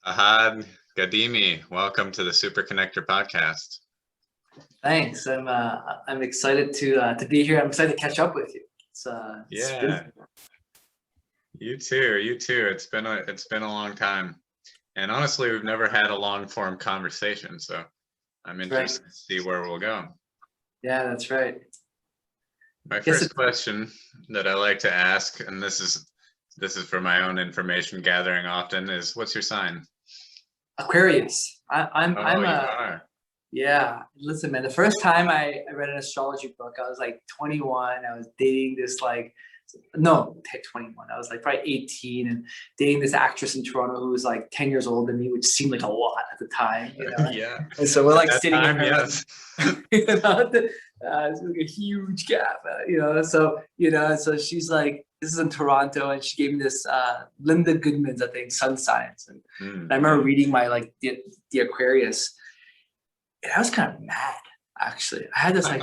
Ahad Ghadimi, welcome to the Super Connector podcast. Thanks. I'm excited to be here. I'm excited to catch up with you. It's Yeah, you too. You too. It's been a long time, and honestly, we've never had a long form conversation. So I'm right. interested to see where we'll go. Yeah, that's right. My Guess first it's question that I like to ask, and this is for my own information gathering often, is what's your sign? Aquarius. I'm Oh, you a are. Yeah. Listen, man. The first time I read an astrology book, I was like 21. I was dating this like no, 21. I was like probably 18 and dating this actress in Toronto who was like 10 years older than me, which seemed like a lot at the time, you know. Yeah. And so we're At like that sitting in time, her yes. you know, it's like a huge gap, you know. So she's like, this is in Toronto, and she gave me this Linda Goodman's, I think, Sun Science, and I Mm. remember reading my like the Aquarius, and I was kind of mad actually. I had this like,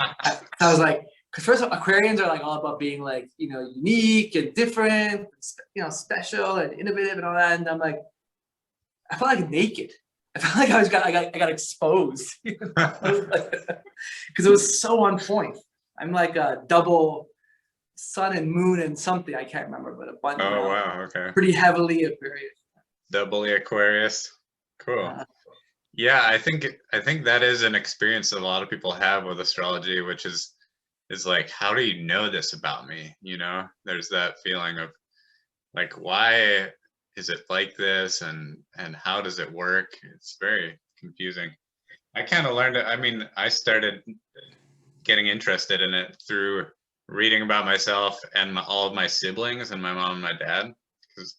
I was like, because first of all, Aquarians are like all about being like, you know, unique and different, you know, special and innovative and all that, and I'm like, I felt like naked. I felt like I got exposed, you know, because it was so on point. I'm like a double sun and moon and something I can't remember, but a bunch, you Oh, know, wow. Okay. pretty heavily Aquarius. Doubly Aquarius. Cool. Uh, Yeah, I think that is an experience that a lot of people have with astrology, which is like, how do you know this about me? You know, there's that feeling of like, why is it like this, and how does it work? It's very confusing. I kind of learned it. I mean, I started getting interested in it through reading about myself and all of my siblings and my mom and my dad, because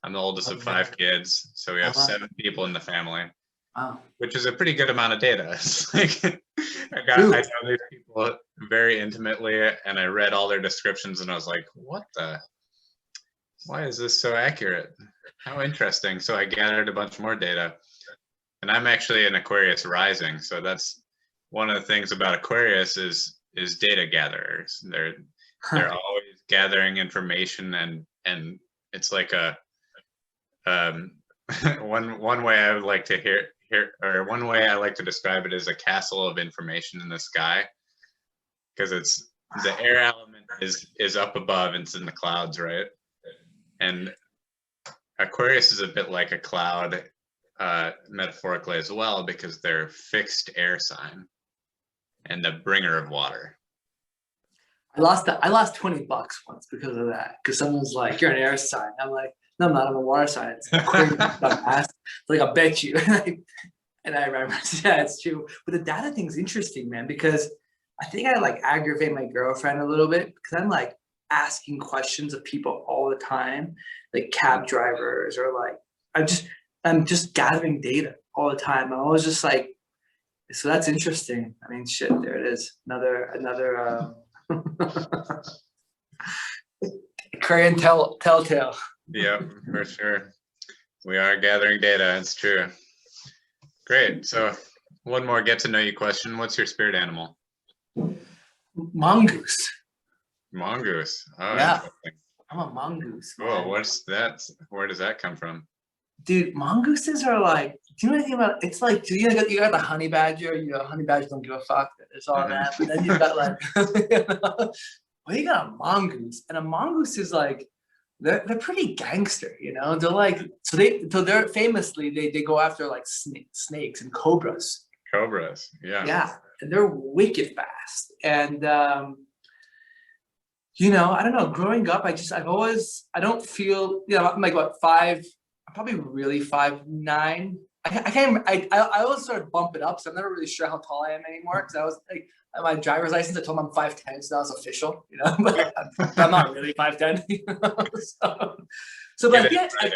I'm the oldest of okay. five kids, so we have Uh, seven people in the family, wow. which is a pretty good amount of data. It's like I Dude, know these people very intimately, and I read all their descriptions, and I was like, what the? Why is this so accurate? How interesting. So I gathered a bunch more data, and I'm actually an Aquarius rising, so that's one of the things about Aquarius is data gatherers. They're huh. always gathering information, and it's like a um, one way I would like to hear, or one way I like to describe it is a castle of information in the sky, because it's the air element is up above and it's in the clouds, right? And Aquarius is a bit like a cloud, metaphorically as well, because they're fixed air sign and the bringer of water. I lost $20 once because of that. Because someone's like, "You're an air sign." I'm like, "No, I'm not. I'm a water sign." It's Aquarius, dumbass. Like, I bet you. And I remember, yeah, it's true. But the data thing's interesting, man, because I think I like aggravate my girlfriend a little bit because I'm like asking questions of people all the time, like cab drivers or like I'm just gathering data all the time. I'm always just like, so that's interesting. I mean, shit, there it is. Another Korean telltale. Yep, for sure. We are gathering data. It's true. Great. So one more get to know you question. What's your spirit animal? Mongoose. Mongoose. Oh, Yeah, interesting. I'm a mongoose, Cool. man. What's that? Where does that come from? Dude, mongooses are like, do you know anything about it's like, do you got the honey badger, you know, honey badgers don't give a fuck. It's all Hmm. that. But then you've got like you know, well, you got a mongoose. And a mongoose is like they're pretty gangster, you know. They're like they're famously they go after like snakes and cobras. Cobras. Yeah. Yeah. And they're wicked fast. And you know, I don't know. Growing up, I don't feel, you know, I'm like what five, I'm probably really 5'9". I can't, I always sort of bump it up, so I'm never really sure how tall I am anymore. Because I was like, my driver's license, I told them I'm 5'10", so that was official, you know. But I'm not really 5'10", you know. So Get like, it yeah, right.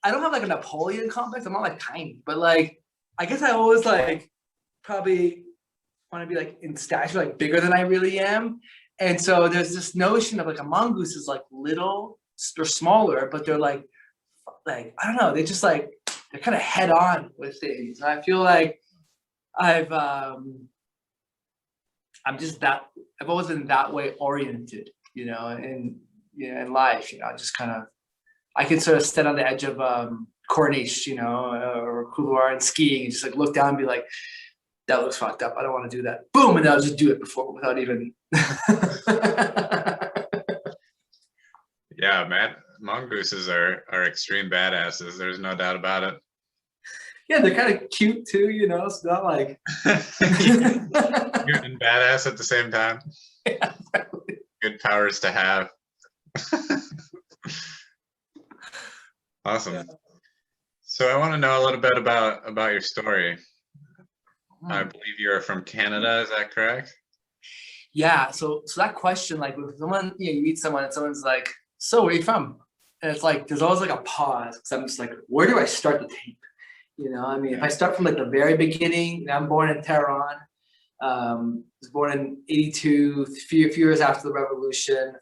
I don't have like a Napoleon complex. I'm not like tiny, but like, I guess I always like probably want to be like in stature, like bigger than I really am. And so there's this notion of like a mongoose is like little or smaller, but they're like I don't know, they just like they're kind of head on with things. And I feel like I've I'm just that I've always been that way oriented, you know, in you know in life, you know, just kind of I can sort of stand on the edge of corniche, you know, or couloir and skiing, and just like look down and be like, that looks fucked up. I don't want to do that. Boom, and I'll just do it before without even. Yeah, man, mongooses are extreme badasses. There's no doubt about it. Yeah, they're kind of cute too, you know. It's not like Cute and badass at the same time. yeah, Good powers to have. Awesome. yeah. So I want to know a little bit about your story. I believe you're from Canada. Is that correct? Yeah. So that question, like, when someone, you know, you meet someone and someone's like, "So where are you from?" And it's like there's always like a pause because I'm just like, where do I start the tape? You know, I mean, if I start from like the very beginning, I'm born in Tehran. Was born in '82, few years after the revolution.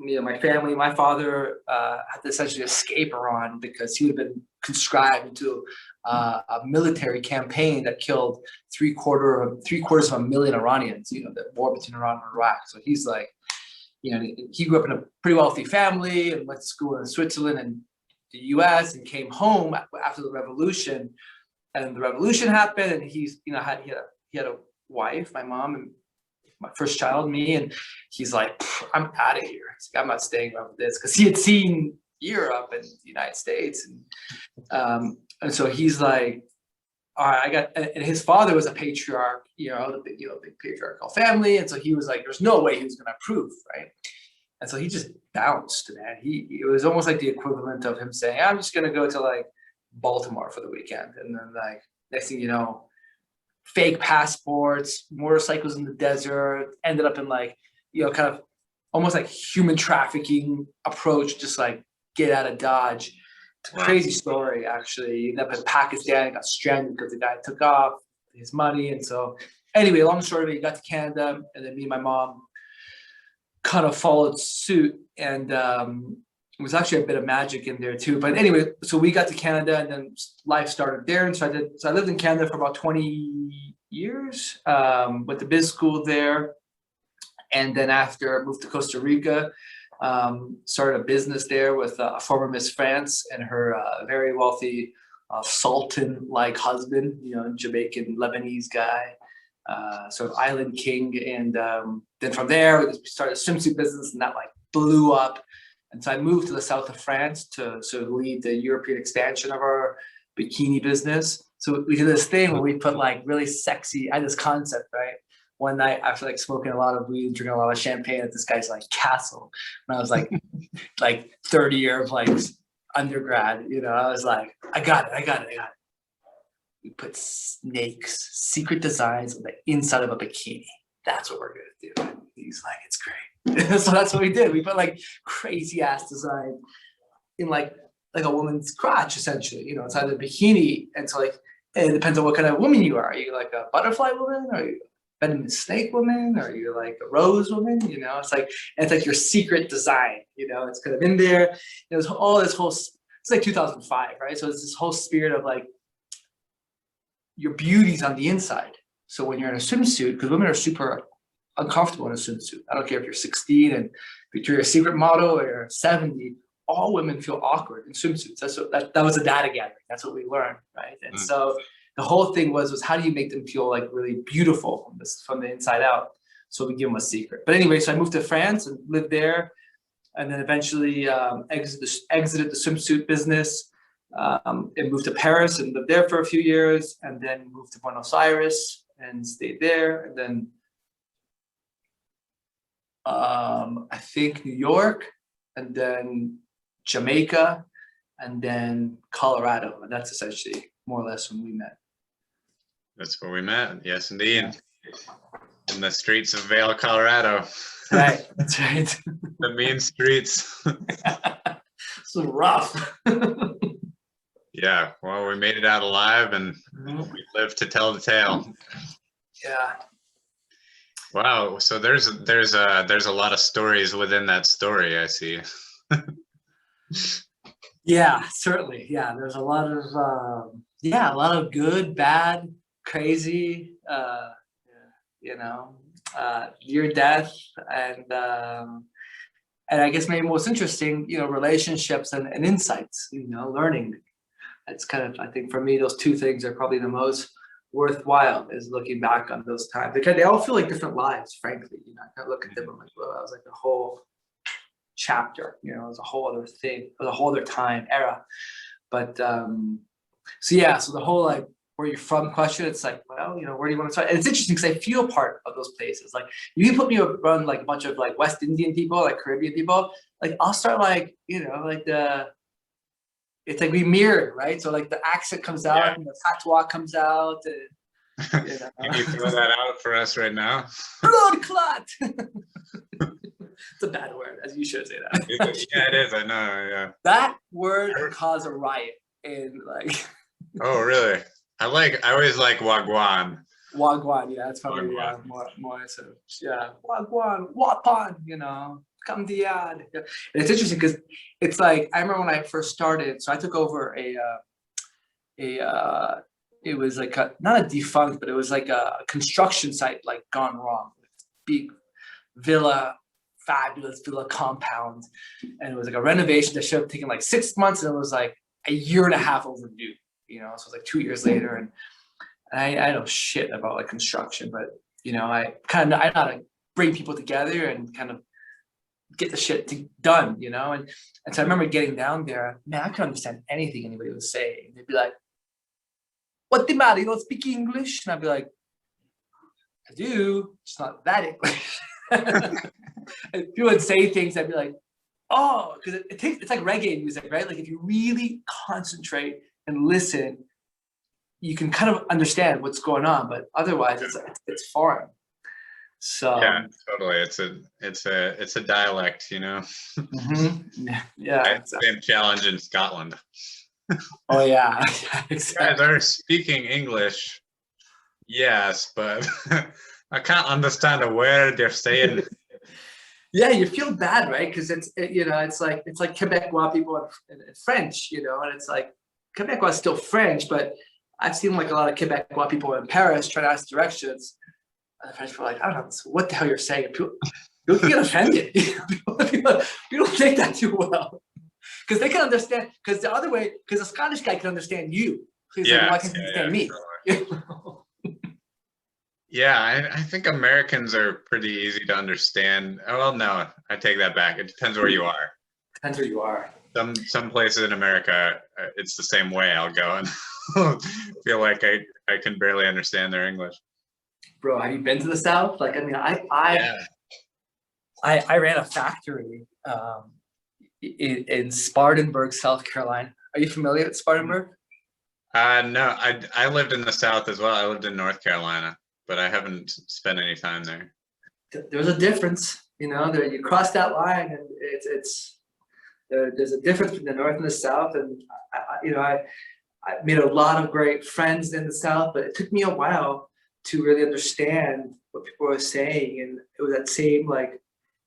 You know, my family, my father had to essentially escape Iran because he would have been conscribed into a military campaign that killed three quarters of a million Iranians. You know, the war between Iran and Iraq. So he's like, you know, he grew up in a pretty wealthy family and went to school in Switzerland and the U.S. and came home after the revolution. And the revolution happened, and he's, you know, he had a wife, my mom, and my first child, me, and he's like, I'm out of here. Like, I'm not staying around with this, because he had seen Europe and the United States, and so he's like, all right, and his father was a patriarch, you know, the big patriarchal family, and so he was like, there's no way he was going to approve, right? And so he just bounced, man. It was almost like the equivalent of him saying, I'm just going to go to like Baltimore for the weekend, and then like next thing you know, fake passports, motorcycles in the desert, ended up in like, you know, kind of almost like human trafficking approach, just like get out of Dodge. It's a crazy story, actually. He ended up in Pakistan, got stranded because the guy took off his money. And so anyway, long story of it, he got to Canada, and then me and my mom kind of followed suit. And it was actually a bit of magic in there too. But anyway, so we got to Canada, and then life started there. And so I lived in Canada for about 20 years, went to biz school there. And then after I moved to Costa Rica, started a business there with a former Miss France and her very wealthy sultan-like husband, you know, Jamaican Lebanese guy, sort of island king. And then from there, we started a swimsuit business, and that like blew up. And so I moved to the south of France to sort of lead the European expansion of our bikini business. So we did this thing where we put like really sexy, I had this concept, right? One night after like smoking a lot of weed, drinking a lot of champagne at this guy's like castle. When I was like, like 30 year of like undergrad, you know, I was like, I got it. We put snakes, secret designs on the inside of a bikini. That's what we're gonna do. He's like, it's great. So that's what we did. We put like crazy ass design in like a woman's crotch, essentially, you know, inside the bikini. And so like, it depends on what kind of woman you are. Are you like a butterfly woman? Are you a venomous snake woman? Are you like a rose woman? You know, it's like your secret design, you know, it's kind of in there. There's all this whole, it's like 2005, right? So it's this whole spirit of like, your beauty's on the inside. So when you're in a swimsuit, because women are super uncomfortable in a swimsuit. I don't care if you're 16 and if you're a secret model or you're 70, all women feel awkward in swimsuits. That was a data gathering. That's what we learned, right? And so the whole thing was how do you make them feel like really beautiful from the inside out? So we give them a secret. But anyway, so I moved to France and lived there, and then eventually exited the swimsuit business, and moved to Paris and lived there for a few years, and then moved to Buenos Aires and stayed there, and then I think New York, and then Jamaica, and then Colorado. And that's essentially more or less when we met. That's where we met. Yes, indeed. Yeah. In the streets of Vail, Colorado. Right. That's right. The mean streets. So rough. Yeah. Well, we made it out alive, and we lived to tell the tale. Yeah. Wow. So there's a lot of stories within that story, I see. Yeah, certainly. Yeah, there's a lot of good, bad, crazy, you know, near death, and And I guess maybe most interesting, relationships and insights, learning. It's kind of, I think for me, those two things are probably the most worthwhile, is looking back on those times, because they all feel like different lives, frankly. I kind of look at them and I'm like, well, that was like a whole chapter, it was a whole other thing, it was a whole other time era. But so the whole like where you're from question, it's like, well, where do you want to start? And it's interesting because I feel part of those places. Like you put me around like a bunch of like West Indian people, like Caribbean people, like I'll start like, like it's like we mirror, right? So like the accent comes out and the patois comes out. And, Can you throw that out for us right now? Blood clot. It's a bad word, as you should say that. Yeah, it is. I know. Yeah. That word could cause a riot in like. Oh, really? I always like wagwan. Wagwan, yeah, that's probably Wagwan. more so. Yeah, wagwan, wapan, come to yard. Yeah. And it's interesting because it's like I remember when I first started. So I took over it was like not a defunct, but it was like a construction site like gone wrong. Big villa, fabulous villa compound, and it was like a renovation that should have taken like 6 months, and it was like a year and a half overdue. So it was like 2 years later, and I know shit about like construction, but I know how to bring people together and kind of get the shit done, and so I remember getting down there, man, I couldn't understand anything anybody was saying. They'd be like, "What the matter? You don't speak English?" And I'd be like, "I do, it's not that English." And people would say things, I'd be like, "Oh," because it's like reggae music, right? Like if you really concentrate and listen, you can kind of understand what's going on, but otherwise it's foreign. So yeah, totally. It's a dialect, mm-hmm. Yeah, exactly. Same challenge in Scotland. Oh yeah, exactly. You guys are speaking English, yes, but I can't understand a word they're saying. Yeah, you feel bad, right? Because it's like Quebecois people and French, and it's like Quebecois is still French, but I've seen like a lot of Quebecois people in Paris trying to ask directions. And the French people are like, I don't know what the hell you're saying. People get offended. people don't take that too well. Because they can understand, because the other way, because a Scottish guy can understand you. So he's like, well, I can understand me. Yeah, I think Americans are pretty easy to understand. Oh, well, no, I take that back. It depends where you are. Depends where you are. Some places in America, it's the same way. I'll go and feel like I can barely understand their English. Bro, have you been to the South? Like, I mean, I ran a factory in Spartanburg, South Carolina. Are you familiar with Spartanburg? No, I lived in the South as well. I lived in North Carolina, but I haven't spent any time there. There's a difference, there you cross that line, and there's a difference between the North and the South. And I made a lot of great friends in the South, but it took me a while to really understand what people were saying. And it was that same, like,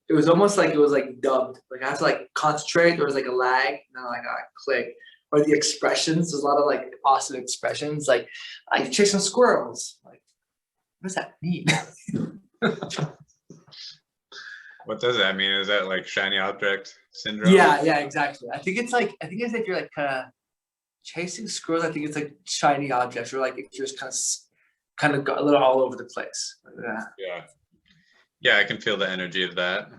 it was almost like it was like dubbed. Like I had to like concentrate. There was like a lag, and then like I click. Or the expressions. There's a lot of like awesome expressions, like I chase some squirrels. Like, what does that mean? What does that mean? Is that like shiny object syndrome? Yeah, exactly. I think it's if you're like chasing squirrels. I think it's like shiny objects, or like if you're just kind of got a little all over the place. Yeah, I can feel the energy of that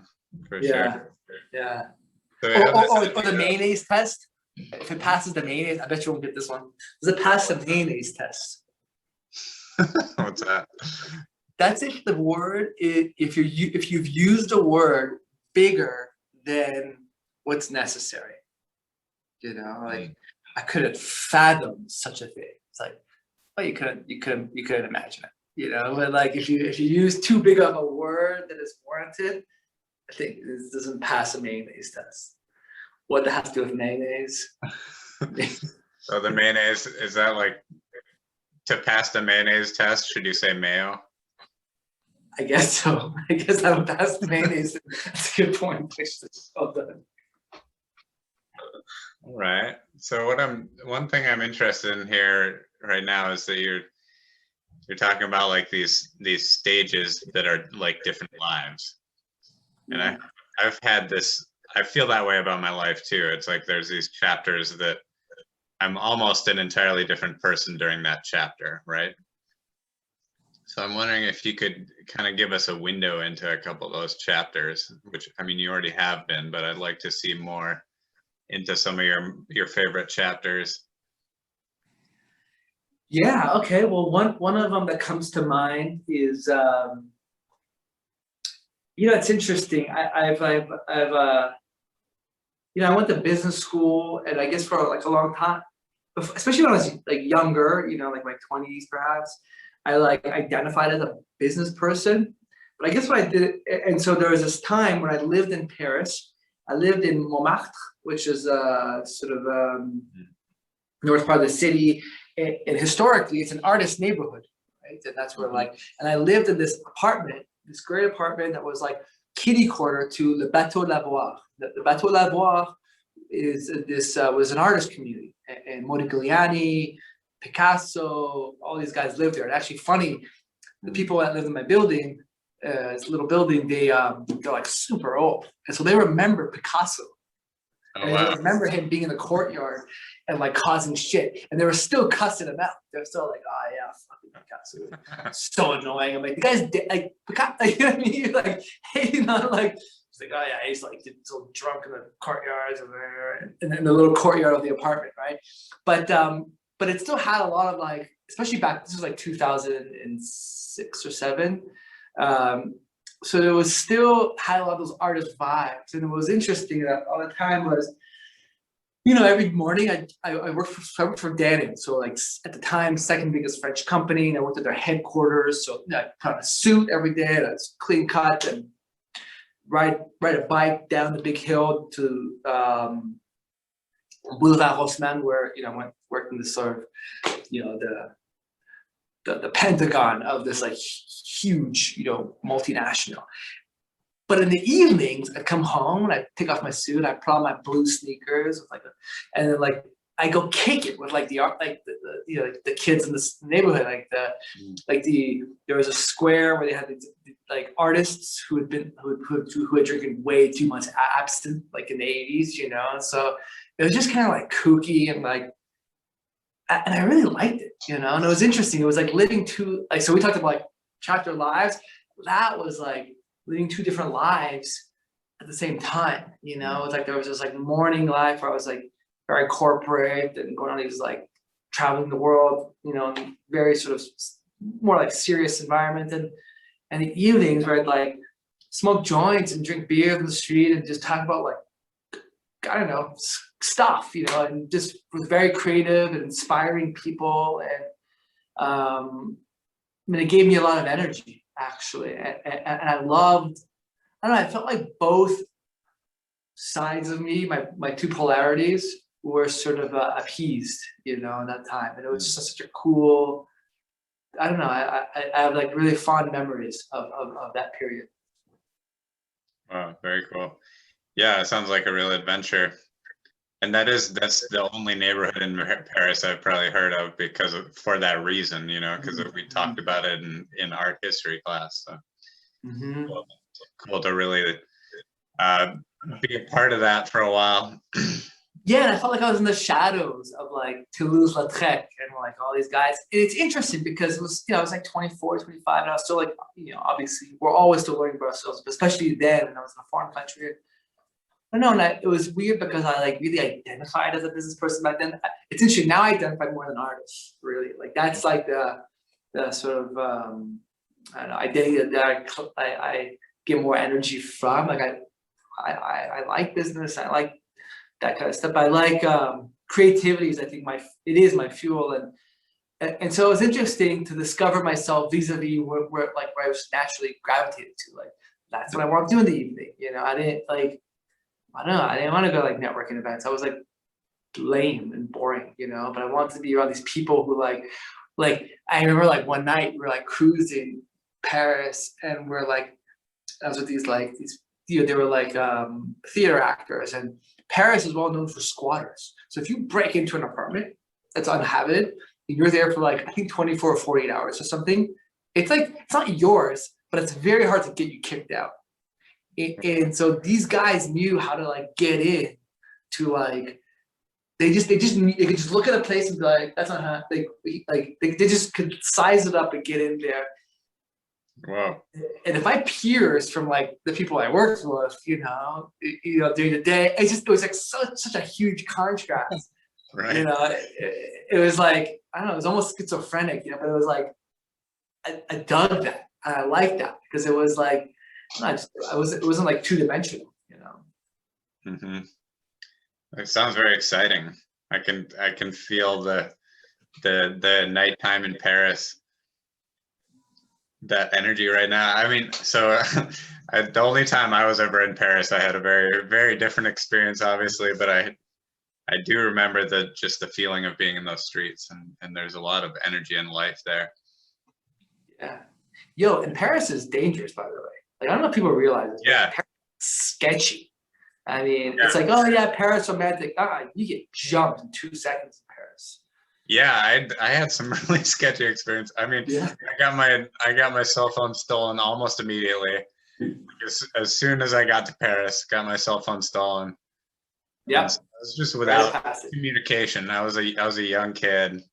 for sure. Yeah. So or the mayonnaise test. If it passes the mayonnaise, I bet you won't get this one. Does it pass the mayonnaise test? What's that? That's if the word if you've used a word bigger than what's necessary. Like I couldn't fathom such a thing. It's like, well, you couldn't imagine it. But like if you use too big of a word that is warranted, I think this doesn't pass a mayonnaise test. What that has to do with mayonnaise? So the mayonnaise, is that like to pass the mayonnaise test? Should you say mayo? I guess so. I guess I would pass the mayonnaise. That's a good point. Well done. All right. So one thing I'm interested in here right now is that you're talking about like these stages that are like different lives, and I've had this I feel that way about my life too. It's like there's these chapters that I'm almost an entirely different person during that chapter, right? So I'm wondering if you could kind of give us a window into a couple of those chapters, which I mean you already have been, but I'd like to see more into some of your favorite chapters. Yeah. Okay. Well, one of them that comes to mind is, it's interesting. I went to business school, and I guess for like a long time, especially when I was like younger, like my 20s perhaps, I like identified as a business person. But I guess what I did, and so there was this time when I lived in Paris. I lived in Montmartre, which is sort of north part of the city, and historically it's an artist neighborhood, right? And that's where and I lived in this apartment, this great apartment that was like kitty corner to Le Bateau Lavoir. The Bateau Lavoir is was an artist community, and Modigliani, Picasso, all these guys lived there. And actually, funny, the people that lived in my building, this little building, they're like super old, and so they remember Picasso. Oh, And wow. I remember him being in the courtyard and like causing shit, and they were still cussing him out. They're still like, "Oh yeah, fucking Picasso, so annoying." I'm like, "The guy's like Picasso," you know what I mean? Like, hey, like, he's like, "Oh yeah, he's like so drunk in the courtyards and in the little courtyard of the apartment, right?" But it still had a lot of like, especially back. This was like 2006 or seven. So it was still had a lot of those artist vibes, and it was interesting that all the time was, every morning I worked for Dannon, so like at the time second biggest French company, and I worked at their headquarters. So I put on a suit every day, and I was clean cut, and ride a bike down the big hill to Boulevard Haussmann, where I worked in the sort of the Pentagon of this like huge, multinational. But in the evenings, I'd come home and I'd take off my suit, I'd put on my blue sneakers, and then like I go kick it with like the kids in this neighborhood, there was a square where they had like artists who had drinking way too much absinthe, like in the 80s, and so it was just kind of like kooky and like. And I really liked it, and it was interesting. It was like living two, like, so we talked about like chapter lives. That was like living two different lives at the same time, It was like there was this like morning life where I was like very corporate and going on these like traveling the world, very sort of more like serious environment, and the evenings where I'd like smoke joints and drink beer in the street and just talk about like, I don't know, stuff, and just was very creative and inspiring people. And I mean, it gave me a lot of energy, actually. And I loved, I don't know, I felt like both sides of me, my two polarities, were sort of appeased, in that time. And it was just such a cool, I don't know, I have like really fond memories of that period. Wow, very cool. Yeah, it sounds like a real adventure. And that's the only neighborhood in Paris I've probably heard of for that reason, because we talked about it in art history class. So cool to really be a part of that for a while. Yeah, and I felt like I was in the shadows of like Toulouse-Lautrec and like all these guys. And it's interesting because it was, I was like 24, 25, and I was still like, obviously we're always still learning about ourselves, but especially then when I was in a foreign country. I don't know, and it was weird because I like really identified as a business person back then. It's interesting, now I identify more as an artist, really. Like that's like the sort of I don't know, identity that I get more energy from. Like I like business, I like that kind of stuff. I like creativity is, I think, it is my fuel, and so it was interesting to discover myself vis-a-vis where I was naturally gravitated to. Like that's what I want to do in the evening. I didn't like. I don't know. I didn't want to go like networking events. I was like lame and boring, but I wanted to be around these people who like I remember like one night we were like cruising Paris, and we're like, I was with these they were like theater actors, and Paris is well known for squatters. So if you break into an apartment that's uninhabited and you're there for like, I think 24 or 48 hours or something, it's like, it's not yours, but it's very hard to get you kicked out. And so these guys knew how to like get in to like, they could just look at a place and be like, that's not how they just could size it up and get in there. Whoa. And if I pierced from like the people I worked with, during the day, it was like such a huge contrast. Right. It was like, I don't know, it was almost schizophrenic, but it was like, I dug that and I liked that because it was like, it wasn't like two-dimensional, Mm-hmm. It sounds very exciting. I can feel the nighttime in Paris, that energy right now. I mean, so the only time I was ever in Paris, I had a very, very different experience, obviously, but I do remember just the feeling of being in those streets, and there's a lot of energy and life there. Yeah. Yo, and Paris is dangerous, by the way. Like, I don't know if people realize this. Yeah. Paris is sketchy. I mean, it's like, oh yeah, Paris romantic. You get jumped in 2 seconds in Paris. Yeah, I had some really sketchy experience. I mean, yeah. I got my cell phone stolen almost immediately. As soon as I got to Paris, got my cell phone stolen. Yeah, I was just without communication. I was a young kid.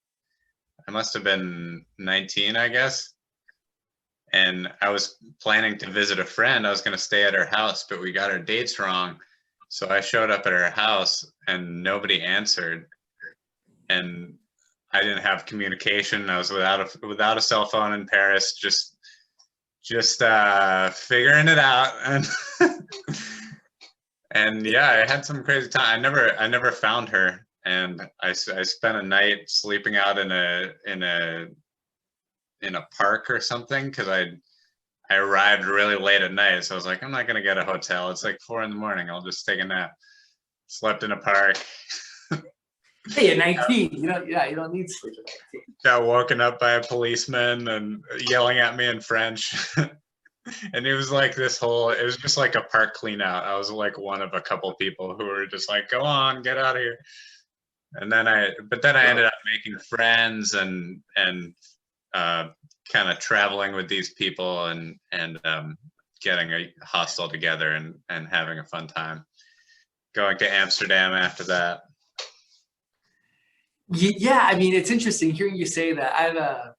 I must have been 19, I guess. And I was planning to visit a friend. I was going to stay at her house, but we got our dates wrong. So I showed up at her house and nobody answered. And I didn't have communication. I was without a cell phone in Paris, just figuring it out. And and yeah, I had some crazy time. I never found her, and I spent a night sleeping out in a park or something, because I arrived really late at night. So I was like, I'm not gonna get a hotel. It's like 4 a.m. I'll just take a nap. Slept in a park. Hey, you're 19. You don't need sleep at 19. Got woken up by a policeman and yelling at me in French. And it was like it was just like a park clean out. I was like one of a couple people who were just like, go on, get out of here. And then I ended up making friends and kind of traveling with these people and getting a hostel together and having a fun time. Going to Amsterdam after that. Yeah, I mean, it's interesting hearing you say that.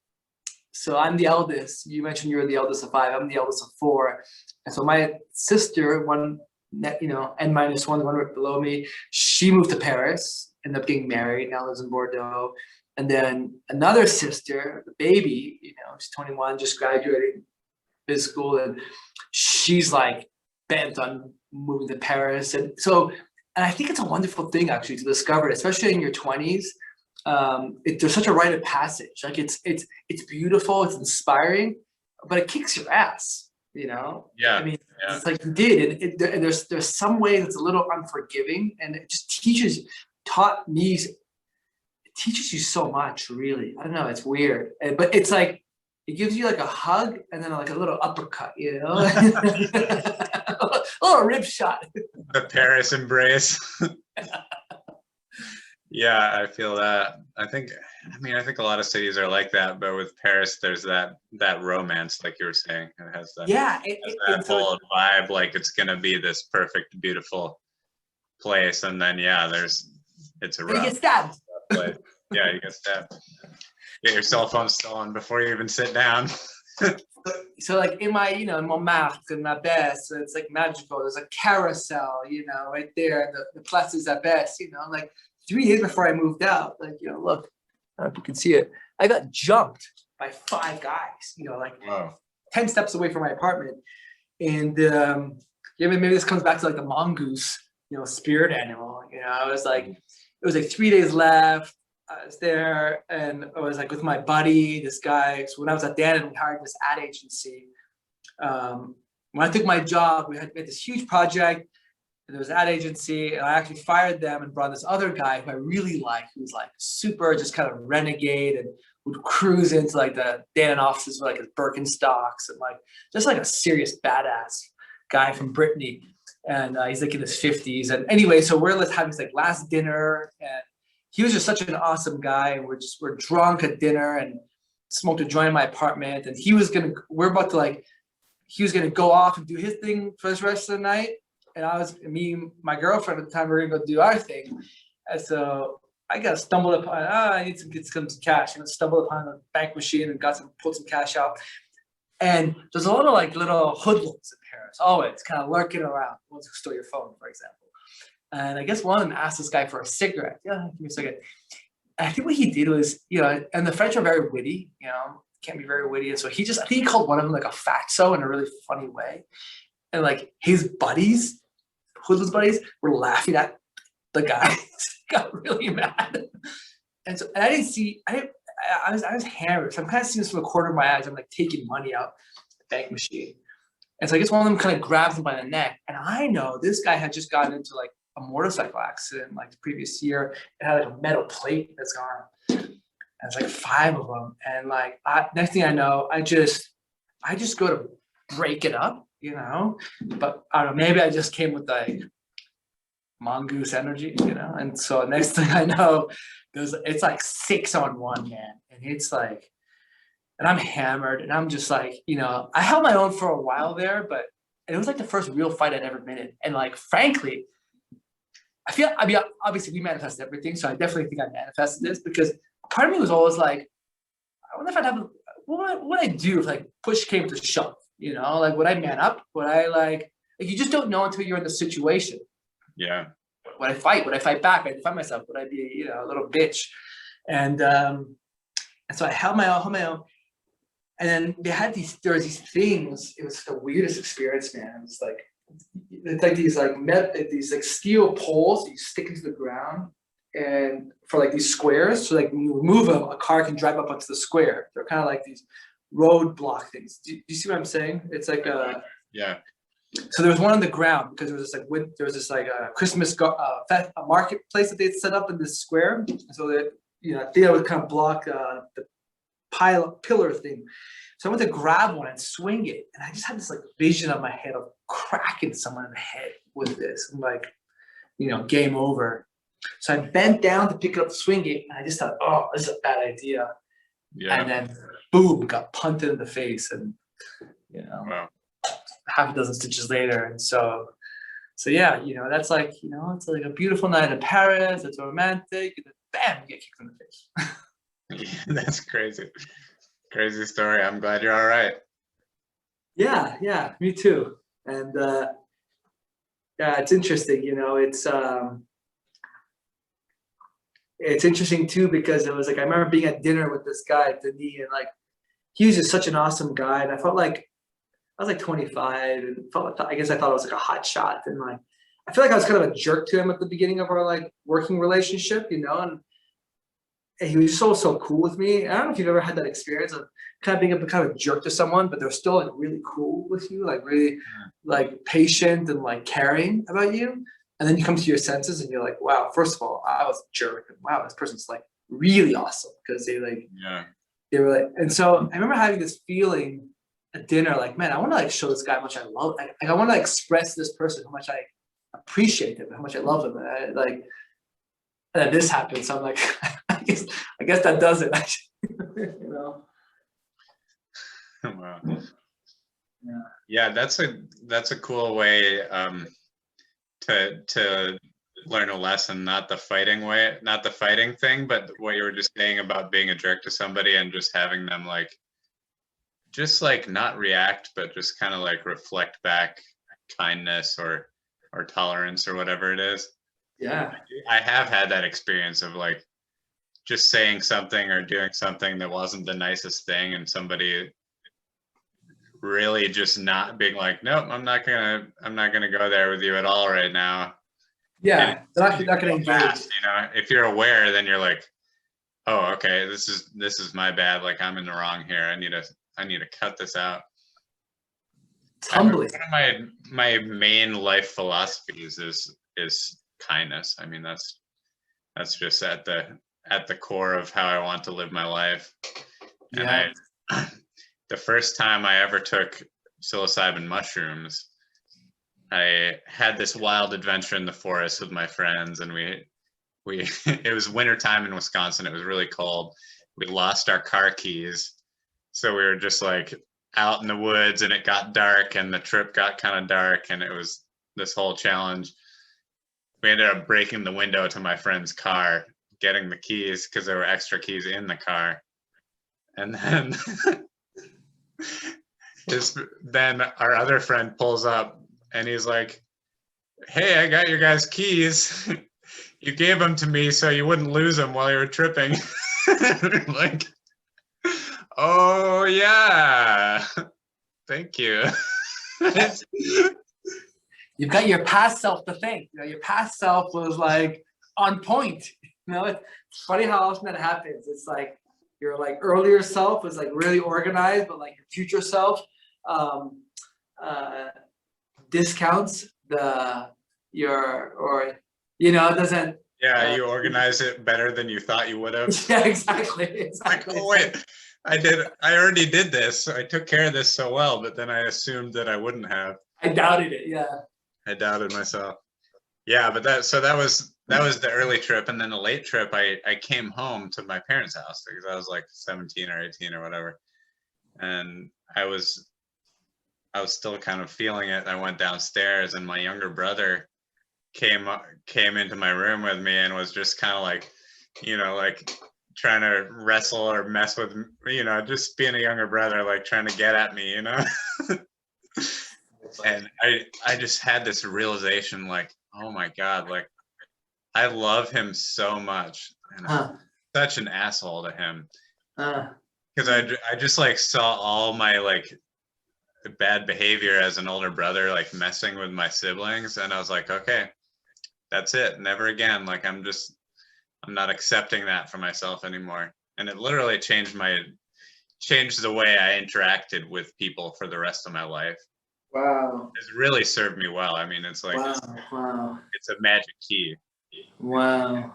So I'm the eldest. You mentioned you were the eldest of 5. I'm the eldest of 4. And so my sister, one N-1, the one right below me, she moved to Paris, ended up getting married, now lives in Bordeaux. And then another sister, the baby, she's 21, just graduated biz school, and she's like bent on moving to Paris. And I think it's a wonderful thing actually to discover, especially in your 20s. There's such a rite of passage. Like it's beautiful, it's inspiring, but it kicks your ass, Yeah. I mean, it's like you did, and there's some way that's a little unforgiving, and it just teaches you so much, really. I don't know, it's weird, but it's like it gives you like a hug and then like a little uppercut, a little rib shot. The Paris embrace. Yeah, I feel that. I think a lot of cities are like that, but with Paris, there's that romance, like you were saying. It has that. Yeah, that whole vibe, like it's gonna be this perfect, beautiful place, and then it's a rough. You get stabbed. Place. Yeah, you get stabbed. Get your cell phone stolen before you even sit down. So like in my, in Montmartre, in my best, so it's like magical. There's a carousel, right there. The Place is at best, like 3 days before I moved out, like, look, I don't know if you can see it. I got jumped by 5 guys, like Wow. 10 steps away from my apartment. And maybe this comes back to like the mongoose, spirit animal. I was like, it was like 3 days left. I was there, and I was like with my buddy, this guy. So when I was at Dannon, we hired this ad agency. When I took my job, we had this huge project. And there was an ad agency, and I actually fired them and brought this other guy who I really like, who's like super, just kind of renegade, and would cruise into like the Dannon offices with like his Birkenstocks, and like just like a serious badass guy from Brittany. And he's like in his 50s. And anyway, so we're having this like last dinner, and he was just such an awesome guy. And we're drunk at dinner and smoked a joint in my apartment. And we're about to like he was gonna go off and do his thing for the rest of the night, and my girlfriend at the time, we were gonna go do our thing, and so I got stumbled upon. I need to get some cash, and stumbled upon a bank machine and pulled some cash out. And there's a lot of like little hoodlums in Paris, always kind of lurking around, ones who steal your phone, for example. And I guess one of them asked this guy for a cigarette. Yeah, give me a second. And I think what he did was, and the French are very witty, can be very witty. And so I think he called one of them like a fatso in a really funny way. And like his buddies, hoodlums buddies, were laughing at the guy. Got really mad. And I was hammered. So I'm kind of seeing this from the corner of my eyes. I'm like taking money out the bank machine. And so I guess one of them kind of grabs him by the neck. And I know this guy had just gotten into like a motorcycle accident like the previous year. It had like a metal plate that's gone. And it's like 5 of them. And like next thing I know, I just go to break it up, But I don't know, maybe I just came with like mongoose energy, And so next thing I know, it's like 6-on-1, man. And it's like, and I'm hammered and I'm just like, I held my own for a while there, but it was like the first real fight I'd ever been in. And like, frankly, obviously we manifest everything. So I definitely think I manifested this because part of me was always like, I wonder if I'd have, what would I do if like push came to shove, like would I man up? Would I like you just don't know until you're in the situation. Yeah. Would I fight? Would I fight back? Would I defend myself? Would I be, a little bitch? And so I held my own. And then there was these things. It was the weirdest experience, man. It's like these like steel poles you stick into the ground, and for like these squares. So like when you remove them, a car can drive up onto the square. They're kind of like these roadblock things. Do you see what I'm saying? It's like yeah. So there was one on the ground because there was this Christmas a marketplace that they had set up in this square. So that I think that would kind of block the pillar thing. So I went to grab one and swing it, and I just had this like vision of my head of cracking someone in the head with this. I'm like, game over. So I bent down to pick it up, swing it, and I just thought, oh, this is a bad idea. Yeah. And then boom, got punted in the face, and Wow. half a dozen stitches later. And so yeah, that's like, it's like a beautiful night in Paris. It's romantic. And then bam, you get kicked in the face. Yeah, that's crazy. Crazy story. I'm glad you're all right. Yeah, me too. And yeah, it's interesting. It's interesting too because it was like I remember being at dinner with this guy, Denis, and like he was just such an awesome guy, and I felt like I was like 25 and I guess I thought I was like a hot shot. And like, I feel like I was kind of a jerk to him at the beginning of our like working relationship, and he was so cool with me. I don't know if you've ever had that experience of kind of being a kind of a jerk to someone, but they're still like really cool with you, like really like patient and like caring about you. And then you come to your senses and you're like, wow, first of all, I was a jerk. And wow, this person's like really awesome because they were like, and so I remember having this feeling at dinner, like, man, I want to like show this guy how much I love. Like I want to express to this person how much I appreciate him, how much I love him, and and then this happened. So I'm like, I guess that does it. Wow. Yeah, that's a cool way to learn a lesson, not the fighting thing, but what you were just saying about being a jerk to somebody and just having them just not react, but just kind of like reflect back kindness or tolerance or whatever it is. Yeah. I have had that experience of like just saying something or doing something that wasn't the nicest thing, and somebody really just not being like, nope, I'm not gonna go there with you at all right now. Yeah, they're not gonna engage. Fast, if you're aware, then you're like, oh, okay, this is my bad. Like I'm in the wrong here. I need to cut this out. Humbly. One of my main life philosophies is kindness. I mean, that's just at the core of how I want to live my life. Yeah. And the first time I ever took psilocybin mushrooms, I had this wild adventure in the forest with my friends, and we it was wintertime in Wisconsin. It was really cold. We lost our car keys. So we were just like out in the woods, and it got dark, and the trip got kind of dark, and it was this whole challenge. We ended up breaking the window to my friend's car, getting the keys because there were extra keys in the car. And then then our other friend pulls up and he's like, "Hey, I got your guys' keys. You gave them to me so you wouldn't lose them while you were tripping." Like, "Oh yeah, thank you." You've got your past self to thank. You know, your past self was like on point. You know, it's funny how often that happens. It's like your like earlier self was like really organized, but like your future self um, discounts or doesn't. Yeah, you organize it better than you thought you would have. Yeah, exactly. Like, oh wait, I already did this. I took care of this so well, but then I assumed that I wouldn't have. I doubted it. Yeah. I doubted myself. Yeah, but that was the early trip, and then the late trip, I came home to my parents' house because I was like 17 or 18 or whatever, and I was still kind of feeling it. I went downstairs, and my younger brother came into my room with me and was just kind of like, like trying to wrestle or mess with, just being a younger brother, like trying to get at me, And I just had this realization, like, oh my God, like I love him so much, and I'm such an asshole to him, because I just like saw all my like bad behavior as an older brother, like messing with my siblings, and I was like, okay, that's it, never again. Like I'm not accepting that for myself anymore, and it literally changed the way I interacted with people for the rest of my life. Wow. It's really served me well. I mean, it's like, wow. It's a magic key. Wow.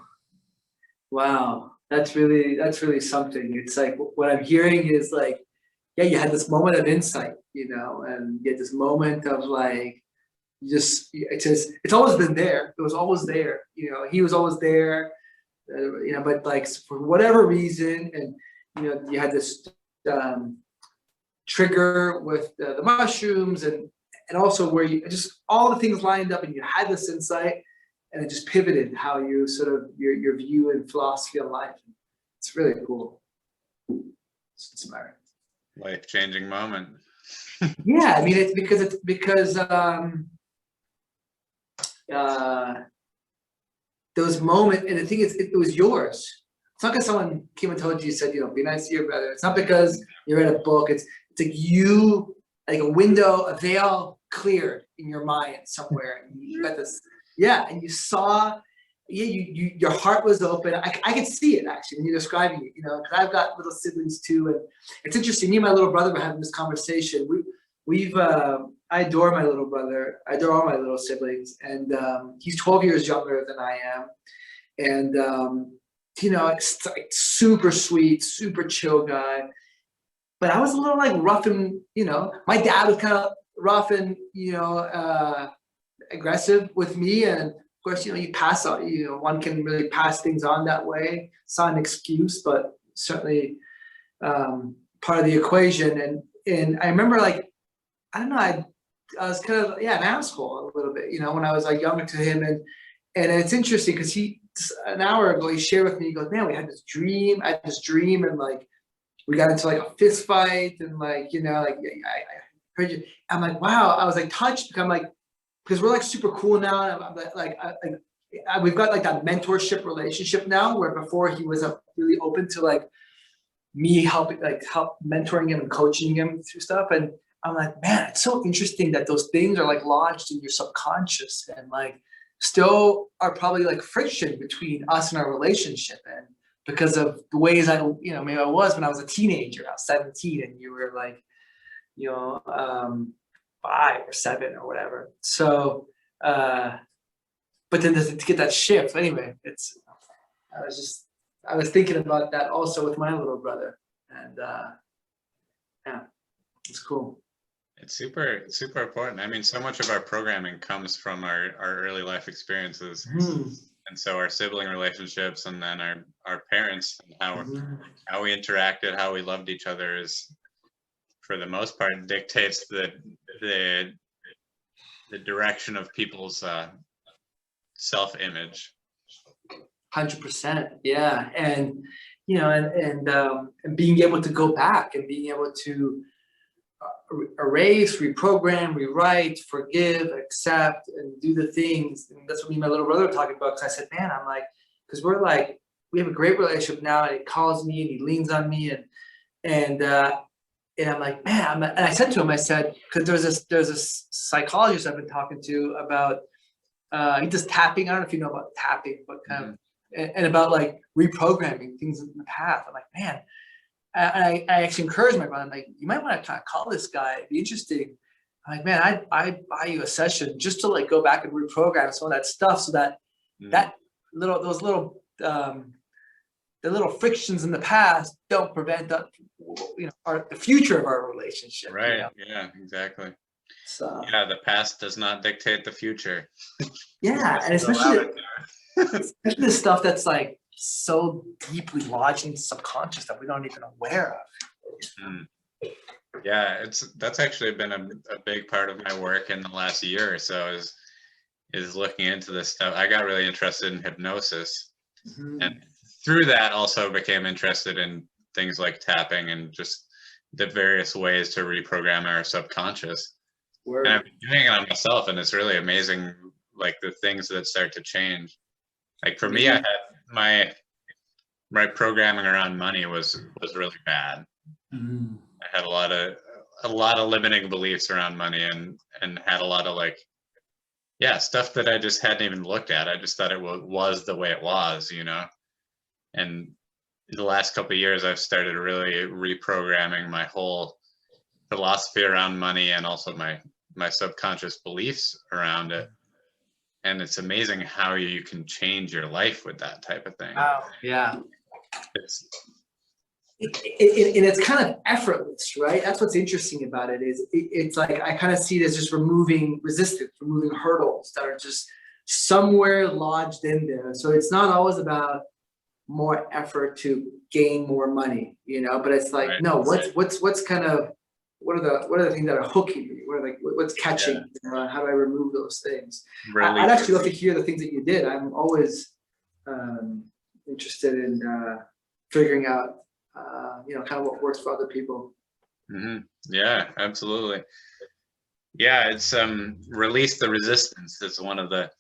Wow. That's really something. It's like what I'm hearing is like, yeah, you had this moment of insight, and you had this moment of like, it's always been there. It was always there. He was always there, but like for whatever reason, and you had this trigger with the mushrooms and also where you just all the things lined up and you had this insight and it just pivoted how you sort of your view and philosophy of life. It's really cool. It's inspiring. Life-changing moment. Yeah, I mean it's because those moments, and the thing is it was yours. It's not because someone came and told you, said, be nice to your brother. It's not because you read a book. It's like you, like a window, a veil cleared in your mind somewhere. And you got this, and you saw, your heart was open. I could see it actually when you're describing it, because I've got little siblings too. And it's interesting, me and my little brother were having this conversation. I adore my little brother. I adore all my little siblings. And he's 12 years younger than I am. And, it's like super sweet, super chill guy. But I was a little like rough and, my dad was kind of rough and, aggressive with me. And of course, you pass on, one can really pass things on that way. It's not an excuse, but certainly part of the equation. And I remember like, I don't know, I was kind of, an asshole a little bit, when I was like younger to him. And it's interesting because an hour ago, he shared with me, he goes, man, I had this dream and like, we got into like a fist fight and like, I heard you. I'm like, wow. I was like touched because I'm like, because we're like super cool now. And we've got like that mentorship relationship now where before he was really open to like me help mentoring him and coaching him through stuff. And I'm like, man, it's so interesting that those things are like lodged in your subconscious and like still are probably like friction between us and our relationship. And because of the ways maybe I was when I was a teenager, I was 17 and you were like, 5 or 7 or whatever. So, but then to get that shift anyway, I was thinking about that also with my little brother. And it's cool. It's super, super important. I mean, so much of our programming comes from our early life experiences. And so our sibling relationships and then our parents and how we interacted, how we loved each other is for the most part, dictates the the direction of people's self-image. 100%. Yeah. And, and being able to go back and being able to erase, reprogram, rewrite, forgive, accept, and do the things. And that's what me and my little brother were talking about. Because I said, man, I'm like, because we have a great relationship now, and he calls me and he leans on me, and I'm like, man, and I said to him, I said, because there's this psychologist I've been talking to about he does tapping. I don't know if you know about tapping, but kind of, and about like reprogramming things in the past. I'm like, man, I actually encourage my brother. I'm like, you might want to kind of call this guy. It'd be interesting. I'm like, man, I'd buy you a session just to like go back and reprogram some of that stuff, so that those little the little frictions in the past don't prevent the future of our relationship. Right. Yeah, exactly. So yeah, the past does not dictate the future. yeah, and especially the stuff that's like so deeply lodged in subconscious that we don't even aware of. Yeah, that's actually been a big part of my work in the last year or so is looking into this stuff. I got really interested in hypnosis, and through that also became interested in things like tapping and just the various ways to reprogram our subconscious. Word. And I've been doing it on myself, and it's really amazing, like the things that start to change. Like for me, I had my programming around money was really bad. I had a lot of limiting beliefs around money, and had a lot of like, yeah, stuff that I just hadn't even looked at. I just thought it was the way it was, And the last couple of years, I've started really reprogramming my whole philosophy around money, and also my subconscious beliefs around it. And it's amazing how you can change your life with that type of thing. Wow. Yeah. It's it's kind of effortless, right? That's what's interesting about it. It's like I kind of see it as just removing resistance, removing hurdles that are just somewhere lodged in there. So it's not always about more effort to gain more money, but it's like, right. No, what's kind of, what are the things that are hooking me? What's catching? Yeah. How do I remove those things? Really, I'd actually love to hear the things that you did. I'm always interested in figuring out, kind of what works for other people. Yeah, absolutely. Yeah, it's release the resistance is one of the,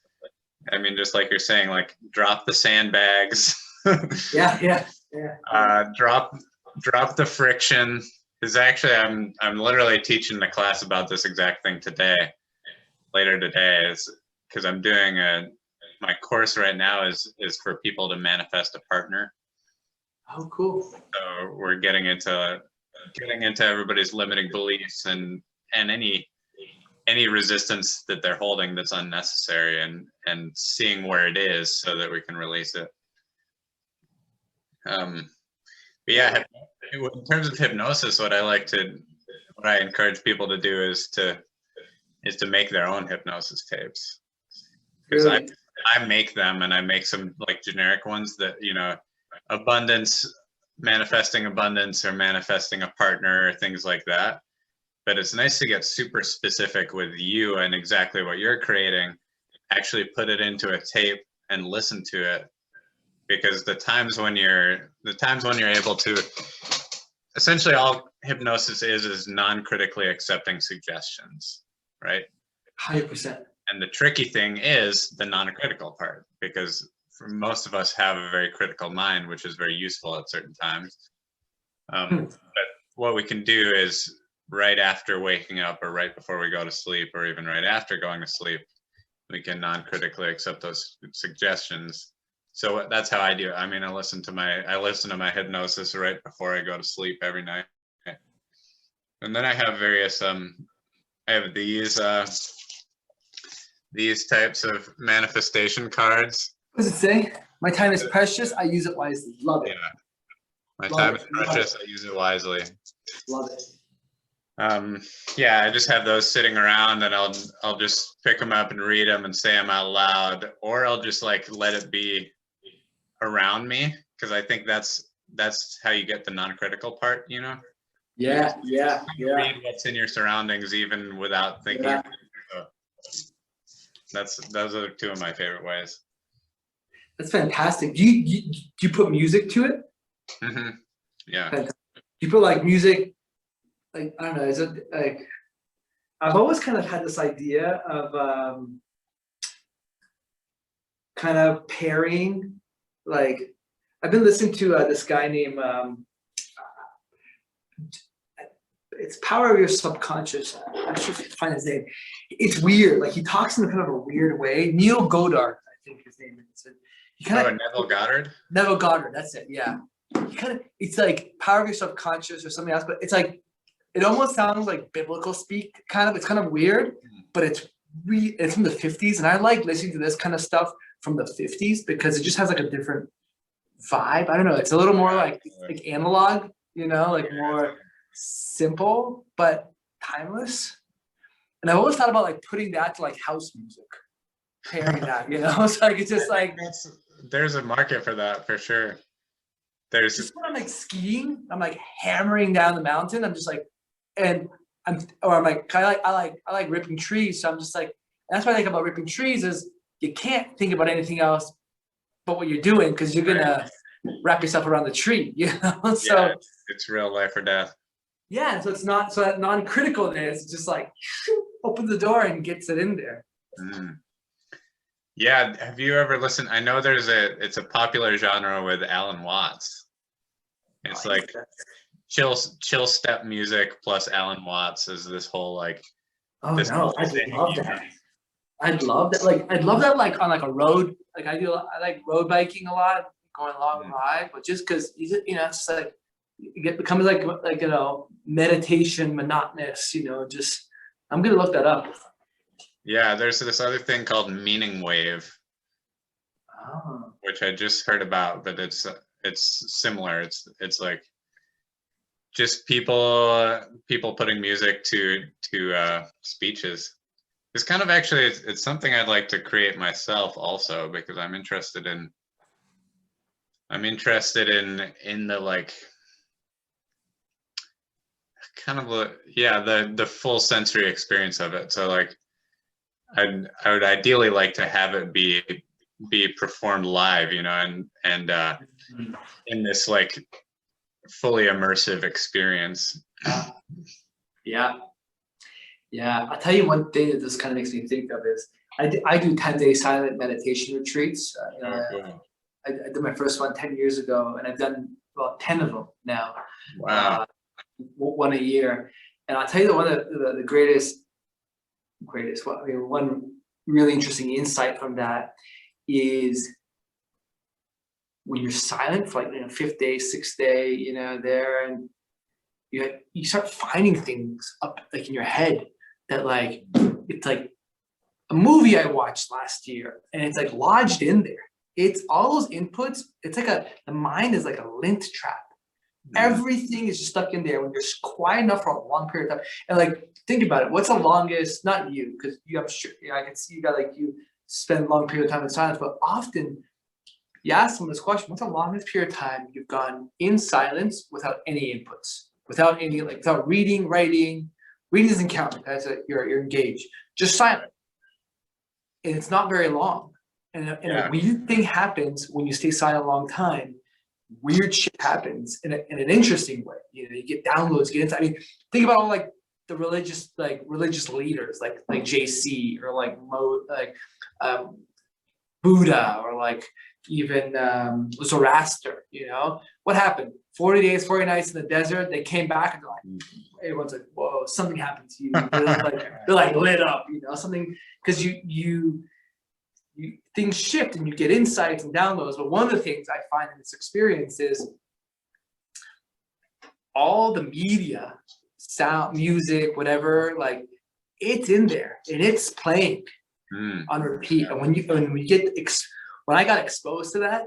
just like you're saying, like drop the sandbags. Yeah. Drop the friction. Because actually, I'm literally teaching the class about this exact thing later today, is because I'm doing my course right now is for people to manifest a partner. Oh, cool. So we're getting into everybody's limiting beliefs and any resistance that they're holding that's unnecessary, and seeing where it is so that we can release it. But yeah, in terms of hypnosis, what I encourage people to do is to make their own hypnosis tapes. Because really? I make them, and I make some like generic ones that, manifesting abundance or manifesting a partner or things like that. But it's nice to get super specific with you and exactly what you're creating, actually put it into a tape and listen to it. Because the times when you're able to, essentially all hypnosis is non-critically accepting suggestions, right? 100%. And the tricky thing is the non-critical part, because for most of us have a very critical mind, which is very useful at certain times. But what we can do is right after waking up, or right before we go to sleep, or even right after going to sleep, we can non-critically accept those suggestions. So that's how I do it. I listen to my hypnosis right before I go to sleep every night. And then I have various I have these types of manifestation cards. What does it say? My time is precious. I use it wisely. Love it. Yeah. My time is precious. I use it wisely. Love it. Yeah, I just have those sitting around, and I'll just pick them up and read them and say them out loud, or I'll just like let it be around me, because I think that's how you get the non-critical part, Yeah, yeah, yeah, read what's in your surroundings even without thinking. yeah. So those are two of my favorite ways. That's fantastic. Do you put music to it? Hmm. Yeah. Fantastic. Do you put like music, like I don't know, is it like I've always kind of had this idea of kind of pairing, like I've been listening to this guy named it's Power of Your Subconscious. I'm not sure if you can find his name. It's weird. Like he talks in kind of a weird way. Neil Goddard, I think his name is. He kind of Neville Goddard. Neville Goddard. That's it. Yeah. He kind of it's like Power of Your Subconscious or something else, but it's like it almost sounds like biblical speak. Kind of. It's kind of weird, but it's from the 50s, and I like listening to this kind of stuff from the 50s because it just has like a different vibe. I don't know. It's a little more like analog, like more simple but timeless. And I've always thought about like putting that to like house music, pairing that, it's like it's just like there's a market for that for sure. There's just when I'm like skiing, I'm like hammering down the mountain. I'm just like, and I'm like I like ripping trees. So I'm just like, that's what I think about ripping trees is you can't think about anything else but what you're doing because you're gonna wrap yourself around the tree, So yeah, it's real life or death. Yeah, so it's not so that non-criticalness. It's just like opens the door and gets it in there. Mm. Yeah, have you ever listened? I know it's a popular genre with Alan Watts. It's like chill step music plus Alan Watts is this whole like. Oh no, I'd love that. I'd love that. Like I'd love that. Like on like a road. Like I like road biking a lot, going a long ride. But just because it's just like it becomes like meditation monotonous. Just I'm gonna look that up. Yeah, there's this other thing called meaning wave, which I just heard about, but it's similar. It's like just people putting music to speeches. It's kind of actually it's something I'd like to create myself also because I'm interested in the like kind of the full sensory experience of it. So like I would ideally like to have it be performed live, and in this like fully immersive experience. Yeah. I'll tell you one thing that this kind of makes me think of is I do 10-day silent meditation retreats. Cool. I did my first one 10 years ago, and I've done about 10 of them now. Wow. One a year. And I'll tell you one of the greatest, one really interesting insight from that is when you're silent for like fifth day, sixth day, there, and you start finding things up like in your head that like it's like a movie I watched last year, and it's like lodged in there. It's all those inputs. It's like the mind is like a lint trap. Everything is just stuck in there when you're quiet enough for a long period of time. And like, think about it. What's the longest? Not you, because I'm sure I can see you spend a long period of time in silence. But often, you ask them this question: what's the longest period of time you've gone in silence without any inputs, without reading, writing? Reading doesn't count. You're engaged. Just silent, and it's not very long. And a weird thing happens when you stay silent a long time. Weird shit happens in an interesting way. You get downloads, get into. I mean, think about all like the religious leaders, like JC or like Buddha or like even Zoroaster. What happened? 40 days, 40 nights in the desert. They came back and they're like, everyone's like, whoa, something happened to you. They're like lit up, something because you things shift and you get insights and downloads. But one of the things I find in this experience is all the media, sound, music, whatever, like it's in there and it's playing on repeat. And when I got exposed to that,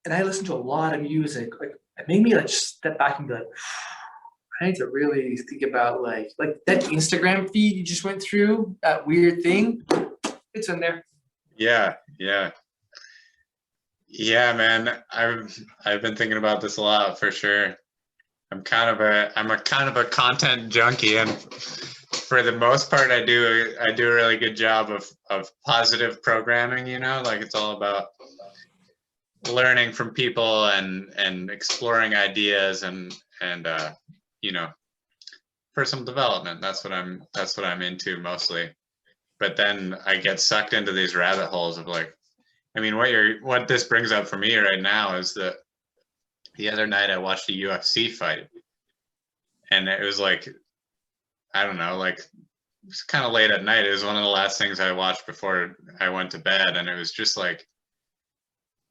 and I listened to a lot of music, like it made me like just step back and be like, I need to really think about like that Instagram feed you just went through, that weird thing. It's in there. Yeah, man. I've been thinking about this a lot for sure. I'm a kind of a content junkie, and for the most part, I do a really good job of positive programming. You know, like it's all about learning from people and exploring ideas and you know, personal development. That's what I'm into mostly. But then I get sucked into these rabbit holes of like, I mean, what this brings up for me right now is that the other night I watched a UFC fight, and it was like, I don't know, like it was kind of late at night. It was one of the last things I watched before I went to bed, and it was just like,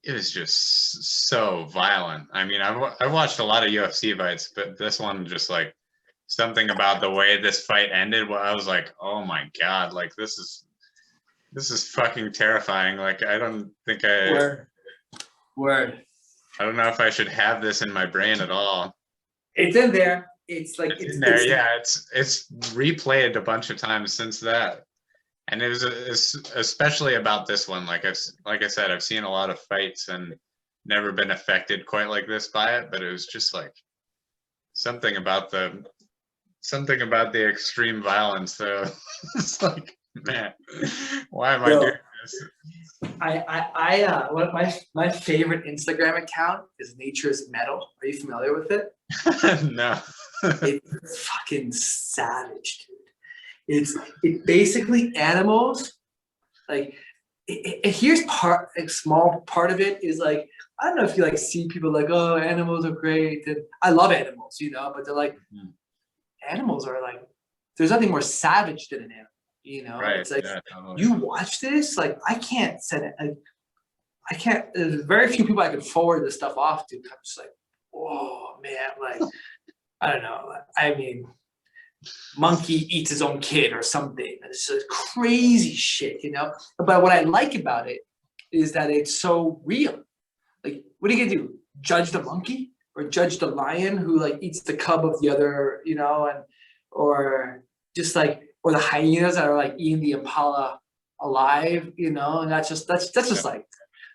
it was just so violent. I mean, I've watched a lot of UFC fights, but this one just like something about the way this fight ended. Well, I was like, oh my god, like this is fucking terrifying. Like I don't think Word. I don't know if I should have this in my brain at all. It's in there. It's like It's in there, yeah. It's replayed a bunch of times since that, and it's especially about this one. Like I said, I've seen a lot of fights and never been affected quite like this by it. But it was just like something about the extreme violence. So it's like, man, why am I doing this? What my favorite Instagram account is Nature's Metal. Are you familiar with it? No. It's fucking savage, dude. It's basically animals. Like, here's a small part of it is like, I don't know if you like see people like, oh, animals are great, and I love animals, you know, but they're like, animals are like, there's nothing more savage than an animal. You know, right, it's like, yeah, totally. You watch this, like I can't send it. I can't. There's very few people I could forward this stuff off to. I'm just like, whoa, man. Like, I don't know. I mean, monkey eats his own kid or something. It's just crazy shit, you know. But what I like about it is that it's so real. Like, what are you gonna do? Judge the monkey or judge the lion who like eats the cub of the other, you know, or just like. Or the hyenas that are like eating the impala alive, you know, and that's just like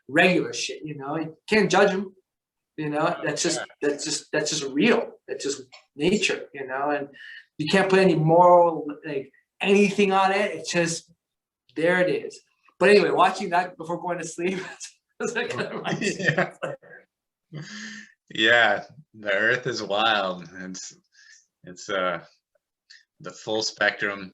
regular shit, you know. You can't judge them, you know. That's just real. That's just nature, you know. And you can't put any moral like anything on it. It's just there it is. But anyway, watching that before going to sleep, was like kind of like, yeah, the Earth is wild. It's the full spectrum.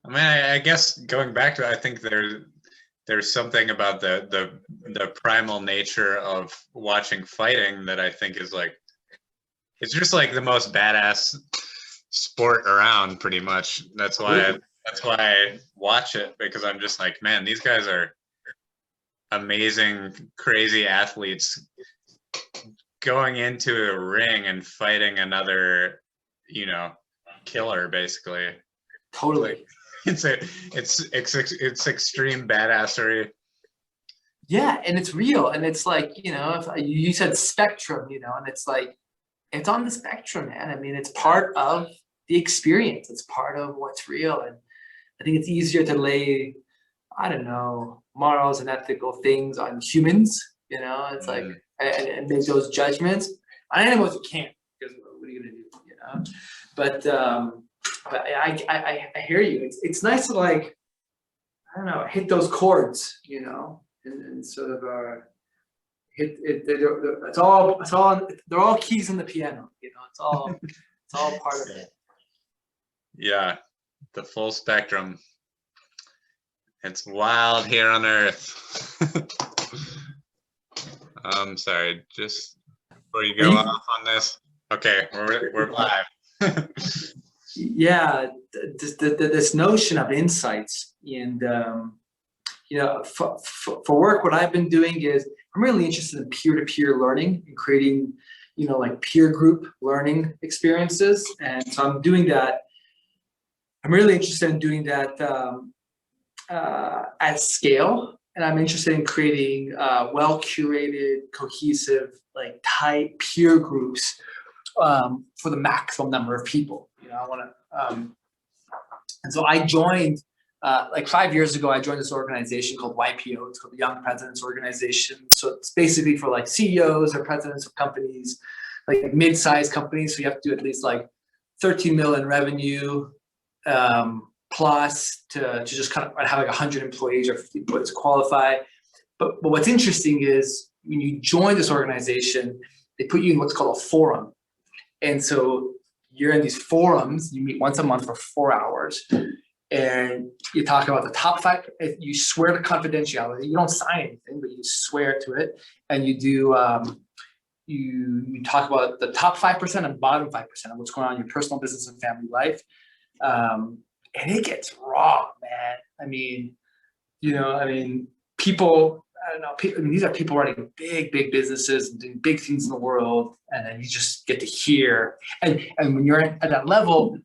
I mean, I guess going back to it, I think there's something about the primal nature of watching fighting that I think is like, it's just like the most badass sport around, pretty much. That's why I watch it, because I'm just like, man, these guys are amazing, crazy athletes going into a ring and fighting another, you know, killer, basically. Totally. It's extreme badassery. Yeah, and it's real, and it's like, you know, if you said spectrum, you know, and it's like, it's on the spectrum, man. I mean, it's part of the experience. It's part of what's real, and I think it's easier to lay, I don't know, morals and ethical things on humans. You know, it's like, and make those judgments. On animals, you can't, because what are you gonna do? You know, but I hear you. It's nice to like, I don't know, hit those chords, you know, and sort of hit it. It's all they're all keys on the piano, you know. It's all part of it. Yeah, the full spectrum. It's wild here on Earth. Sorry, just before you go off on this. Okay, we're live. Yeah, this notion of insights, and you know, for work, what I've been doing is I'm really interested in peer-to-peer learning and creating, you know, like peer group learning experiences, and so I'm doing that. I'm really interested in doing that at scale, and I'm interested in creating well-curated, cohesive, like tight peer groups for the maximum number of people. You know, I want to, and so I joined like 5 years ago. I joined this organization called YPO. It's called the Young Presidents Organization. So it's basically for like CEOs or presidents of companies like mid-sized companies. So you have to do at least like 13 million revenue plus to just kind of have like 100 employees or 50 employees qualify. But what's interesting is when you join this organization, they put you in what's called a forum. And so you're in these forums, you meet once a month for 4 hours, and you talk about the top 5. You swear to confidentiality. You don't sign anything, but you swear to it. And you do, you talk about the top 5% and bottom 5% of what's going on in your personal, business, and family life. And it gets raw, man. I mean, people, I don't know, these are people running big businesses and doing big things in the world. And then you just get to hear. And when you're at that level,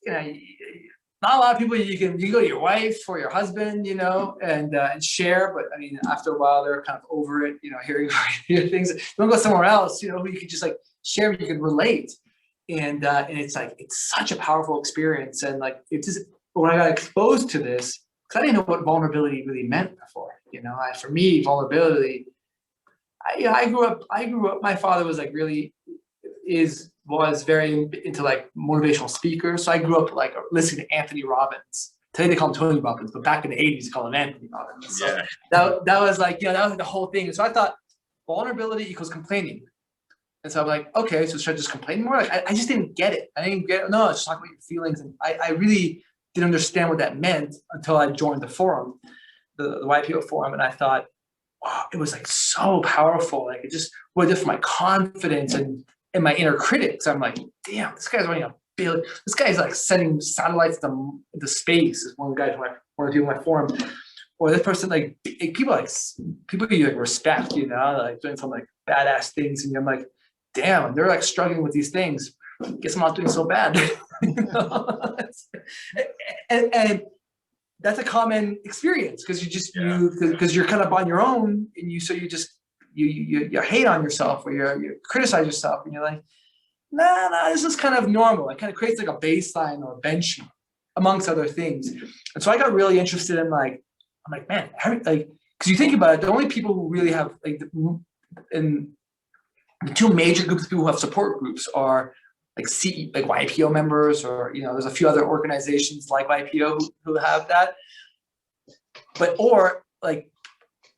not a lot of people you go to your wife or your husband, and share. But I mean, after a while, they're kind of over it, hearing things. You don't go somewhere else, who you can just like share, you can relate. And it's like, it's such a powerful experience. And like, it's just, when I got exposed to this, because I didn't know what vulnerability really meant before, for me, vulnerability, I grew up, my father was like was very into like motivational speakers. So I grew up like listening to Anthony Robbins. Today they call him Tony Robbins, but back in the 80s, they called him Anthony Robbins. So that was like, that was like the whole thing. And so I thought vulnerability equals complaining. And so I'm like, okay, so should I just complain more? Like, I just didn't get it. No, just talk about your feelings. And I really didn't understand what that meant until I joined the forum, the YPO forum. And I thought, wow, it was like so powerful. Like it just was just for my confidence and my inner critics. I'm like, damn, this guy's running a billion. This guy's like sending satellites into space. Is one of the guys want to do my forum. Or this person, like people you like respect, like doing some like badass things, and I'm like, damn, they're like struggling with these things. Guess I'm not doing so bad. And that's a common experience because because you're kind of on your own, and you hate on yourself or you criticize yourself, and you're like, nah, this is kind of normal. It kind of creates like a baseline or a benchmark amongst other things. And so I got really interested in like, I'm like, man, because you think about it, the only people who really have like in the two major groups of people who have support groups are like YPO members, or there's a few other organizations like YPO who have that, or like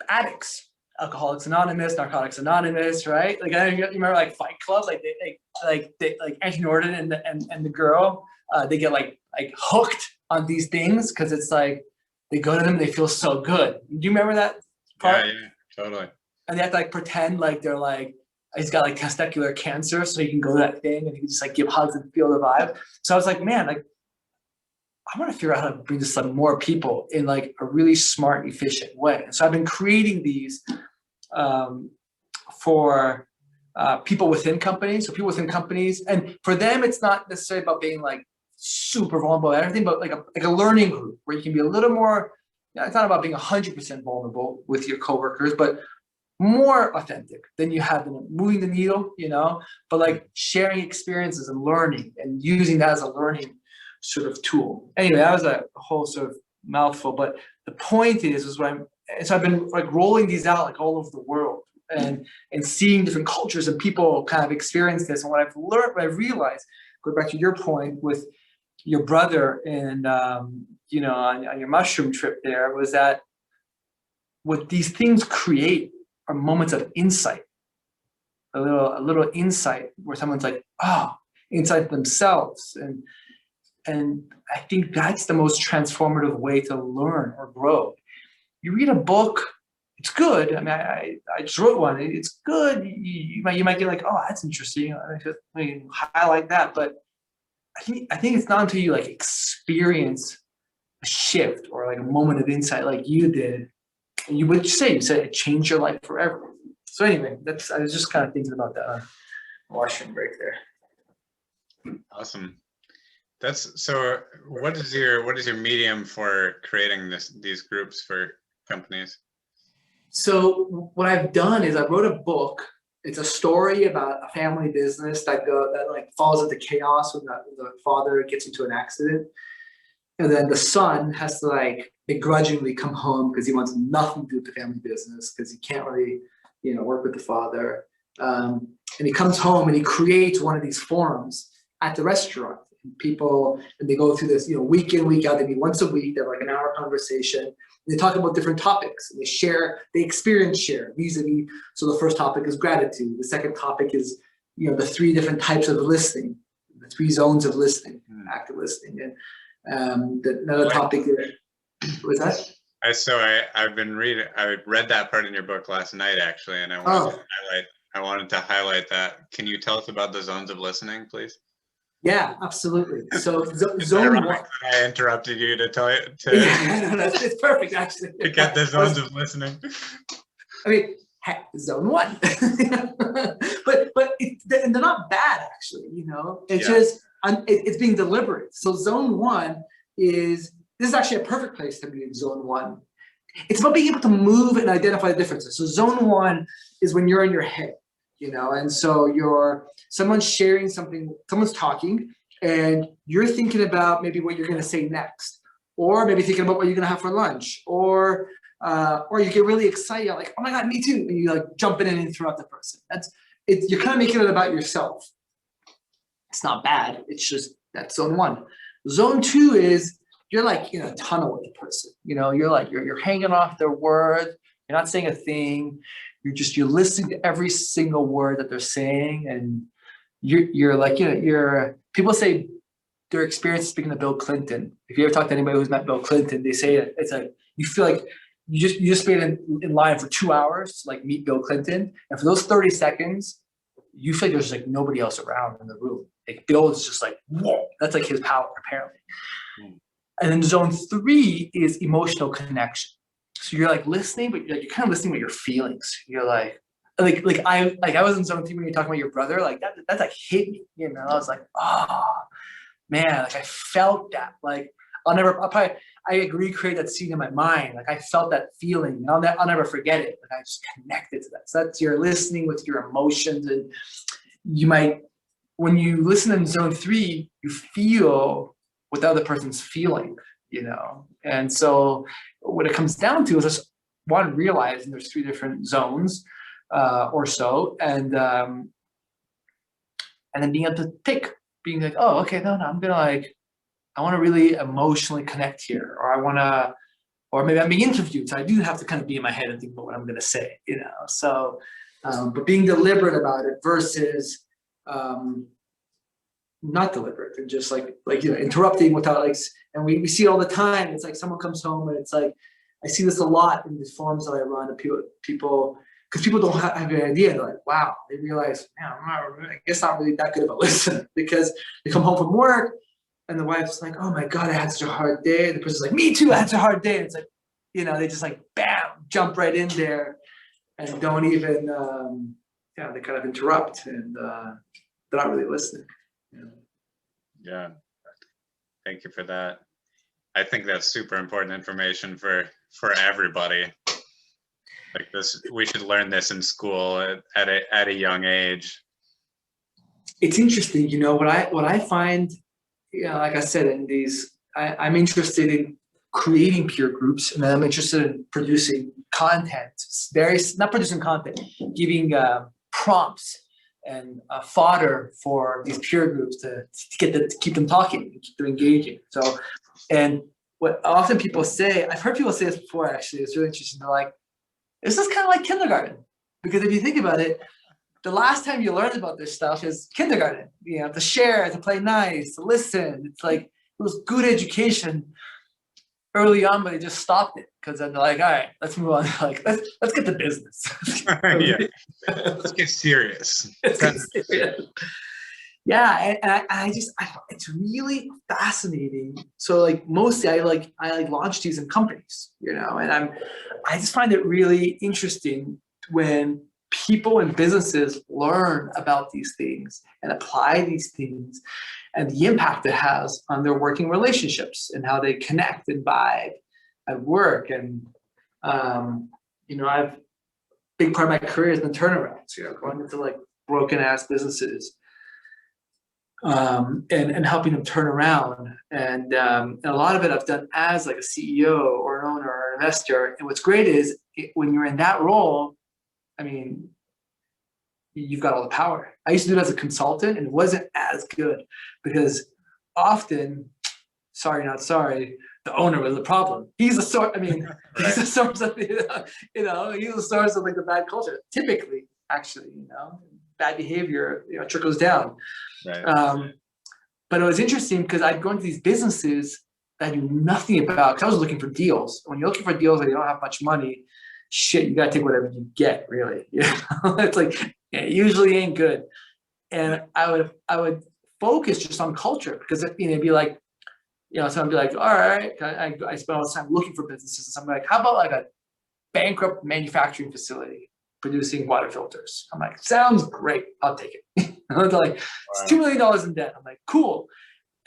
addicts, Alcoholics Anonymous, Narcotics Anonymous, right? Like you remember like Fight Club, like Anthony Norton and the girl, they get like hooked on these things because it's like they go to them and they feel so good. Do you remember that part? Yeah, totally. And they have to like pretend like they're like, he's got like testicular cancer, so he can go to that thing and he can just like give hugs and feel the vibe. So I was like, man, like I want to figure out how to bring this to more people in like a really smart, efficient way. And so I've been creating these for people within companies. So people within companies, and for them, it's not necessarily about being like super vulnerable and everything, but like a learning group where you can be a little more. It's not about being 100% vulnerable with your coworkers, but more authentic than you have been, moving the needle, but like sharing experiences and learning and using that as a learning sort of tool. Anyway, that was a whole sort of mouthful, but the point is so I've been like rolling these out like all over the world and seeing different cultures and people kind of experience this. And what I've learned, what I've realized, go back to your point with your brother and, on your mushroom trip there, was that what these things create are moments of insight, a little insight where someone's like, insight themselves. And I think that's the most transformative way to learn or grow. You read a book, it's good. I mean, I just wrote one. It's good. You might get like, oh, that's interesting. I mean, highlight that. But I think it's not until you like experience a shift or like a moment of insight like you did. And you said it changed your life forever. So anyway, I was just kind of thinking about that washroom break there. Awesome. So what is your medium for creating these groups for companies? So what I've done is I wrote a book. It's a story about a family business that like falls into chaos when the father gets into an accident. And then the son has to like begrudgingly come home because he wants nothing to do with the family business because he can't really, work with the father. And and he comes home and he creates one of these forums at the restaurant. And they go through this, week in, week out. They meet once a week. They have like an hour conversation. They talk about different topics. And they experience share vis-a-vis. So the first topic is gratitude. The second topic is, the 3 different types of listening, the 3 zones of listening, active listening. And another topic was that? I read that part in your book last night, actually, and I wanted to highlight that. Can you tell us about the zones of listening, please? Yeah, absolutely. So zone 1. I interrupted you to tell you it's perfect, actually. To get the zones of listening. I mean, zone 1. but and they're not bad, actually. It's just it's being deliberate. So zone 1 this is actually a perfect place to be in zone 1. It's about being able to move and identify the differences. So zone 1 is when you're in your head, and so someone's sharing something, someone's talking, and you're thinking about maybe what you're going to say next, or maybe thinking about what you're going to have for lunch, or you get really excited, like, oh my God, me too, and you like jump in and interrupt the person. You're kind of making it about yourself. It's not bad. It's just that's zone 1. Zone 2 is you're like in a tunnel with the person. You're hanging off their word. You're not saying a thing. You're listening to every single word that they're saying, and you're like, people say their experience speaking to Bill Clinton. If you ever talk to anybody who's met Bill Clinton, they say it's like you feel like you just wait in line for 2 hours to like meet Bill Clinton, and for those 30 seconds, you feel like there's like nobody else around in the room. Like Bill is just like, whoa, that's like his power apparently. And then zone 3 is emotional connection. So you're like listening, but you're kind of listening with your feelings. You're like I was in zone 3 when you're talking about your brother. Like that's like hit me. I was like, oh man, like I felt that. Like I recreate that scene in my mind. Like I felt that feeling. And I'll never forget it. Like I just connected to that. So that's you're listening with your emotions, and you might, when you listen in zone 3, you feel what the other person's feeling, And so what it comes down to is just realizing there's 3 different zones or so, and then being able to pick, being like, oh, okay, no, I'm gonna I want to really emotionally connect here, or maybe I'm being interviewed, so I do have to kind of be in my head and think about what I'm gonna say, So, but being deliberate about it versus not deliberate and just interrupting without and we see it all the time. It's like someone comes home and it's like, I see this a lot in the forums that I run, and people because people don't have an idea. They're like, wow, they realize, man, I guess not really that good of a listener, because they come home from work and the wife's like, oh my God, I had such a hard day. The person's like, me too, I had such a hard day. And it's like, they just like, bam, jump right in there and don't even, they kind of interrupt, and they're not really listening. Yeah, thank you for that. I think that's super important information for everybody. Like this, we should learn this in school at a young age. It's interesting, what I find, like I said, in these, I'm interested in creating peer groups, and then I'm interested in producing content. Not producing content, giving prompts and fodder for these peer groups to keep them talking and keep them engaging. So, and what often people say, I've heard people say this before, actually, it's really interesting. They're like, this is kind of like kindergarten, because if you think about it, the last time you learned about this stuff is kindergarten. To share, to play nice, to listen. It's like it was good education early on, but they just stopped it because then they're like, all right, let's move on. Like let's get to business. Yeah, let's get serious. Yeah, and I it's really fascinating. So mostly I launch these in companies, and I just find it really interesting when people and businesses learn about these things and apply these things, and the impact it has on their working relationships and how they connect and vibe at work. And I've big part of my career has been turnarounds, going into broken ass businesses, and helping them turn around. And a lot of it I've done as a CEO or an owner or an investor. And what's great is when you're in that role, I mean, you've got all the power. I used to do it as a consultant, and it wasn't as good because often, sorry, not sorry, the owner was the problem. He's the source. I mean, he's the source of he's the source of like the bad culture. Typically, actually, bad behavior, trickles down. Right. But it was interesting because I'd go into these businesses that I knew nothing about because I was looking for deals. When you're looking for deals and you don't have much money, shit, you gotta take whatever you get, really. It's like it usually ain't good. And I would focus just on culture because it'd be like, someone would be like, all right, I spend all this time looking for businesses. And so I'm like, how about like a bankrupt manufacturing facility producing water filters? I'm like, sounds great. I'll take it. They're like, it's $2 million in debt. I'm like, cool.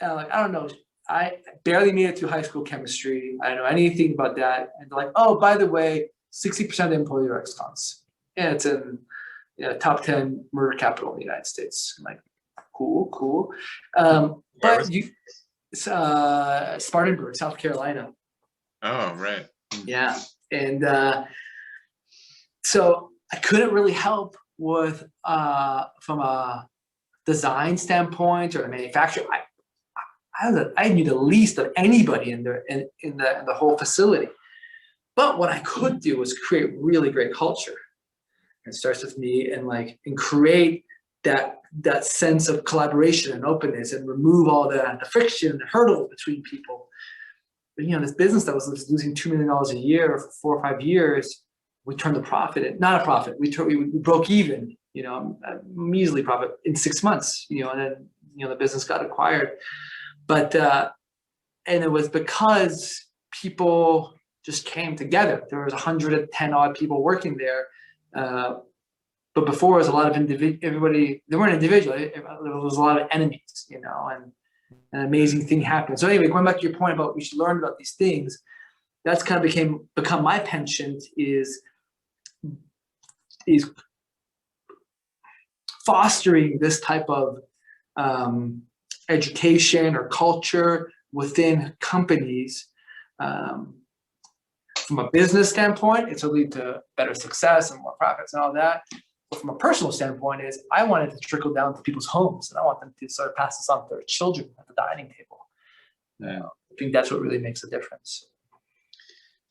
And I'm like, I don't know. I barely made it through high school chemistry. I don't know anything about that. And they're like, oh, by the way, 60% of the employees are ex-cons. And it's in top 10 murder capital in the United States. I'm like, cool. But Spartanburg, South Carolina. Oh, right. Yeah. And so I couldn't really help with from a design standpoint or a manufacturer. I knew the least of anybody in the whole facility. But what I could do was create really great culture. It starts with me and create that sense of collaboration and openness and remove all the friction and hurdles between people. But this business that was losing $2 million a year for 4 or 5 years, we turned the profit, not a profit. We broke even, a measly profit in 6 months, and then the business got acquired. But and it was because people just came together. There was 110 odd people working there. But before, it was a lot of everybody. They weren't individual. There was a lot of enemies, and an amazing thing happened. So anyway, going back to your point about we should learn about these things, that's kind of become my penchant is fostering this type of education or culture within companies. From a business standpoint, it's to lead to better success and more profits and all that. But from a personal standpoint, I want it to trickle down to people's homes, and I want them to sort of pass this on to their children at the dining table. I think that's what really makes a difference.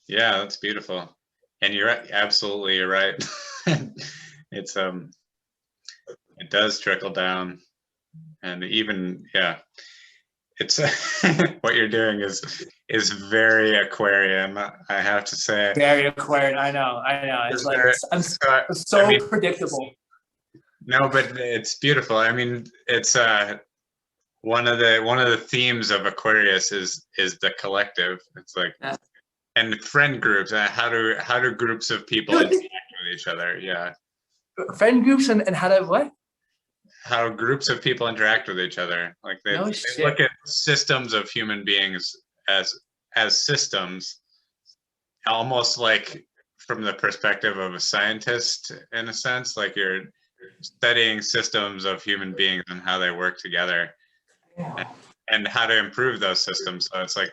Yeah, that's beautiful, and you're absolutely right. It does trickle down, and even it's what you're doing is very Aquarian, I have to say. Very Aquarian. I know. It's like I'm so predictable. No, but it's beautiful. I mean, it's one of the themes of Aquarius is the collective. It's like and friend groups. How do groups of people interact with each other? Yeah. Friend groups and how to what? How groups of people interact with each other. Like they look at systems of human beings as systems, almost like from the perspective of a scientist, in a sense, like you're studying systems of human beings and how they work together, and how to improve those systems. So it's like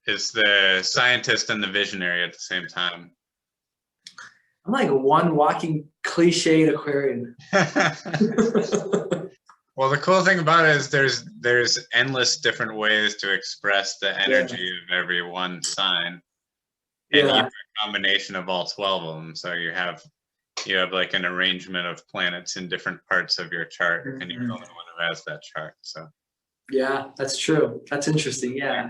it's the scientist and the visionary at the same time. I'm like one walking cliched Aquarian. Well, the cool thing about it is there's endless different ways to express the energy of every one sign, and you have a combination of all 12 of them. So you have like an arrangement of planets in different parts of your chart, and you're the only one who has that chart. So yeah, that's true. That's interesting. Yeah.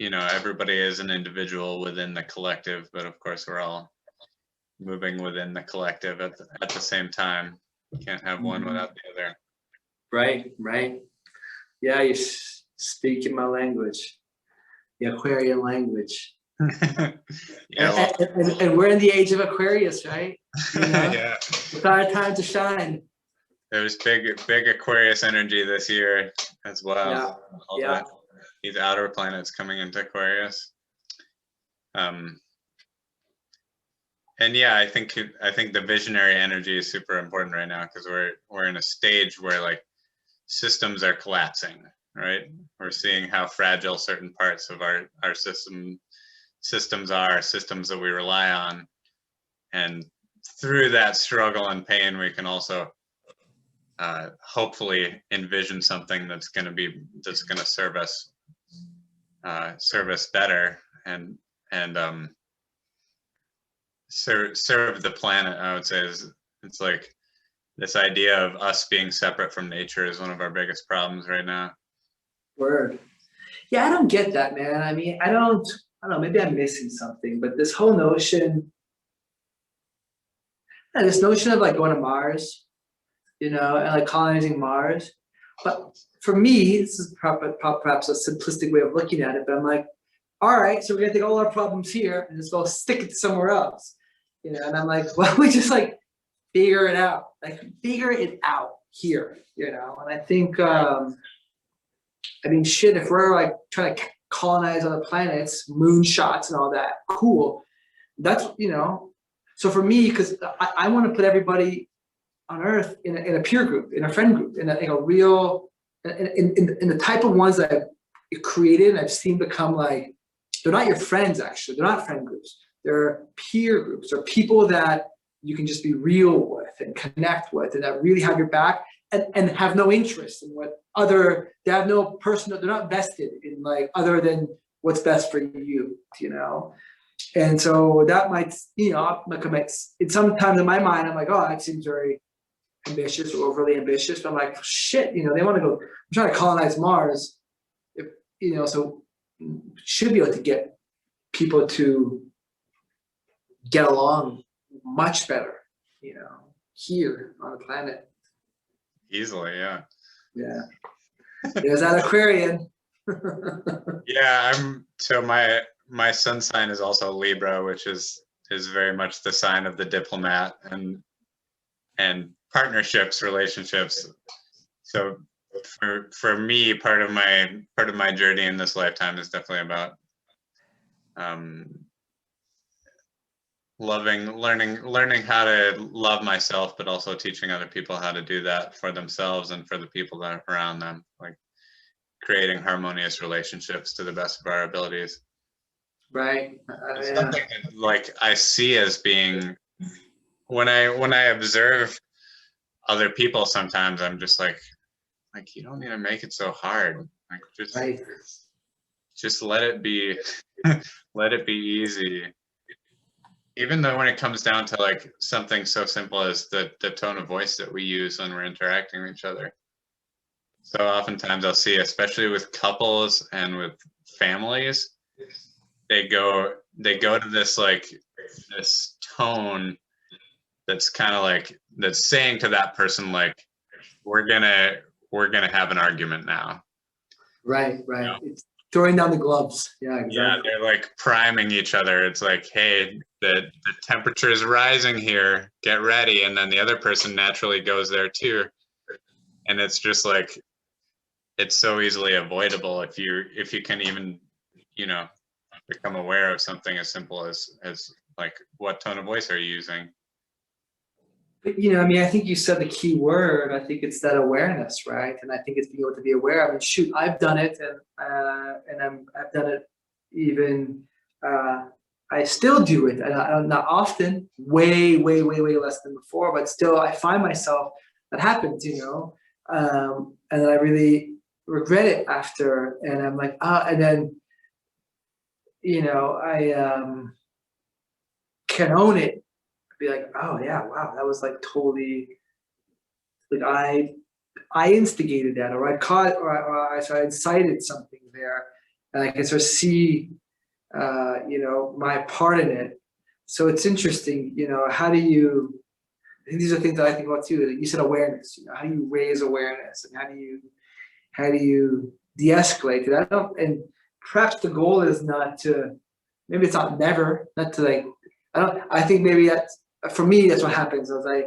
Everybody is an individual within the collective, but of course we're all moving within the collective at the same time. You can't have one without the other. Right. Yeah, you're speaking my language, the Aquarian language. And we're in the age of Aquarius, right? Yeah. It's our time to shine. There's big Aquarius energy this year as well. Yeah. These outer planets coming into Aquarius. And I think the visionary energy is super important right now, because we're in a stage where like systems are collapsing, right? We're seeing how fragile certain parts of our systems are, systems that we rely on, and through that struggle and pain, we can also hopefully envision something that's going to serve us better, and serve the planet. I would say it's like this idea of us being separate from nature is one of our biggest problems right now. Word. Yeah, I don't get that, man. I mean, I don't know, maybe I'm missing something, but this whole notion, yeah, this notion of like going to Mars, and like colonizing Mars. But for me, this is perhaps a simplistic way of looking at it, but I'm like, all right, so we're gonna take all our problems here and just go stick it somewhere else. And I'm like, well, we just like figure it out here, and I think, I mean, shit, if we're like trying to colonize other planets, moonshots and all that, cool. That's, so for me, because I want to put everybody on Earth in a peer group, in a friend group, in a real, in the type of ones that I've created and I've seen become like, they're not your friends, actually. They're not friend groups. They're peer groups. They're people that you can just be real with and connect with, and that really have your back and have no interest in they have no personal, they're not vested in like other than what's best for you, And so that might, sometimes in my mind, I'm like, oh, that seems very ambitious or overly ambitious. But I'm like, shit, they want to go, I'm trying to colonize Mars. So should be able to get people to get along much better, here on the planet. Easily, yeah. Yeah. There's that Aquarian. Yeah, so my sun sign is also Libra, which is very much the sign of the diplomat and partnerships, relationships. So for me, part of my journey in this lifetime is definitely about learning how to love myself, but also teaching other people how to do that for themselves and for the people that are around them, like creating harmonious relationships to the best of our abilities. Right. It's something that, like, I see as being, when I observe other people, sometimes I'm just like you don't need to make it so hard. Like, just let it be let it be easy. Even though when it comes down to like something so simple as the tone of voice that we use when we're interacting with each other. So oftentimes I'll see, especially with couples and with families, they go to this tone that's kind of like, that's saying to that person, like, we're gonna have an argument now. Right. It's throwing down the gloves. Yeah, exactly. Yeah, they're like priming each other. It's like, hey, the temperature is rising here, get ready. And then the other person naturally goes there too. And it's just like, it's so easily avoidable if you can even, become aware of something as simple as like, what tone of voice are you using? But, I think you said the key word. I think it's that awareness, right? And I think it's being able to be aware. I mean, shoot, I've done it, and I've done it even. I still do it, and not often, way less than before, but still, I find myself that happens, and then I really regret it after, and I'm like, and then, I can own it. Be like, oh yeah, wow, that was like totally, like I instigated that, or I caught, or I incited something there, and I can sort of see, my part in it. So it's interesting, how do you? I think these are things that I think about too. You said awareness. How do you raise awareness, and how do you de-escalate it? And perhaps the goal is not to. Maybe it's not to like. I think maybe that's. For me, that's what happens. I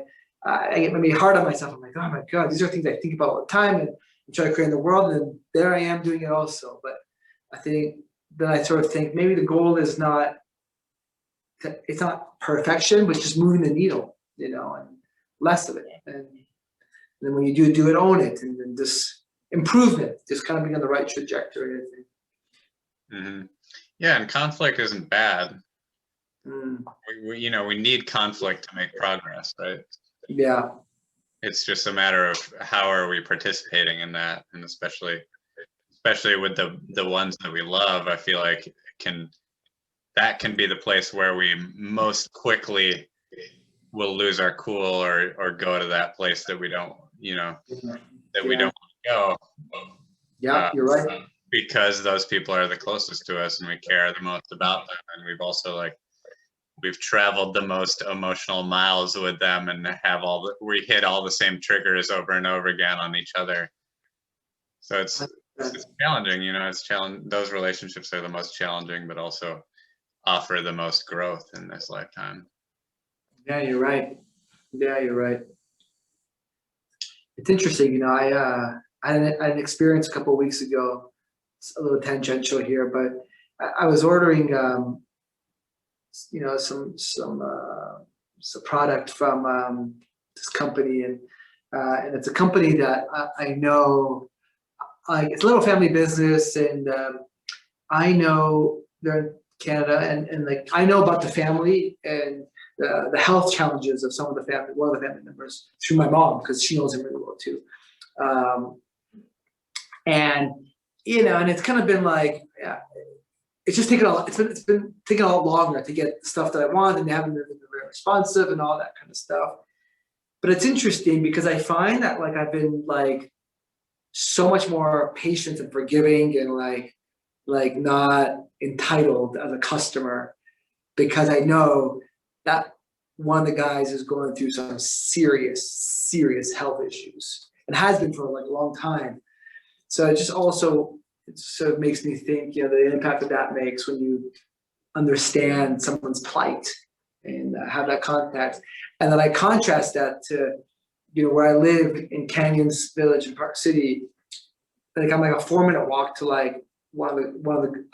get maybe hard on myself. I'm like, oh my God, these are things I think about all the time and try to create in the world. And there I am doing it also. But I think then I sort of think maybe the goal is it's not perfection, but just moving the needle, and less of it. And then when you do it, own it, and then just improvement, just kind of being on the right trajectory, I think. Mm-hmm. Yeah, and conflict isn't bad. Mm. We need conflict to make progress, right? Yeah. It's just a matter of how are we participating in that, and especially with the ones that we love, I feel like that can be the place where we most quickly will lose our cool or go to that place that we don't, that we Yeah. don't want to go. Yeah, you're right. Because those people are the closest to us and we care the most about them, and we've also we've traveled the most emotional miles with them and we hit all the same triggers over and over again on each other. So it's challenging, those relationships are the most challenging, but also offer the most growth in this lifetime. Yeah, you're right. Yeah, you're right. It's interesting, I had an experience a couple of weeks ago. It's a little tangential here, but I was ordering, some product from this company, and it's a company that I know. It's a little family business, and I know they're in Canada, and like I know about the family and the health challenges of one of the family members through my mom, because she knows him really well too. Um, and and it's kind of been like, yeah, it's just taken it's been taking a lot longer to get the stuff that I want, and they haven't been very responsive and all that kind of stuff. But it's interesting because I find that I've been so much more patient and forgiving, and not entitled as a customer, because I know that one of the guys is going through some serious health issues, and has been for a long time. So it sort of makes me think, the impact that makes when you understand someone's plight and have that contact. And then I contrast that to, where I live in Canyons Village in Park City. I'm a 4-minute walk to a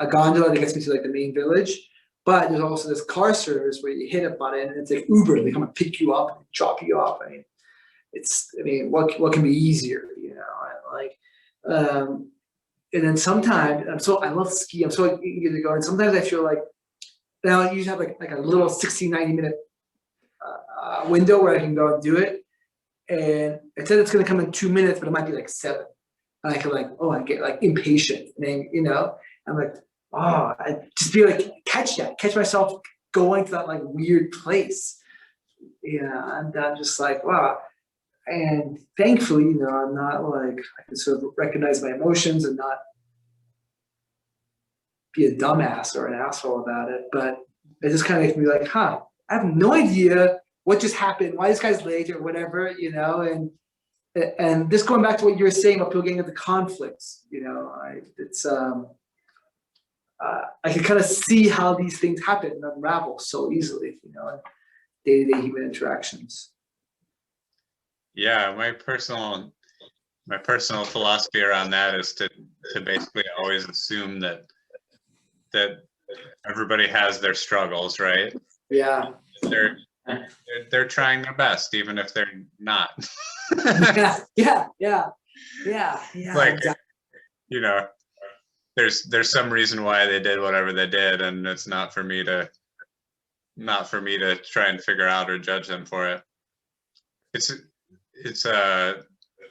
gondola that gets me to the main village. But there's also this car service where you hit a button and it's like Uber. They come and pick you up and drop you off. What can be easier, and then sometimes I love ski. I'm so eager to go. And sometimes I feel now I usually have a little 60, 90-minute window where I can go and do it. And it said it's going to come in 2 minutes, but it might be 7. And I can I get impatient. And then, I'm I just be catch myself going to that weird place. Yeah. And I'm just wow. And thankfully, I'm not I can sort of recognize my emotions and not be a dumbass or an asshole about it. But it just kind of makes me I have no idea what just happened, why this guy's late or whatever, and this going back to what you were saying about people getting into conflicts, I can kind of see how these things happen and unravel so easily, in day-to-day human interactions. Yeah, my personal philosophy around that is to basically always assume that everybody has their struggles, right? Yeah. They're trying their best, even if they're not. Yeah. Exactly. There's some reason why they did whatever they did, and it's not for me to try and figure out or judge them for it. It's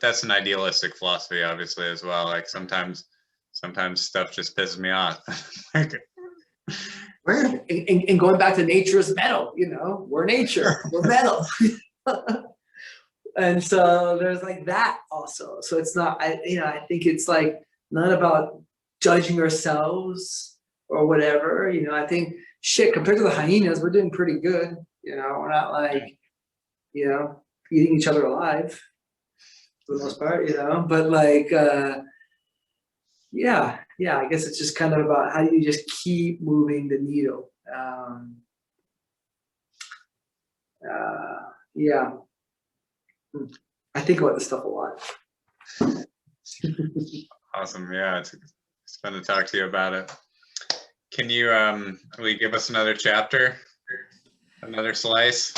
that's an idealistic philosophy, obviously, as well. Sometimes stuff just pisses me off. And going back to nature's metal, we're nature, we're metal. And so there's that also. So it's not, I think it's not about judging ourselves or whatever. I think compared to the hyenas, we're doing pretty good. We're not eating each other alive for the most part, but yeah, I guess it's just kind of about how do you just keep moving the needle. Yeah, I think about this stuff a lot. Awesome. Yeah, it's fun to talk to you about it. Can you will you give us another chapter, another slice?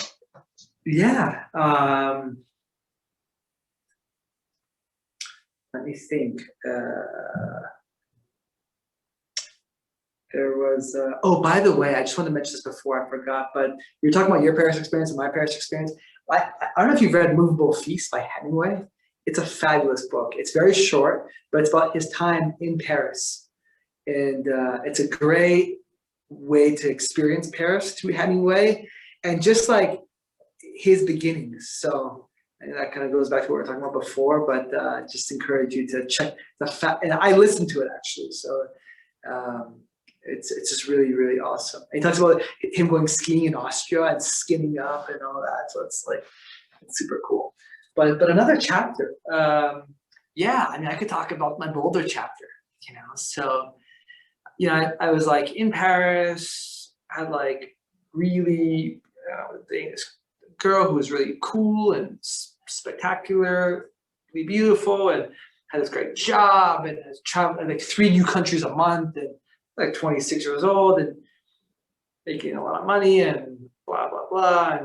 Yeah. Let me think. There was, oh, by the way, I just wanted to mention this before I forgot, but you're talking about your Paris experience and my Paris experience. I don't know if you've read Movable Feast by Hemingway. It's a fabulous book. It's very short, but it's about his time in Paris. And it's a great way to experience Paris through Hemingway and just like his beginnings. So and that kind of goes back to what we were talking about before, but just encourage you to check and I listened to it actually. So it's just really, really awesome. And he talks about him going skiing in Austria and skinning up and all that. So it's like, it's super cool. But another chapter, yeah, I mean, I could talk about my Boulder chapter, you know. So, you know, I was like in Paris, had like really, this girl who was really cool and spectacularly beautiful and had this great job and has traveled like 3 new countries a month and like 26 years old and making a lot of money and blah, blah, blah.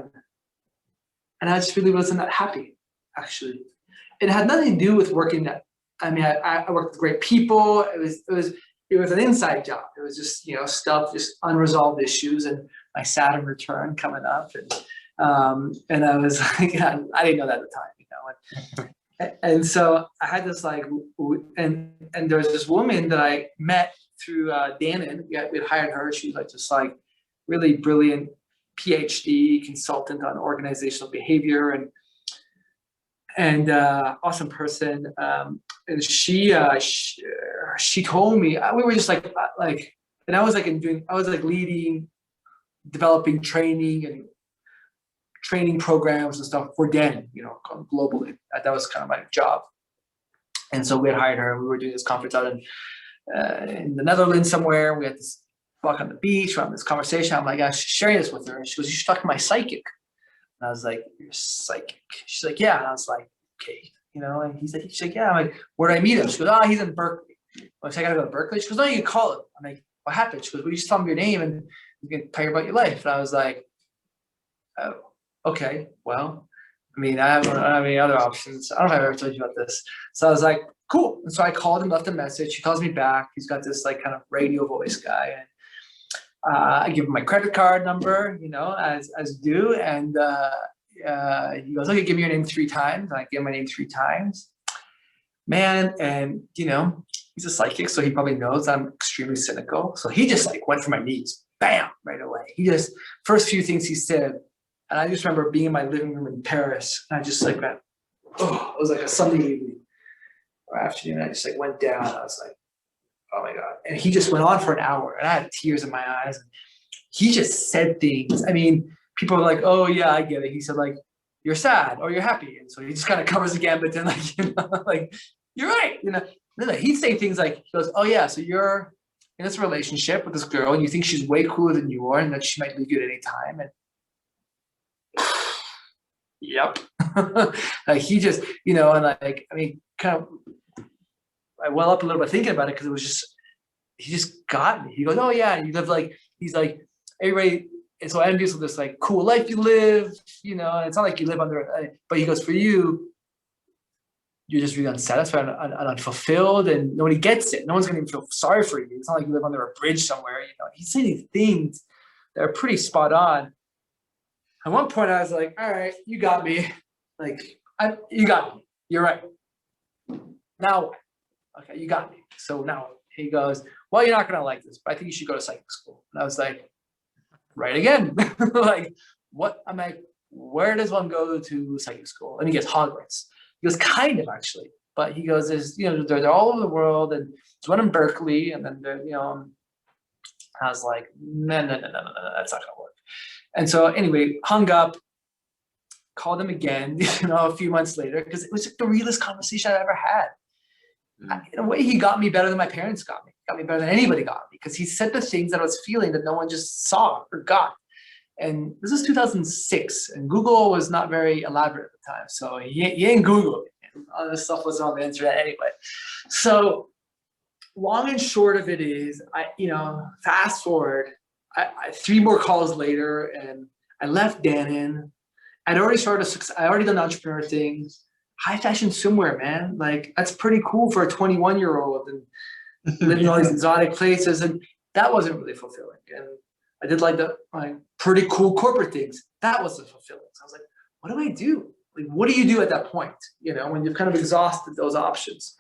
And I just really wasn't that happy, actually. It had nothing to do with working that. I mean, I worked with great people. It was an inside job. It was just, you know, stuff, just unresolved issues and my Saturn return coming up. And I was like, I didn't know that at the time, you know. And so I had this like, and there was this woman that I met through Dannon. We had hired her. She was like just like really brilliant PhD consultant on organizational behavior and awesome person. And she told me we were just like, and I was like leading, developing training programs and stuff for Dannon, you know, globally. That was kind of my job. And so we had hired her. We were doing this conference out in the Netherlands somewhere. We had this walk on the beach, we're having this conversation. I'm like, I was sharing this with her. And she goes, you should talk to my psychic. And I was like, you're psychic? She's like, yeah. And I was like, okay. You know, and she's like, yeah. I'm like, where do I meet him? She goes, oh, he's in Berkeley. I was like, I gotta go to Berkeley. She goes, no, you can call him. I'm like, what happened? She goes, well, you just tell him your name and you can tell you about your life. And I was like, oh, okay, well, I mean, I don't have any other options. I don't know if I've ever told you about this. So I was like, cool. And so I called him, left a message. He calls me back. He's got this like kind of radio voice guy. And I give him my credit card number, you know, as due. And he goes, okay, give me your name 3 times. And I give him my name 3 times. Man, and, you know, he's a psychic, so he probably knows I'm extremely cynical. So he just like went for my knees, bam, right away. He just, first few things he said, and I just remember being in my living room in Paris, and I just like went, oh, it was like a Sunday evening or afternoon. I just like went down. I was like, oh my God. And he just went on for an hour, and I had tears in my eyes. He just said things. I mean, people were like, oh yeah, I get it. He said like, you're sad or you're happy. And so he just kind of covers the gambit and like, you know, like, you're right. You know, he'd say things like, he goes, oh yeah, so you're in this relationship with this girl and you think she's way cooler than you are and that she might leave you at any time. And yep. Like he just, you know, and like, I mean, kind of, I well up a little bit thinking about it because it was just, he just got me. He goes, oh yeah, you live like, he's like, everybody, and so envious of this like cool life you live, you know, and it's not like you live under, but he goes, for you, you're just really unsatisfied and unfulfilled and nobody gets it. No one's gonna even feel sorry for you. It's not like you live under a bridge somewhere, you know. He's saying these things that are pretty spot on. At one point I was like, all right, you got me. Like, you got me. You're right. Now, okay, you got me. So now he goes, well, you're not gonna like this, but I think you should go to psychic school. And I was like, right again. Like, what? I'm like, where does one go to psychic school? And he gets Hogwarts. He goes, kind of actually. But he goes, there's, you know, they're all over the world. And there's one in Berkeley. And then, you know, I was like, no, that's not gonna work. And so anyway, hung up, called him again, you know, a few months later, because it was like the realest conversation I've ever had. In a way, he got me better than my parents got me. Got me better than anybody got me, because he said the things that I was feeling that no one just saw or got. And this is 2006, and Google was not very elaborate at the time. So he ain't Google. All this stuff was on the internet anyway. So long and short of it is, you know, fast forward, I 3 more calls later, and I left Dannon. I'd already done the entrepreneur thing. High fashion swimwear, man. Like, that's pretty cool for a 21-year-old and living in all these exotic places. And That wasn't really fulfilling. And I did like the pretty cool corporate things. That wasn't fulfilling. So I was like, what do I do? Like, what do you do at that point? You know, when you've kind of exhausted those options.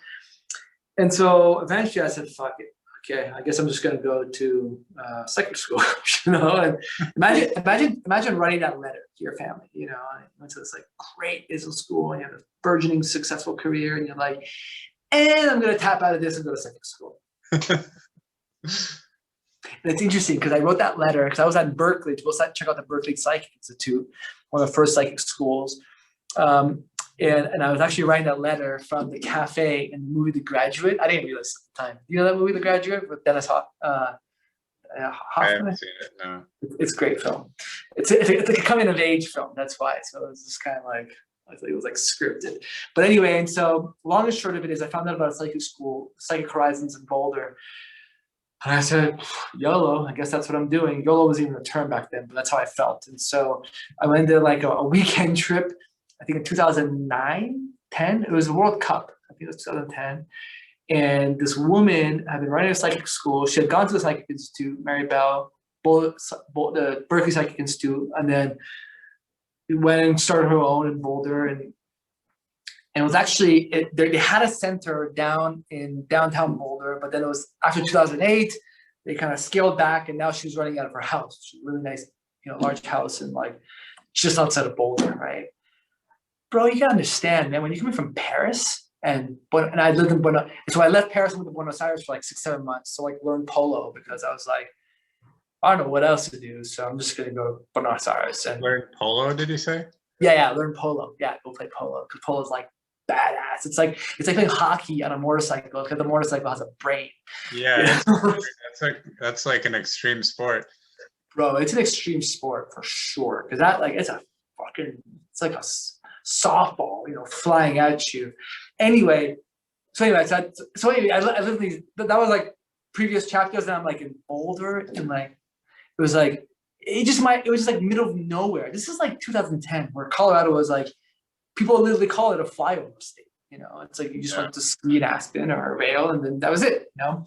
And so eventually I said, fuck it. Okay, I guess I'm just going to go to secondary school, you know. And imagine writing that letter to your family, you know. And you went to this like great business school, and you have a burgeoning, successful career, and you're like, and I'm going to tap out of this and go to secondary school. And it's interesting because I wrote that letter because I was at Berkeley to go check out the Berkeley Psychic Institute, one of the first psychic schools. And I was actually writing that letter from the cafe in the movie The Graduate. I didn't realize at the time. You know that movie The Graduate with Dennis Hoffman? I haven't seen it, no. It's a great film. It's like a coming of age film. That's why. So it was just kind of like, I think it was like scripted. But anyway, and so long and short of it is I found out about a psychic school, Psychic Horizons in Boulder. And I said, YOLO, I guess that's what I'm doing. YOLO was even a term back then, but that's how I felt. And so I went to like a weekend trip, I think in 2009, 10. It was the World Cup. I think it was 2010. And this woman had been running a psychic school. She had gone to the Psychic Institute, Mary Bell, the Berkeley Psychic Institute, and then went and started her own in Boulder. And it was actually, they had a center down in downtown Boulder, but then it was after 2008, they kind of scaled back, and now she's running out of her house. She's a really nice, you know, large house and like just outside of Boulder, right? Bro, you gotta understand, man, when you're coming from Paris and I lived in Buenos Aires, so I left Paris and went to Buenos Aires for like 6-7 months. So like learn polo because I was like, I don't know what else to do. So I'm just gonna go to Buenos Aires and learn polo, did you say? Yeah, learn polo. Yeah, go play polo. Because polo is like badass. It's like playing hockey on a motorcycle because the motorcycle has a brain. Yeah, that's like an extreme sport. Bro, it's an extreme sport for sure. Because that like it's like a softball, you know, flying at you. Anyway, I lived in these. That was like previous chapters, and I'm like in Boulder, and like it was just like middle of nowhere. This is like 2010, where Colorado was like people literally call it a flyover state. You know, it's like you just went to ski at Aspen or Vail, and then that was it. You know,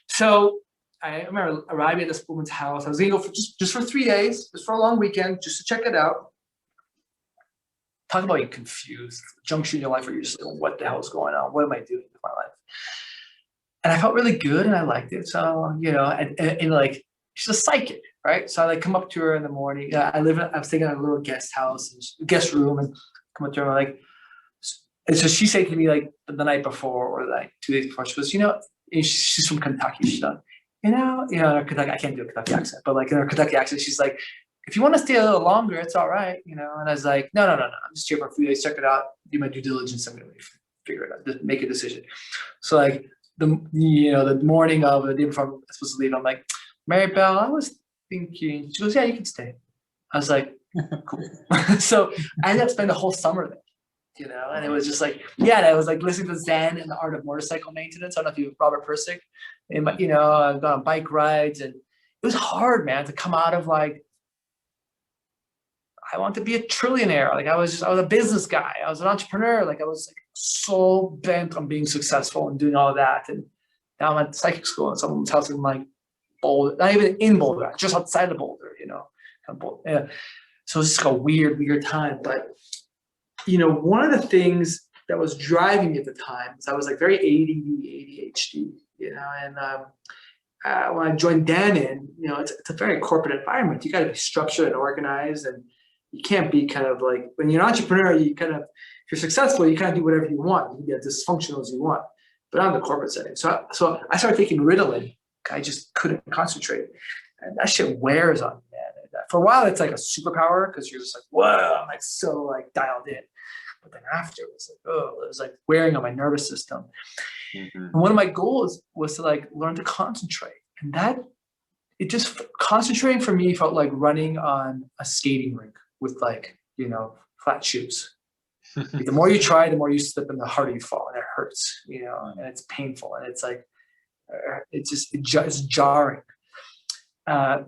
so I remember arriving at this woman's house. I was gonna go for just for 3 days, just for a long weekend, just to check it out. Talk about being confused, junction in your life where you're just like, what the hell is going on? What am I doing with my life? And I felt really good and I liked it. So, you know, and like, she's a psychic, right? So I like come up to her in the morning. I was staying in a little guest room and come up to her and I'm like, and so she said to me like the night before or like 2 days before, she goes, you know, she's from Kentucky. She's like, you know, Kentucky, I can't do a Kentucky accent, but like in her Kentucky accent, she's like, if you want to stay a little longer, it's all right, you know. And I was like, no. I'm just here for a few days, check it out, do my due diligence, I'm gonna figure it out, just make a decision. So like the morning of the day before I'm supposed to leave, I'm like, Mary Bell, I was thinking. She goes, yeah, you can stay. I was like, cool. So I ended up spending the whole summer there, you know, and it was just like, yeah, and I was like listening to Zen and the Art of Motorcycle Maintenance. I don't know if you Robert Persick, and you know, I've gone on bike rides, and it was hard, man, to come out of like, I want to be a trillionaire. Like I was a business guy. I was an entrepreneur. Like I was like so bent on being successful and doing all of that. And now I'm at psychic school and someone's house in like Boulder, not even in Boulder, just outside of Boulder, you know. Yeah. So it's just like a weird time. But you know, one of the things that was driving me at the time is I was like very ADHD, you know, and when I joined Dannon, you know, it's a very corporate environment. You got to be structured and organized, and you can't be kind of like, when you're an entrepreneur, you kind of, if you're successful, you kind of do whatever you want. You can be as dysfunctional as you want, but not in the corporate setting. So I started taking Ritalin. I just couldn't concentrate. And that shit wears on me, man. For a while, it's like a superpower because you're just like, whoa, I'm like so like dialed in. But then after, it was like wearing on my nervous system. Mm-hmm. And one of my goals was to like learn to concentrate. And concentrating for me felt like running on a skating rink with like, you know, flat shoes. Like the more you try, the more you slip and the harder you fall, and it hurts, you know, and it's painful, and it's like, it's jarring. And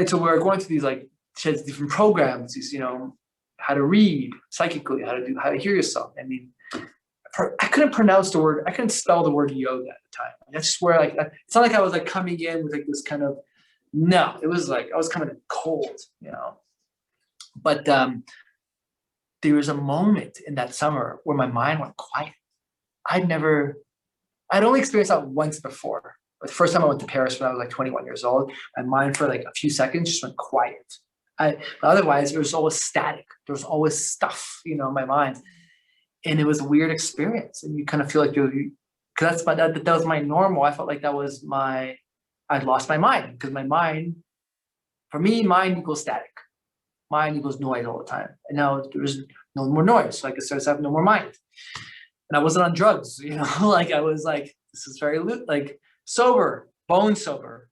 so we're going through these like different programs, these, you know, how to read psychically, how to hear yourself. I mean, I couldn't pronounce the word. I couldn't spell the word yoga at the time. That's just where like it's not like I was like coming in with like this kind of no. It was like I was coming in cold, you know. But there was a moment in that summer where my mind went quiet. I'd only experienced that once before. But the first time I went to Paris when I was like 21 years old, my mind for like a few seconds just went quiet. But otherwise, it was always static. There was always stuff, you know, in my mind. And it was a weird experience. And you kind of feel like because that was my normal. I felt like I'd lost my mind because my mind, for me, mind equals static. Mind equals noise all the time. And now there's no more noise. So I could start to have no more mind. And I wasn't on drugs, you know, like I was like, this is very like sober, bone sober.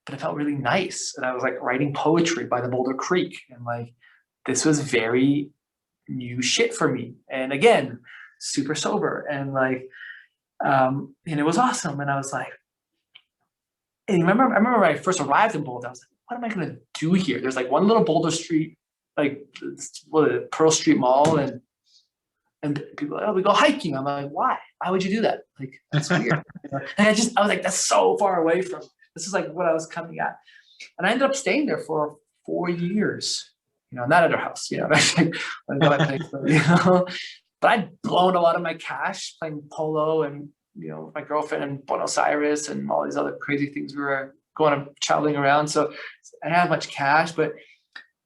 But it felt really nice. And I was like writing poetry by the Boulder Creek. And like, this was very new shit for me. And again, super sober. And like, and it was awesome. And I was like, and I remember when I first arrived in Boulder, I was like, what am I going to do here? There's like one little Boulder Street, like Pearl Street Mall. And people are like, oh, we go hiking. I'm like, why? Why would you do that? Like, that's weird. You know? And I was like, that's so far away from, this is like what I was coming at. And I ended up staying there for 4 years, you know, not at her house, you know, like, you know, but I'd blown a lot of my cash playing polo and, you know, my girlfriend in Buenos Aires and all these other crazy things we were traveling around. So I didn't have much cash, but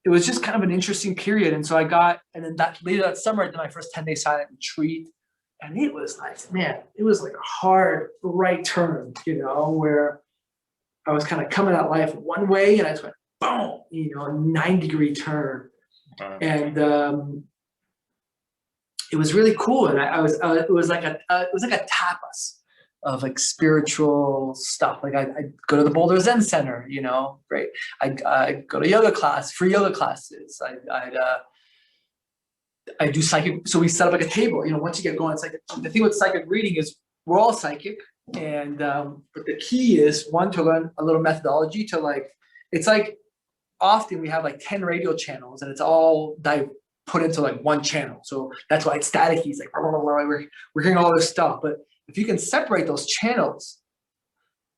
it was just kind of an interesting period. And so and then later that summer, I did my first 10-day silent retreat. And it was like, man, it was like a hard right turn, you know, where I was kind of coming at life one way and I just went, boom, you know, a 9-degree turn. And it was really cool. And it was like a tapas of like spiritual stuff. Like I'd go to the Boulder Zen Center, you know, right? I'd go to yoga class, free yoga classes. I do psychic. So we set up like a table, you know, once you get going, it's like, the thing with psychic reading is we're all psychic. And, but the key is one, to learn a little methodology to like, it's like often we have like 10 radio channels and it's all put into like one channel. So that's why it's staticky. It's like, we're hearing all this stuff, but if you can separate those channels,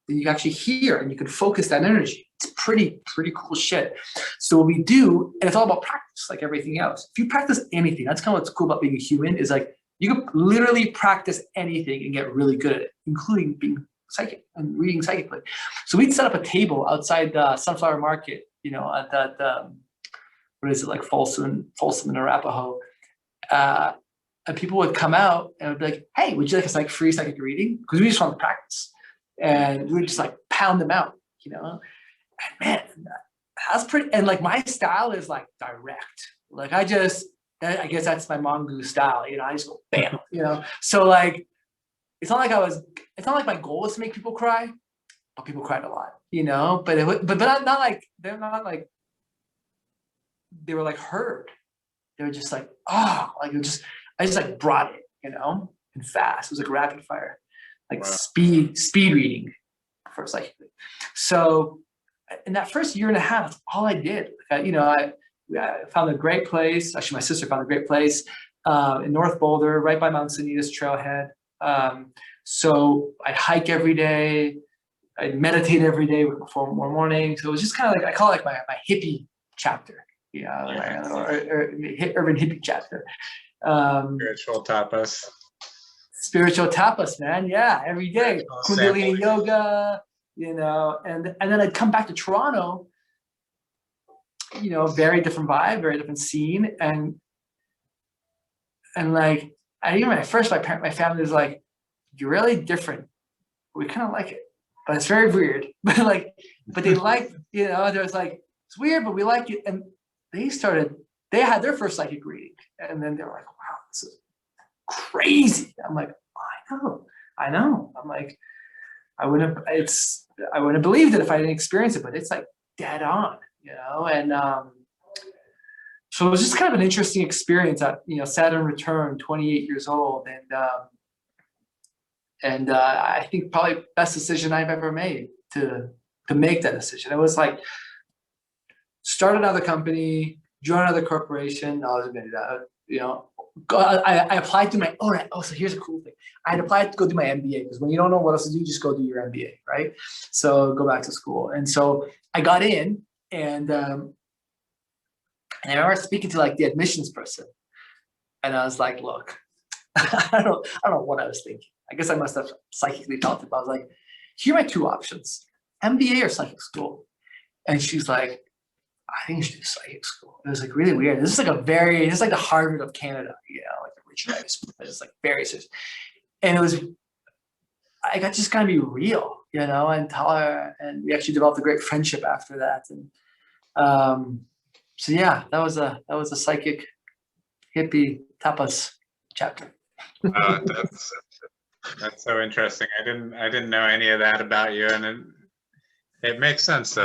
then you can actually hear and you can focus that energy. It's pretty cool shit. So what we do, and it's all about practice, like everything else. If you practice anything, that's kind of what's cool about being a human, is like you can literally practice anything and get really good at it, including being psychic and reading psychically. So we'd set up a table outside the Sunflower Market, you know, at that, what is it, like Folsom and Arapahoe. And people would come out and would be like, hey, would you like a free psychic reading? Because we just want to practice. And we would just like pound them out, you know? And man, that's pretty, and like my style is like direct. Like I guess that's my mongoose style, you know, I just go bam, you know? So like, it's not like my goal was to make people cry, but people cried a lot, you know? But not like, they're not like, they were like heard. They were just like, oh, like I just like brought it, you know, and fast. It was like rapid fire, like Wow. speed reading for psychically. So in that first year and a half, that's all I did. I found a great place. Actually, my sister found a great place in North Boulder, right by Mount Sanitas Trailhead. So I'd hike every day. I'd meditate every day before more morning. So it was just kind of like, I call it like my hippie chapter, you know, or urban hippie chapter. Spiritual tapas, man. Yeah, every day. Kundalini yoga, you know, and then I'd come back to Toronto, you know, very different vibe, very different scene. And like, I remember my family was like, you're really different. We kind of like it, but it's very weird. But they liked, you know, there was like, it's weird, but we like it. And they had their first psychic reading. And then they were like, wow, this is crazy. I'm like, oh, I know. I'm like, I wouldn't have believed it if I didn't experience it, but it's like dead on, you know? And so it was just kind of an interesting experience at, you know, Saturn return, 28 years old. And I think probably best decision I've ever made to make that decision. It was like, start another company, join another corporation. No, I wasn't going to do that. I applied to my, so here's a cool thing. I had applied to go do my MBA, because when you don't know what else to do, just go do your MBA, right? So go back to school. And so I got in, and I remember speaking to like the admissions person, and I was like, look, I don't know what I was thinking. I guess I must have psychically felt it, but I was like, here are my two options, MBA or psychic school. And she's like, I think you should do psychic school. It was like really weird. This is like the Harvard of Canada, like the rich guy school. It's like very serious. And it was, I got just gotta be real, and tell her, and we actually developed a great friendship after that. And so yeah, that was a psychic hippie tapas chapter. That's so interesting. I didn't know any of that about you, and it makes sense.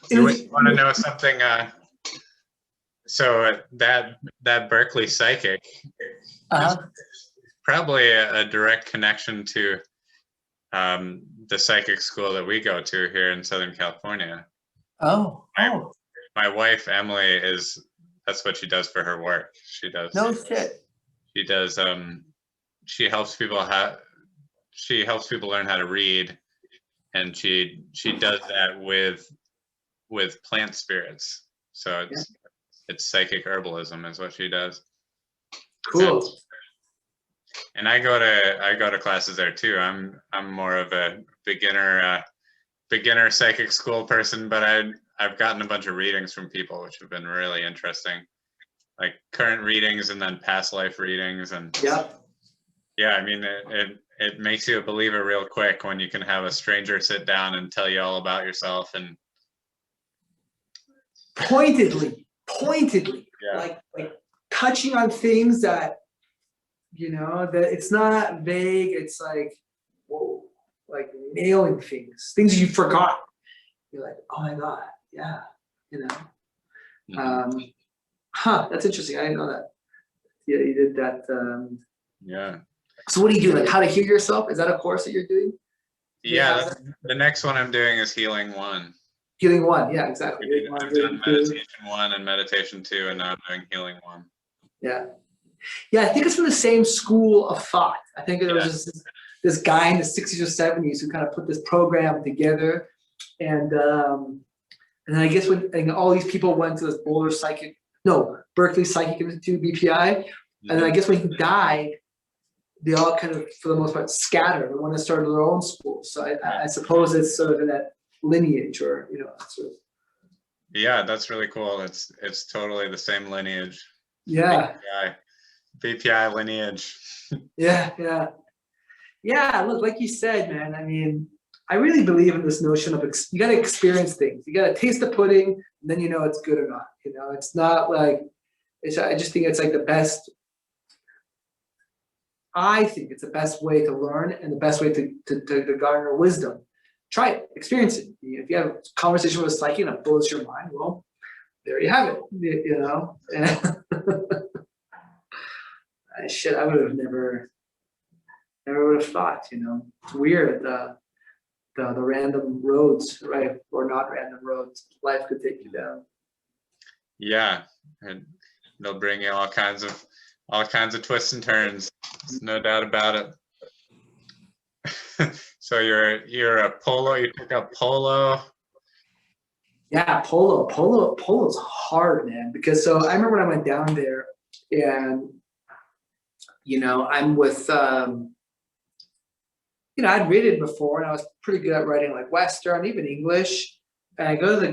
You want to know something? So that Berkeley psychic is probably a direct connection to the psychic school that we go to here in Southern California. My wife Emily that's what she does for her work. She does. No shit. She does. She helps people learn how to read, and she does that with plant spirits. So it's psychic herbalism is what she does. Cool. And I go to classes there too. I'm more of a beginner psychic school person, but I've gotten a bunch of readings from people, which have been really interesting, like current readings and then past life readings. And I mean, it makes you a believer real quick when you can have a stranger sit down and tell you all about yourself, and pointedly, like touching on things that, that it's not vague. It's like, whoa, like nailing things you forgot. You're like, oh my God, yeah, that's interesting. I didn't know that. Yeah, you did that. Yeah. So what do you do? Like how to heal yourself? Is that a course that you're doing? Yeah, the next one I'm doing is Healing 1. Healing 1, yeah, exactly. I've done Meditation 1 and Meditation 2, and now I'm doing Healing 1. Yeah. Yeah, I think it's from the same school of thought. I think there was this guy in the 60s or 70s who kind of put this program together. And then I guess when all these people went to this Berkeley Psychic Institute, BPI. And then I guess when he died, they all kind of, for the most part, scattered and went and started their own schools. So I suppose it's sort of in that lineage, or sort of. Yeah, that's really cool. It's totally the same lineage. Yeah. BPI lineage. Yeah. Look, like you said, man. I mean, I really believe in this notion of you got to experience things. You got to taste the pudding, and then it's good or not. It's not like I just think it's like the best. I think it's the best way to learn and the best way to garner wisdom. Try it, experience it. If you have a conversation with a psychic and it blows your mind, well, there you have it. Shit, I would have never would have thought. It's weird the random roads, right, or not random roads life could take you down. Yeah, and they'll bring you all kinds of twists and turns. There's no doubt about it. So you're a polo. You took up polo. Yeah, polo's hard, man. Because I remember when I went down there, and I'm with I'd read it before, and I was pretty good at writing like Western, even English. And I go to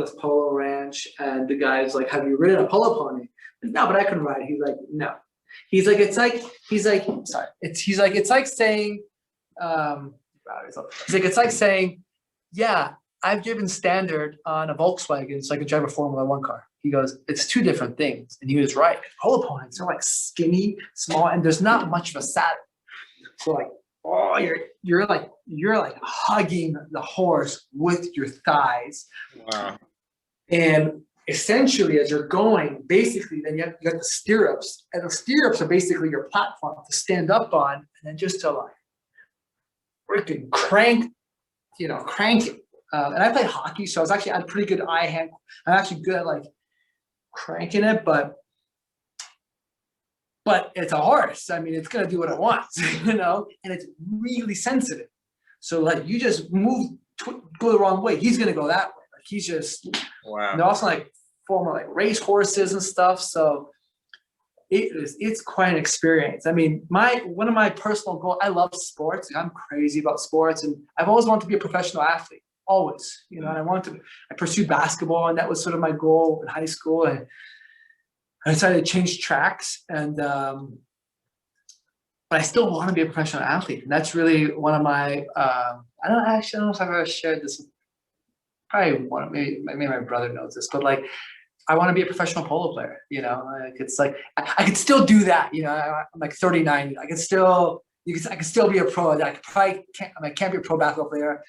this polo ranch, and the guy's like, "Have you ridden a polo pony?" No, but I can ride. He's like, "No." He's like, it's like saying, it's like saying, yeah, I've driven standard on a Volkswagen so I can drive a Formula One car. He goes, it's two different things. And he was right. Polo ponies are like skinny, small, and there's not much of a saddle. So like, oh, you're like hugging the horse with your thighs. Wow. And essentially, as you're going, basically, then you got the stirrups, and the stirrups are basically your platform to stand up on, and then just to like freaking crank it. And I played hockey, so I had pretty good eye hand. I'm actually good at like cranking it, but but it's a horse. I mean, it's gonna do what it wants, you know, and it's really sensitive. So like you just go the wrong way, he's gonna go that way. Like he's just, Wow. they're also like former like race horses and stuff. So it's quite an experience. I mean, one of my personal goals, I love sports. I'm crazy about sports, and I've always wanted to be a professional athlete. Always, you know, and I pursued basketball, and that was sort of my goal in high school. And I decided to change tracks, and but I still want to be a professional athlete. And that's really one of my I don't know if I've ever shared this. Probably maybe my brother knows this, but like I want to be a professional polo player. You know, like it's like I could still do that. You know, I'm like 39. I can still be a pro. I probably can't. I can't be a pro basketball player.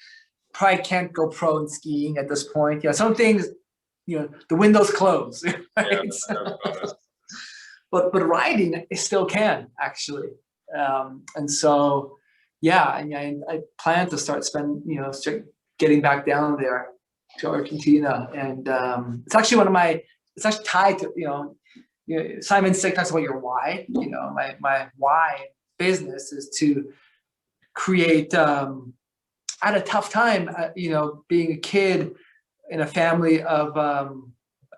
Probably can't go pro in skiing at this point. Yeah, some things, you know, the window's closed. Right? Yeah, So, but riding, I still can actually. And so, yeah, I plan to start getting back down there to Argentina, and it's actually it's actually tied to Simon Sinek talks about your why. You know, my why business is to create. I had a tough time, being a kid in a family of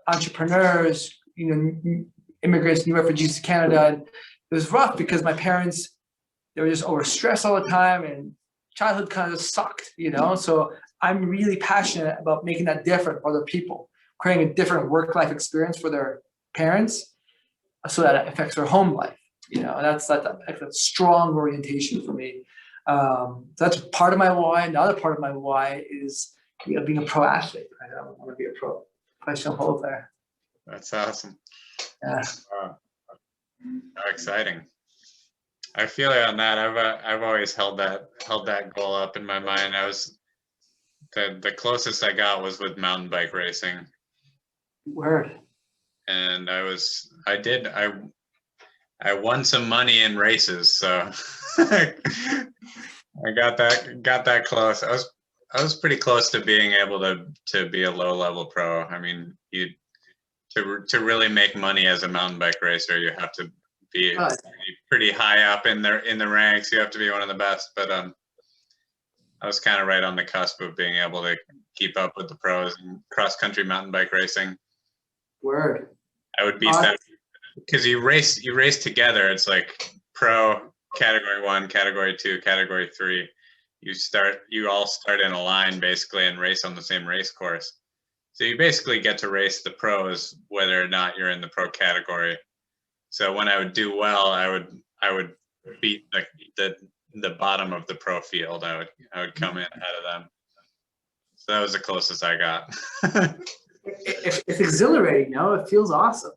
entrepreneurs, immigrants, new refugees to Canada. And it was rough because my parents, they were just overstressed all the time, and childhood kind of sucked, So I'm really passionate about making that different for other people, creating a different work-life experience for their parents, so that it affects their home life. That's a strong orientation for me. So that's part of my why. Another part of my why is being a pro athlete. I want to be a professional polo player. That's awesome. Yeah. How exciting. I feel you on that. I've always held that goal up in my mind. I was the closest I got was with mountain bike racing. Word. And I won some money in races, so I got that close. I was pretty close to being able to be a low level pro. I mean, to really make money as a mountain bike racer, you have to be pretty high up in the ranks. You have to be one of the best. But I was kind of right on the cusp of being able to keep up with the pros in cross country mountain bike racing. Word. I would beat that because you race together. It's like pro category 1, category 2, category 3. You all start in a line basically and race on the same race course. So you basically get to race the pros whether or not you're in the pro category. So when I would do well, I would beat the bottom of the pro field. I would come in ahead of them. So that was the closest I got. It's exhilarating, it feels awesome.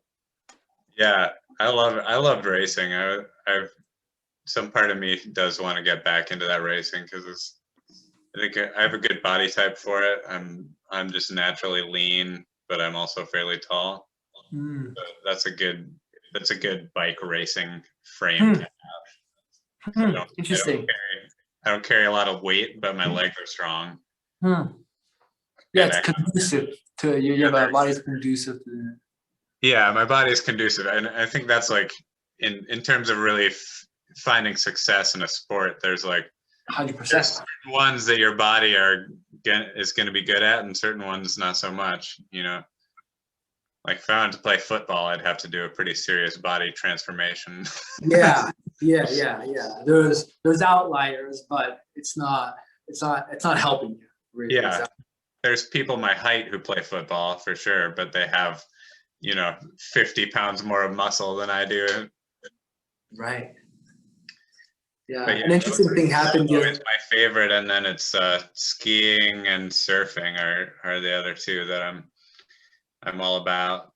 Yeah, I love racing. I've some part of me does want to get back into that racing because I think I have a good body type for it. I'm just naturally lean, but I'm also fairly tall. So that's a good bike racing frame to have. So Interesting. I don't carry a lot of weight, but my legs are strong. Yeah, it's conducive to your body's conducive to it. Yeah, my body is conducive, and I think that's like in terms of really finding success in a sport. There's like 100%. Certain ones that your body is going to be good at, and certain ones not so much. Like if I wanted to play football, I'd have to do a pretty serious body transformation. Yeah. There's outliers, but it's not helping you. Really. Yeah, exactly. There's people my height who play football for sure, but they have 50 pounds more of muscle than I do. Right. Yeah, an interesting thing happened. It's my favorite, and then it's skiing and surfing are the other two that I'm all about.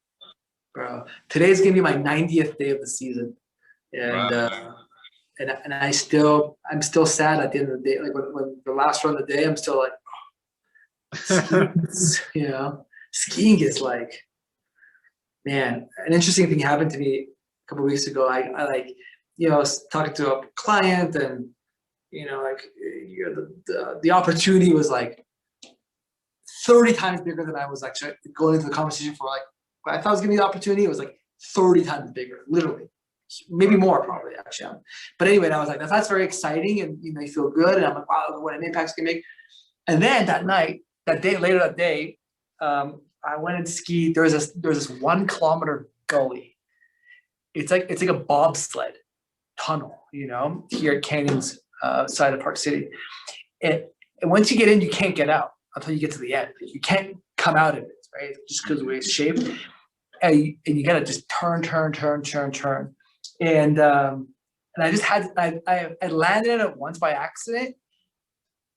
Bro, today's gonna be my 90th day of the season, and wow. and I'm still sad at the end of the day. Like when the last run of the day, I'm still like, skiing is like, man. An interesting thing happened to me a couple of weeks ago. I was talking to a client, and the opportunity was like 30 times bigger than I was actually going into the conversation for. Like, I thought I was giving me the opportunity, it was like 30 times bigger, literally. maybe more probably actually. But anyway, I was like, that's very exciting, and you know, you feel good, and I'm like, wow, what an impact's gonna make. And then that night, later that day, I went and skied. There was this 1 kilometer gully. It's like a bobsled tunnel, you know, here at Canyon's side of Park City. And once you get in, you can't get out until you get to the end. You can't come out of it, right? Just because of the way it's shaped. And you gotta just turn. And I just had I landed in it once by accident.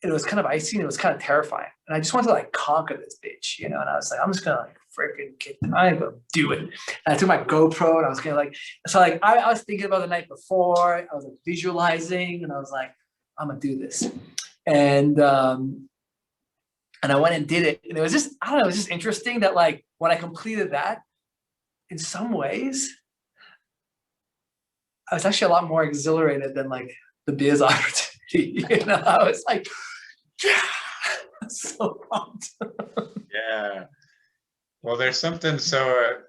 And it was kind of icy and it was kind of terrifying. And I just wanted to like conquer this bitch, you know. And I was like, I'm just gonna like freaking kick it. I'm gonna do it. And I took my GoPro and I was gonna like, so like I was thinking about the night before. I was like visualizing, and I was like, I'm gonna do this. And I went and did it. And it was just, I don't know, it was just interesting that like when I completed that, in some ways, I was actually a lot more exhilarated than like the biz opportunity. You know, I was like, yeah, so pumped. Yeah. Well, there's something so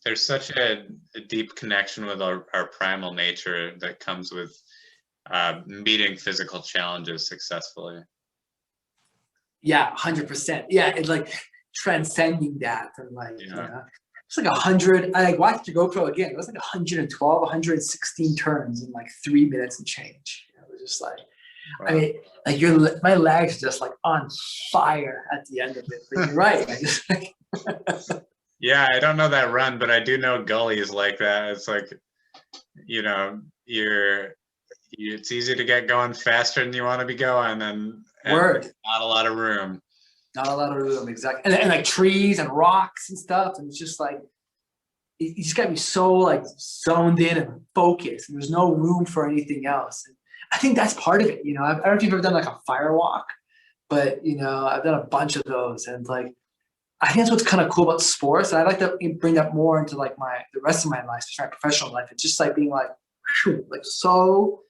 there's such a deep connection with our primal nature that comes with meeting physical challenges successfully. Yeah, 100%. Yeah, it's like transcending that, and like, you know, it's like 100. I like watched the GoPro again. It was like 112, 116 turns in like 3 minutes and change. It was just like, wow. I mean, like my legs just like on fire at the end of it. But you're right. I just like yeah, I don't know that run, but I do know gullies like that. It's like, you know, it's easy to get going faster than you want to be going, and not a lot of room. Not a lot of room, exactly. And like trees and rocks and stuff. And it's just like, you just got to be so like zoned in and focused. And there's no room for anything else. And I think that's part of it. You know, I don't know if you've ever done like a fire walk, but you know, I've done a bunch of those. And like, I think that's what's kind of cool about sports. And I'd like to bring that more into like the rest of my life, especially my professional life. It's just like being like, whew, like so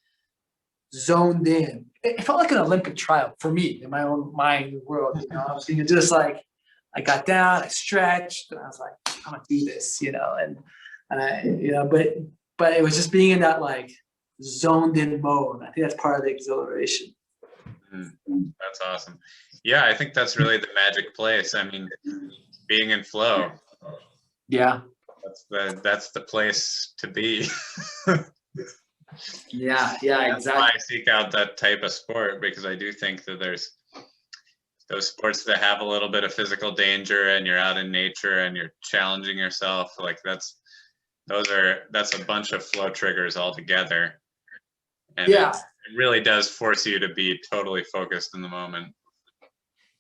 zoned in. It felt like an Olympic trial for me in my own mind and world. You know, I was being just like, I got down, I stretched, and I was like, I'm gonna do this, you know, and I, you know, but it was just being in that like zoned in mode. I think that's part of the exhilaration. That's awesome. Yeah, I think that's really the magic place. I mean, being in flow. Yeah. That's the place to be. Yeah, exactly. That's why I seek out that type of sport, because I do think that there's those sports that have a little bit of physical danger and you're out in nature and you're challenging yourself. Like that's a bunch of flow triggers all together. And it really does force you to be totally focused in the moment.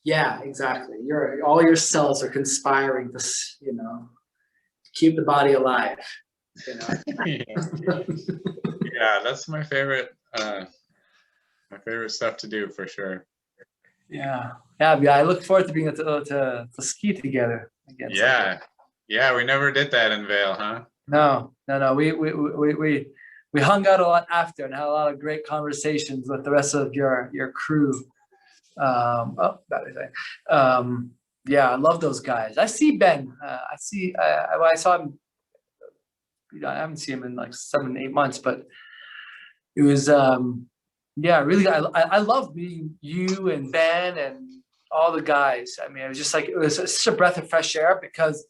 Yeah, exactly. All your cells are conspiring to, you know, keep the body alive. You know? Yeah, that's my favorite stuff to do for sure. Yeah. I look forward to being able to ski together again. Yeah, we never did that in Vail, huh? No. We hung out a lot after and had a lot of great conversations with the rest of your crew. Yeah, I love those guys. I see Ben. I saw him. You know, I haven't seen him in like 7-8 months, but it was really. I love meeting you and Ben and all the guys. I mean, it was just like, it was such a breath of fresh air, because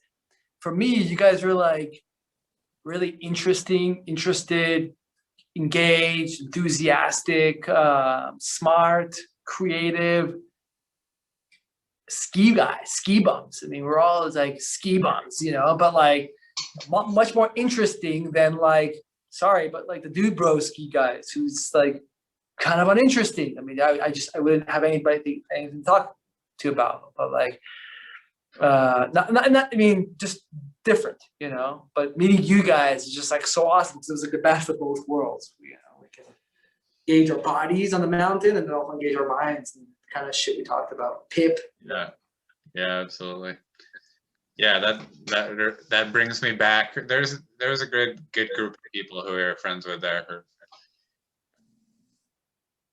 for me, you guys were like really interested, engaged, enthusiastic, smart, creative ski guys, ski bums. I mean, we're all like ski bums, you know, but like much more interesting than like, sorry, but like the dude bro ski guys who's like kind of uninteresting. I mean, I wouldn't have anything to talk to about, but like, not I mean, just different, you know. But meeting you guys is just like so awesome, because it was like the best of both worlds. You know, we can gauge our bodies on the mountain and then also engage our minds and kind of shit we talked about. Pip. Yeah, absolutely. Yeah, that brings me back. There was a good group of people who we were friends with there.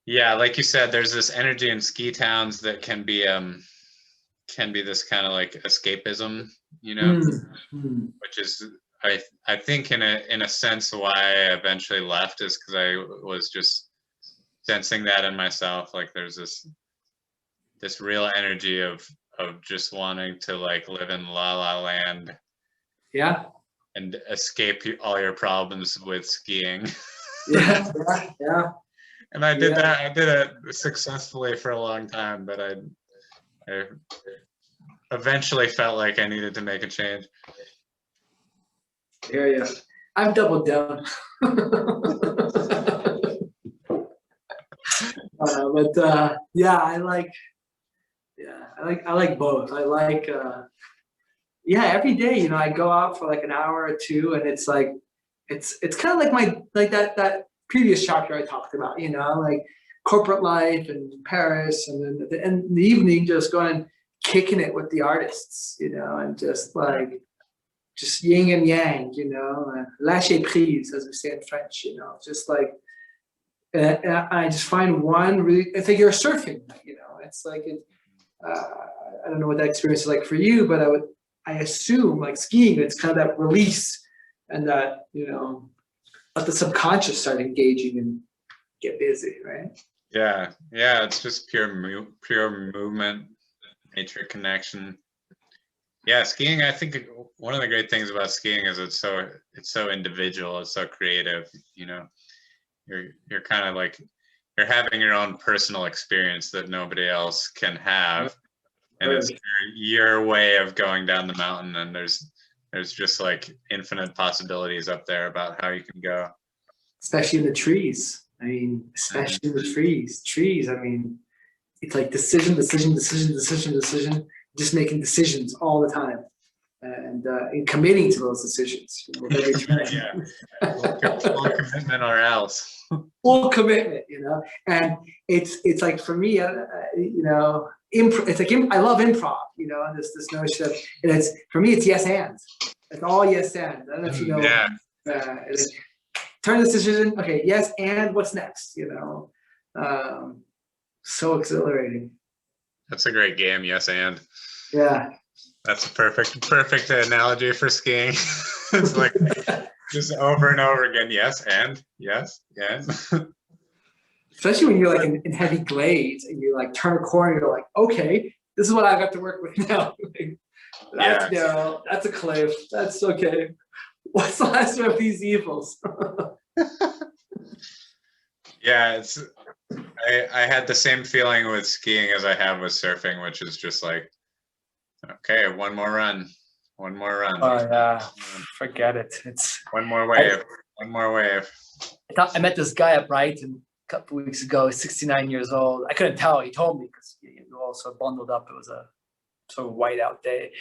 Yeah, like you said, there's this energy in ski towns that can be this kind of like escapism, you know, which is, I think in a sense why I eventually left is because I was just sensing that in myself. Like there's this real energy of just wanting to like live in la la land Yeah. and escape all your problems with skiing. Yeah. Yeah. And I did Yeah. that. I did it successfully for a long time, but I eventually felt like I needed to make a change. Hear you. I've doubled down. Yeah, I like both. I like yeah, every day, you know, I go out for like an hour or two, and it's like it's kind of like my like that previous chapter I talked about, you know, like corporate life and Paris, and then in the evening just going and kicking it with the artists, you know, and just like just yin and yang, you know, lâcher prise, as we say in French, you know, just like I just find one really. It's like you're surfing, you know. It's like I don't know what that experience is like for you, but I assume like skiing, it's kind of that release and that, you know, let the subconscious start engaging and get busy, right? Yeah, yeah, it's just pure movement, nature connection. Yeah, skiing. I think one of the great things about skiing is it's so individual, it's so creative. You know, you're kind of like you're having your own personal experience that nobody else can have, and it's your way of going down the mountain. And there's just like infinite possibilities up there about how you can go. Especially in the trees. I mean, especially in the trees. I mean, it's like decision, just making decisions all the time, and committing to those decisions, you know, with every turn. Yeah, full commitment or else. Full commitment, you know. And it's like for me, you know, it's like I love improv, you know, and this notion of, and it's for me, it's yes and. It's all yes and. I don't know if you know. Yeah. Like, turn this decision. Okay, yes, and what's next? You know, so exhilarating. That's a great game. Yes, and. Yeah. That's a perfect analogy for skiing. It's like just over and over again. Yes, and yes, yes. Especially when you're like in heavy glades and you like turn a corner, you're like, okay, this is what I got to work with now. That's no, that's a cliff. That's okay. What's the last of these evils? Yeah, I had the same feeling with skiing as I have with surfing, which is just like, okay, one more run. Oh yeah, forget it. It's one more wave. I met this guy at Brighton a couple of weeks ago. 69 years old. I couldn't tell. He told me because he was also bundled up. It was a sort of whiteout day.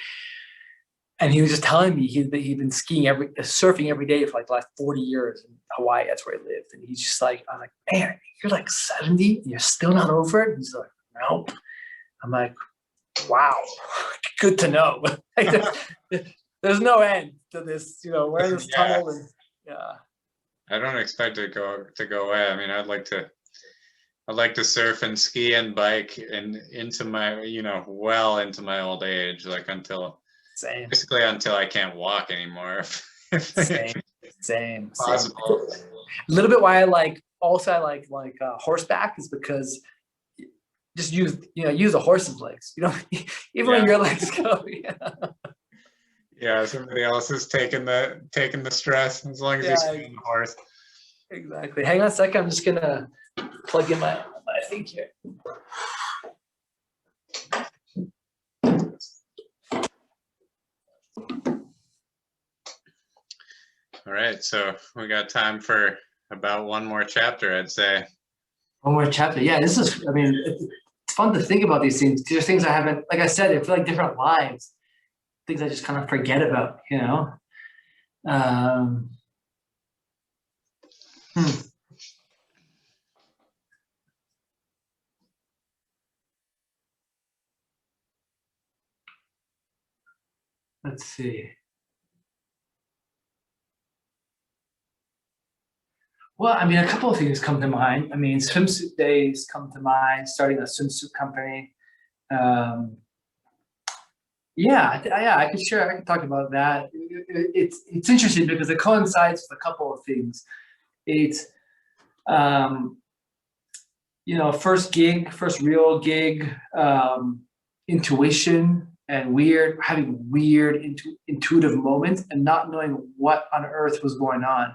And he was just telling me he'd been surfing every day for like the last 40 years in Hawaii. That's where he lived. And he's just like, I'm like, man, you're like 70 and you're still not over it? And he's like, nope. I'm like, wow, good to know. There's no end to this, you know, we're in this tunnel. And yeah. I don't expect it to go away. I mean, I'd like to surf and ski and bike and into my, you know, well into my old age, like basically until I can't walk anymore. Same. Possible. A little bit why I like horseback is because just use the horse's legs. You know, even when your legs go. Yeah, somebody else is taking the stress as long as you're sitting on the horse. Exactly. Hang on a second. I'm just gonna plug in my thing here. All right, so we got time for about one more chapter, I'd say. One more chapter. Yeah, this is. I mean, it's fun to think about these things. There's things I haven't, like I said, I feel like different lives. Things I just kind of forget about, you know. Let's see. Well, I mean, a couple of things come to mind. I mean, swimsuit days come to mind, starting a swimsuit company. Yeah, I could talk about that. it's interesting because it coincides with a couple of things. It's you know, first real gig, intuition and having weird intuitive moments and not knowing what on earth was going on,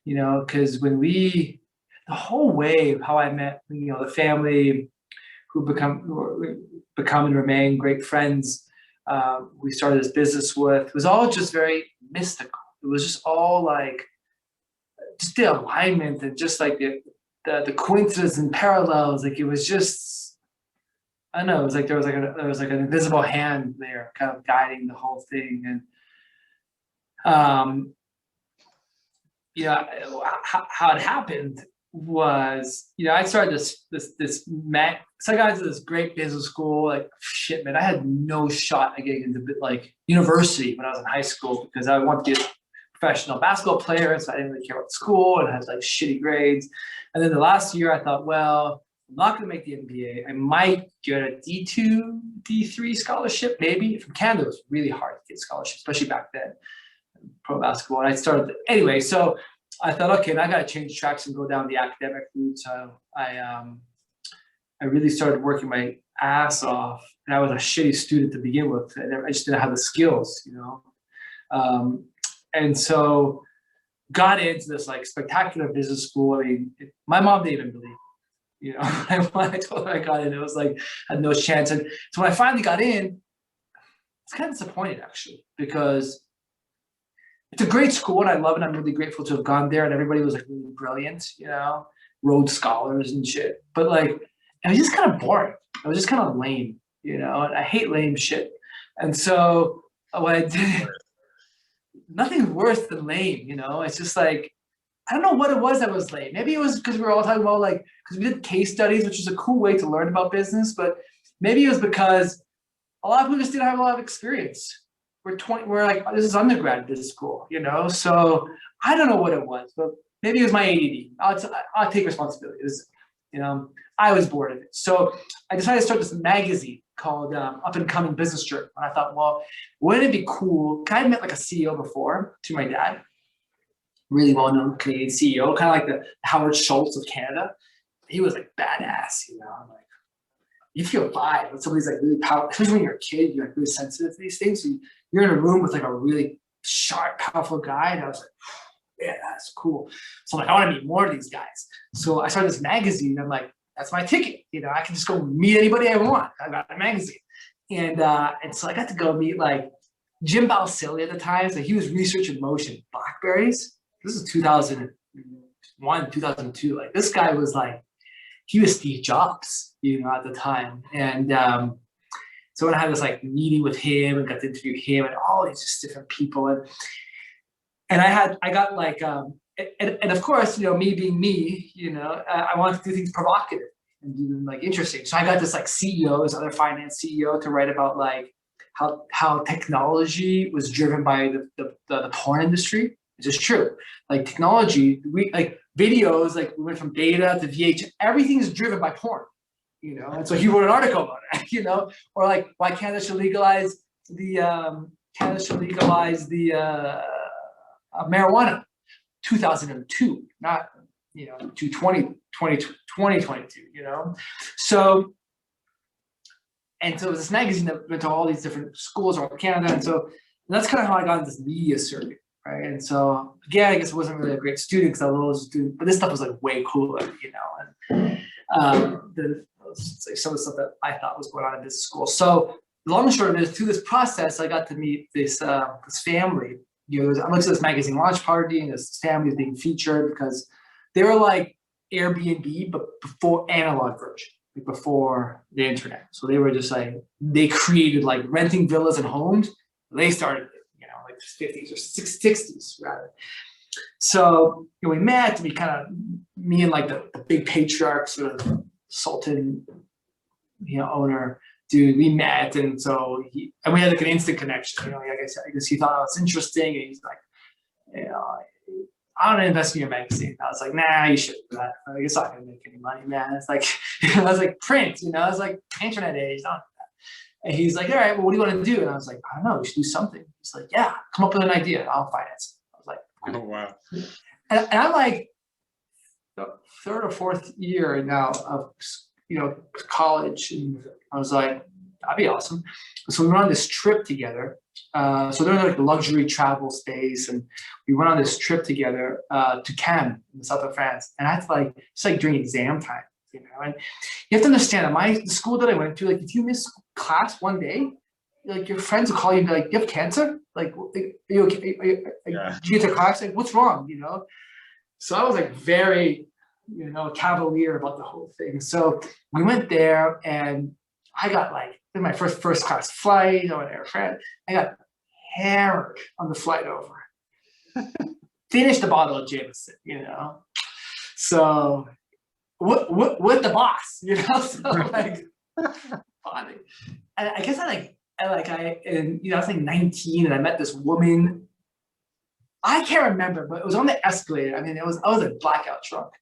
you know, because the whole way of how I met, you know, the family who become and remain great friends, we started this business with, it was all just very mystical. It was just all like, just the alignment and just like the coincidence and parallels. Like it was just, I don't know, it was like there was like an invisible hand there kind of guiding the whole thing. And yeah, how it happened was, you know, I started so I got into this great business school. Like shit, man, I had no shot at getting into like university when I was in high school because I wanted to be a professional basketball player, so I didn't really care about school and I had like shitty grades. And then the last year I thought, well, I'm not going to make the NBA. I might get a D2, D3 scholarship, maybe. From Canada, it was really hard to get scholarships, especially back then, pro basketball. And I started, anyway, so I thought, okay, now I got to change tracks and go down the academic route. So I really started working my ass off. And I was a shitty student to begin with. I just didn't have the skills, you know. And so got into this like spectacular business school. I mean, my mom didn't even believe, you know, when I told her I got in, it was like, I had no chance. And so when I finally got in, I was kind of disappointed actually, because it's a great school and I love it. I'm really grateful to have gone there and everybody was like really brilliant, you know, Rhodes scholars and shit. But like, it was just kind of boring. It was just kind of lame, you know, and I hate lame shit. And so what I did, nothing worse than lame, you know, it's just like, I don't know what it was that was lame. Maybe it was because we were all talking about like, because we did case studies, which is a cool way to learn about business, but maybe it was because a lot of people just didn't have a lot of experience. We're like, this is undergrad business school, you know? So I don't know what it was, but maybe it was my ADD. I'll take responsibility. You know, I was bored of it. So I decided to start this magazine called Up and Coming Business Journal. And I thought, well, wouldn't it be cool? I had met like a CEO before to my dad, really well-known Canadian CEO, kind of like the Howard Schultz of Canada. He was like badass, you know, I'm like, you feel vibe when somebody's like really powerful, especially when you're a kid, you're like really sensitive to these things. So you're in a room with like a really sharp, powerful guy. And I was like, yeah, that's cool. So I'm like, I want to meet more of these guys. So I started this magazine. I'm like, that's my ticket. You know, I can just go meet anybody I want. I got a magazine. And so I got to go meet like Jim Balsillie at the time. So he was researching motion, Blackberries. This is 2001, 2002. Like this guy was like, he was Steve Jobs, you know, at the time. And so when I had this like meeting with him and got to interview him and all these just different people. And I got like, and of course, you know, me being me, you know, I wanted to do things provocative and do them like interesting. So I got this like CEO, this other finance CEO to write about like how technology was driven by the porn industry, which is true. Like technology, we like videos, like we went from beta to VH, everything is driven by porn, you know? And so he wrote an article about it, you know? Or like why Canada should legalize the marijuana, 2002, not, you know, 2022, you know? So, and so it was this magazine that went to all these different schools around Canada. And so that's kind of how I got into this media circuit, right? And so, again, I guess I wasn't really a great student because I was doing, but this stuff was like way cooler, you know? And some of the stuff that I thought was going on in business school. So, the long and short of it is, through this process, I got to meet this family. You know, I went to this magazine launch party, and this family was being featured because they were like Airbnb, but before analog version, like before the internet. So they were just like, they created like renting villas and homes. They started, you know, like 50s or 60s rather. So, you know, we met, we kind of, me and like the big patriarch, sort of Sultan, you know, owner, dude, we met. And so and we had like an instant connection, you know, like I guess he thought I was interesting. And he's like, you know, I want to invest in your magazine. I was like, nah, you shouldn't do that. Like, it's not going to make any money, man. It's like, I was like, print, you know, it's like internet age, don't do that. And he's like, all right, well, what do you want to do? And I was like, I don't know, we should do something. He's like, yeah, come up with an idea, I'll finance it. I was like, Oh, wow. and I'm like the third or fourth year now of college, and I was like, that'd be awesome. So we went on this trip together. So they're like luxury travel space, and we went on this trip together to Cannes in the south of France. And that's like it's like during exam time, And you have to understand that the school that I went to, like if you miss class one day, like your friends will call you and be like, "You have cancer? Like, are you okay? Yeah. Did you get to class? Like, what's wrong?" So I was like very, cavalier about the whole thing. So we went there, and I got like in my first class flight on Air France. I got hammered on the flight over. Finished the bottle of Jameson, So with the boss, So like funny. And I guess I was like 19, and I met this woman. I can't remember, but it was on the escalator. I mean, I was like blackout drunk,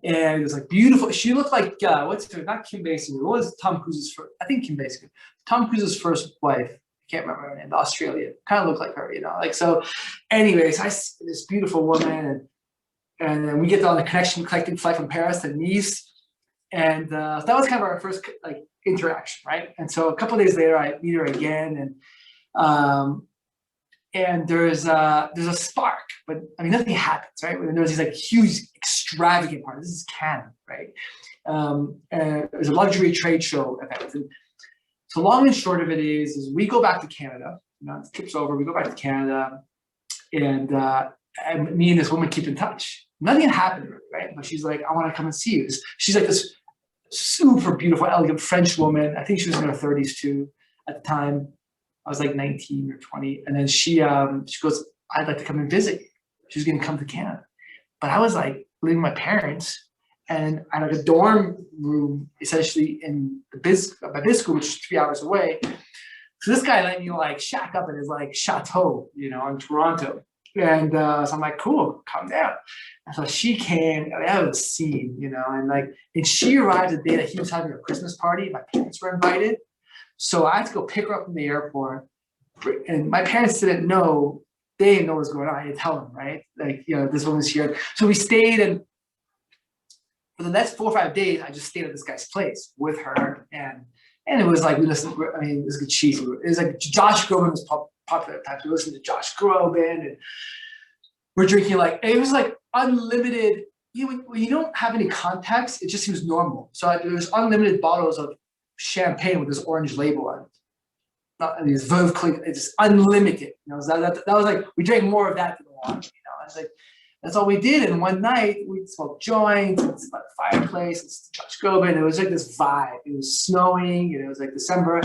and it was like beautiful. She looked like what's her? Not Kim Basinger. What was Tom Cruise's first? I think Kim Basinger. Tom Cruise's first wife. I can't remember her name. Australia. Kind of looked like her, Like so. Anyways, I see this beautiful woman, and then we get on the connection collecting flight from Paris to Nice, and that was kind of our first like interaction, right? And so a couple of days later, I meet her again, and there's a spark, but I mean nothing happens, right? And there's these like huge, extravagant parties. This is Cannes, right? And it was a luxury trade show event. And so long and short of it is we go back to Canada. The trip's over. We go back to Canada, and me and this woman keep in touch. Nothing happened, really, right? But she's like, I want to come and see you. She's like this super beautiful, elegant French woman. I think she was in her 30s too at the time. I was like 19 or 20. And then she goes, I'd like to come and visit you. She's going to come to Canada. But I was like living with my parents, and I had like a dorm room essentially in my biz school, which is 3 hours away. So this guy let me like shack up in his like chateau, in Toronto. And so I'm like, cool, come down. And so she came, and that was a scene, and she arrived the day that he was having a Christmas party. My parents were invited. So I had to go pick her up from the airport, and my parents didn't know. They didn't know what was going on. I didn't tell them, right? Like, this woman's here. So we stayed, and for the next 4 or 5 days, I just stayed at this guy's place with her, and it was like we listened. I mean, it was good cheese. It was like Josh Groban was popular at the time. We listened to Josh Groban, and we're drinking it was like unlimited. When you don't have any context, it just seems normal. So there was unlimited bottles of champagne with this orange label on it. Not these Veuve Clicquot, it's unlimited. That was like we drank more of that than water. I was like, that's all we did. And one night we smoked joints, it's about a fireplace, it's Josh Groban. It was like this vibe. It was snowing, and it was like December.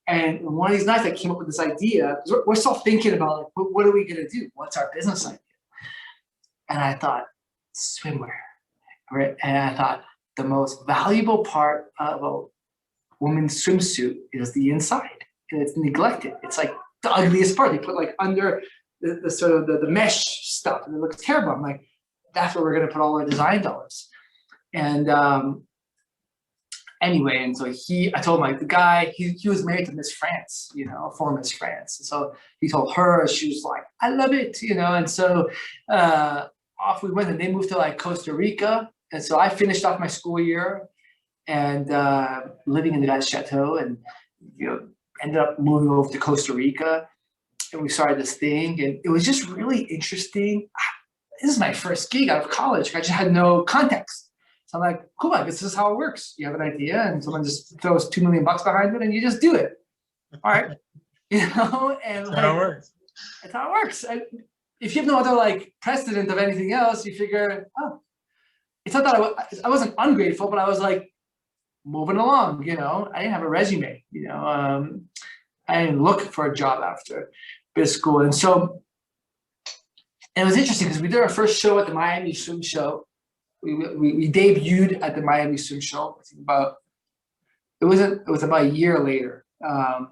And one of these nights I came up with this idea. We're still thinking about like, what are we gonna do? What's our business idea? And I thought, swimwear. Right? And I thought the most valuable part of a woman's swimsuit is the inside, and it's neglected. It's like the ugliest part. They put like under the sort of the mesh stuff, and it looks terrible. I'm like, that's where we're gonna put all our design dollars. And anyway, and so I told him, like, the guy, he was married to Miss France, former Miss France. And so he told her, she was like, I love it, and so off we went, and they moved to like Costa Rica. And so I finished off my school year and living in the guy's chateau, and ended up moving over to Costa Rica, and we started this thing, and it was just really interesting. This is my first gig out of college. I just had no context. So I'm like, cool, I guess this is how it works. You have an idea, and someone just throws $2 million behind it, and you just do it. All right. And that's how it works. That's how it works. If you have no other like precedent of anything else, you figure, oh, it's not that I wasn't ungrateful, but I was like moving along, I didn't have a resume, I didn't look for a job after biz school. And so, and it was interesting because we did our first show at the Miami Swim Show. We debuted at the Miami Swim Show. I think it was about a year later. And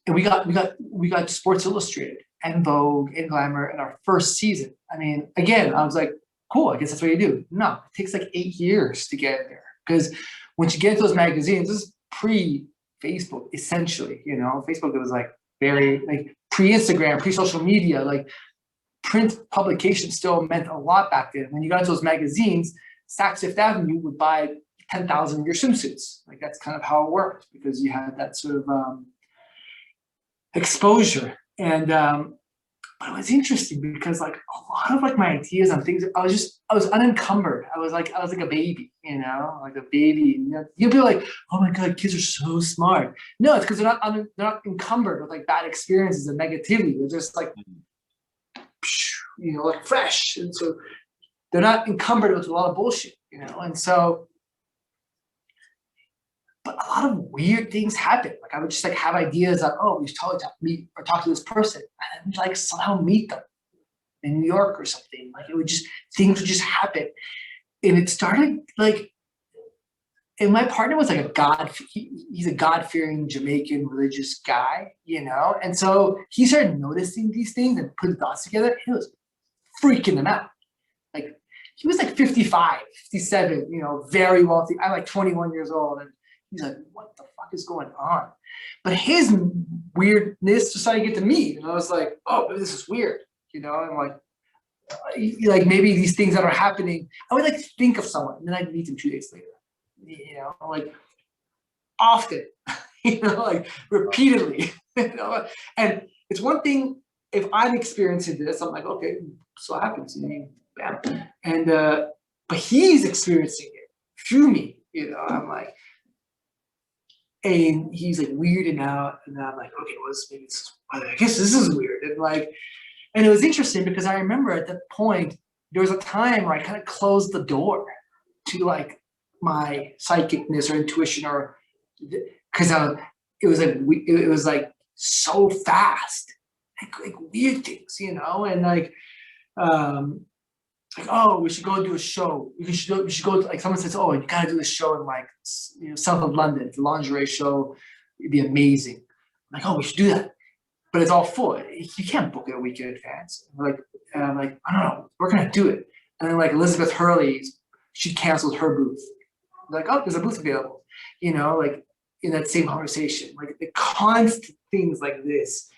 we got Sports Illustrated and Vogue and Glamour in our first season. I mean, again, I was like, cool, I guess that's what you do. No, it takes like 8 years to get in there. Because once you get into those magazines, this is Facebook, essentially. You know, Facebook, it was like very like pre-Instagram, pre-social media, like print publication still meant a lot back then. When you got into those magazines, Saks Fifth Avenue would buy 10,000 of your swimsuits. Like that's kind of how it worked because you had that sort of exposure. And but it was interesting because like a lot of like my ideas on things, I was unencumbered. I was like a baby, you know, like a baby. You know, you'll be like, oh my God, kids are so smart. No, it's because they're not encumbered with like bad experiences and negativity. They're just like, you know, like fresh. And so they're not encumbered with a lot of bullshit, you know? And so, but a lot of weird things happen. Like I would just like have ideas that, oh, we should totally meet or talk to this person and like somehow meet them in New York or something. Like it would just, things would just happen. And it started like, and my partner was like he's a God-fearing Jamaican religious guy, you know? And so he started noticing these things and putting dots together. And it was freaking him out. Like he was like 55, 57, you know, very wealthy. I'm like 21 years old. And he's like, what the fuck is going on? But his weirdness just started to get to me. And I was like, oh, this is weird. You know, I'm like maybe these things that are happening, I would like think of someone and then I'd meet them 2 days later. You know, like often, you know, like repeatedly, you know, and it's one thing if I'm experiencing this, I'm like, okay, so what happens, you know, bam. And but he's experiencing it through me, you know. I'm like, and he's like weirding out, and I'm like, okay, well, maybe I guess this is weird, and like, and it was interesting because I remember at that point there was a time where I kind of closed the door to like my psychicness or intuition, or because it was like so fast, like weird things, you know, and like oh, we should go do a show. We should go. Like someone says, oh, you gotta do this show in like south of London, the lingerie show. It'd be amazing. I'm like, oh, we should do that, but it's all full. You can't book it a week in advance. I'm like, I don't know, we're gonna do it. And then like Elizabeth Hurley, she canceled her booth. Like, oh, there's a booth available, you know, like in that same conversation, like the constant things like this.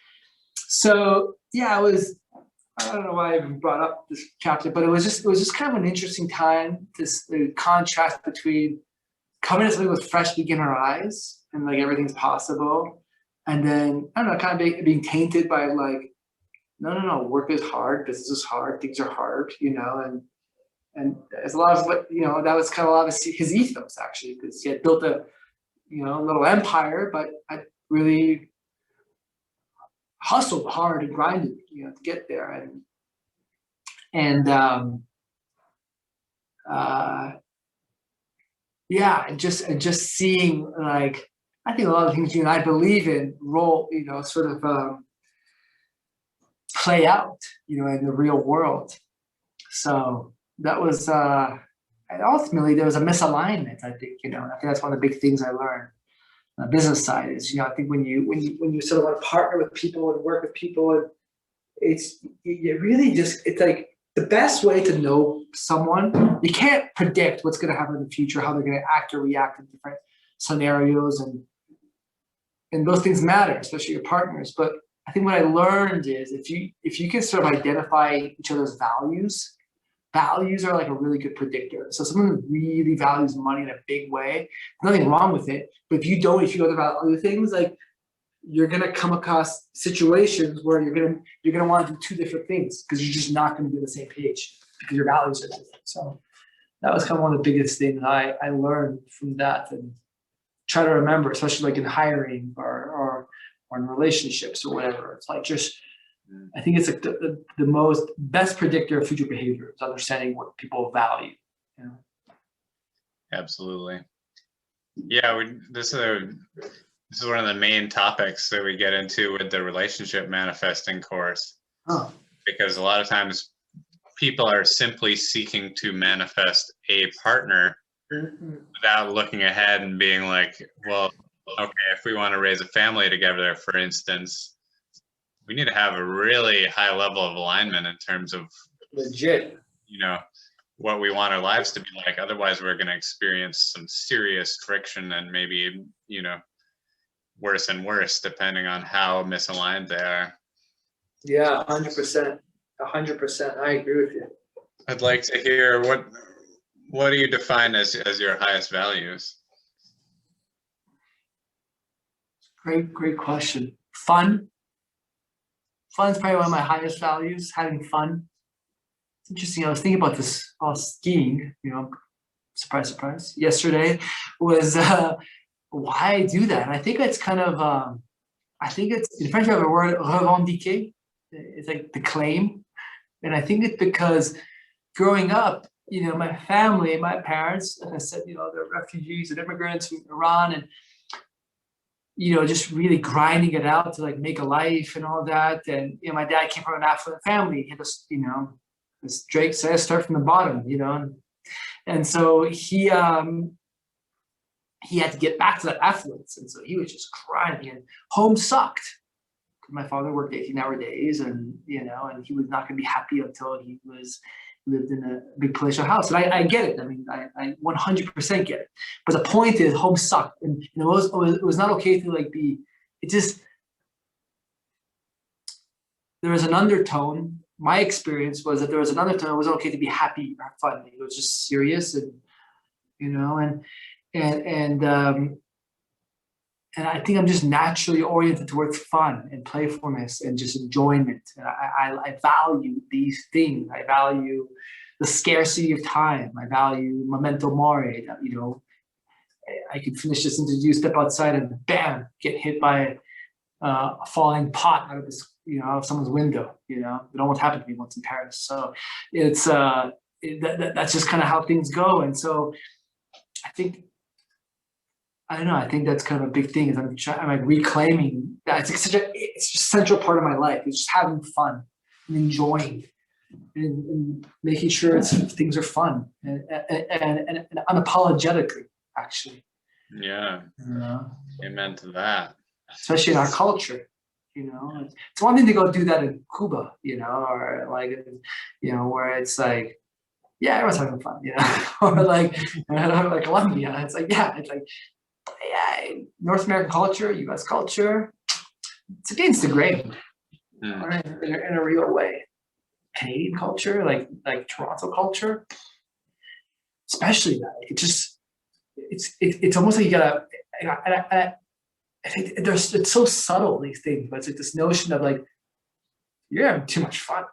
So yeah, I don't know why I even brought up this chapter, but it was just kind of an interesting time, this the contrast between coming to something with fresh beginner eyes and like everything's possible. And then, I don't know, kind of being tainted by like, no, work is hard, business is hard, things are hard, you know, and there's a lot of what, you know, that was kind of a lot of his ethos actually, because he had built a, you know, little empire, but I really hustled hard and grinded, you know, to get there. And yeah, and just seeing like, I think a lot of things you and I believe in roll, you know, sort of play out, you know, in the real world. So that was, and ultimately there was a misalignment, I think, you know, and I think that's one of the big things I learned on the business side is, you know, I think when you sort of want to partner with people and work with people, and it really just, it's like the best way to know someone, you can't predict what's going to happen in the future, how they're going to act or react in different scenarios. And those things matter, especially your partners. But I think what I learned is if you can sort of identify each other's values are like a really good predictor. So someone who really values money in a big way, nothing wrong with it. But if you go about other things, like you're gonna come across situations where you're gonna want to do two different things because you're just not gonna be on the same page because your values are different. So that was kind of one of the biggest things I learned from that, and try to remember, especially like in hiring or in relationships or whatever. It's like just, I think it's like the most best predictor of future behavior is understanding what people value. You know? Absolutely. Yeah, this is one of the main topics that we get into with the relationship manifesting course. Oh. Because a lot of times people are simply seeking to manifest a partner without looking ahead and being like, well, okay, if we want to raise a family together, for instance, we need to have a really high level of alignment in terms of legit, you know, what we want our lives to be like. Otherwise, we're going to experience some serious friction and maybe, you know, worse and worse depending on how misaligned they are. Yeah, 100%. 100%. I agree with you. I'd like to hear what do you define as your highest values? Great question. Fun. Fun is probably one of my highest values, having fun. It's interesting. I was thinking about this while skiing, surprise, surprise. Yesterday was why I do that. And I think it's kind of, I think it's, in French we have a word, revendiquer. It's like the claim. And I think it's because growing up, my family, my parents, as I said, they're refugees and immigrants from Iran, and just really grinding it out to like make a life and all that. And my dad came from an affluent family. He just, as Drake says, start from the bottom, and so he had to get back to that affluence, and so he was just grinding. And home sucked. My father worked 18-hour days, and and he was not going to be happy until he lived in a big palatial house. And I get it. I mean, I 100% get it. But the point is, home sucked, and it was not okay to like be. It just, there was an undertone. My experience was that there was an undertone. It wasn't okay to be happy or fun. It was just serious, and and I think I'm just naturally oriented towards fun and playfulness and just enjoyment. And I value these things. I value the scarcity of time. I value memento mori. I could finish this interview, step outside, and bam, get hit by a falling pot out of this, out of someone's window. It almost happened to me once in Paris. So it's that's just kind of how things go. And so I don't know. I think that's kind of a big thing. Is I'm like reclaiming that. It's just a central part of my life. It's just having fun and enjoying, and making sure things are fun and unapologetically, actually. Yeah. Amen to that. Especially in our culture, it's one thing to go do that in Cuba, or like, where it's like, yeah, everyone's having fun, or like Colombia. It's like, yeah, it's like. Yeah, North American culture, U.S. culture, it's against the grain, in a real way. Canadian culture, like Toronto culture, especially that. It's almost like you gotta. I think it's so subtle, these things, but it's like this notion of like, you're having too much fun.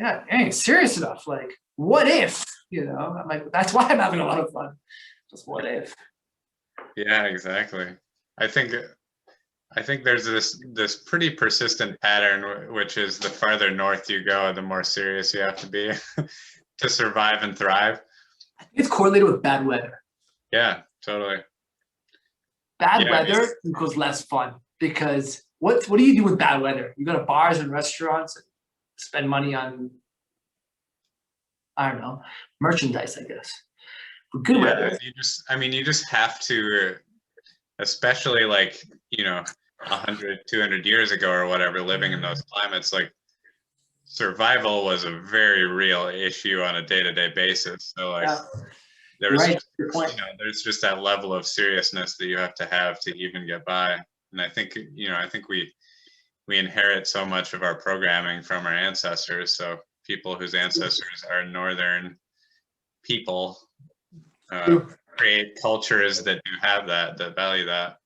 Yeah, ain't serious enough. Like, what if? I'm like, that's why I'm having a lot of fun. Just what if? Yeah, exactly. I think there's this pretty persistent pattern, which is the farther north you go, the more serious you have to be to survive and thrive. I think it's correlated with bad weather. Yeah, totally. Bad weather equals less fun, because what do you do with bad weather? You go to bars and restaurants and spend money on, I don't know, merchandise, I guess. Good weather. You just have to, especially like 100, 200 years ago or whatever, living in those climates, like survival was a very real issue on a day-to-day basis. So like there's just that level of seriousness that you have to even get by. And I think we inherit so much of our programming from our ancestors. So people whose ancestors are northern people create cultures that do have that value that.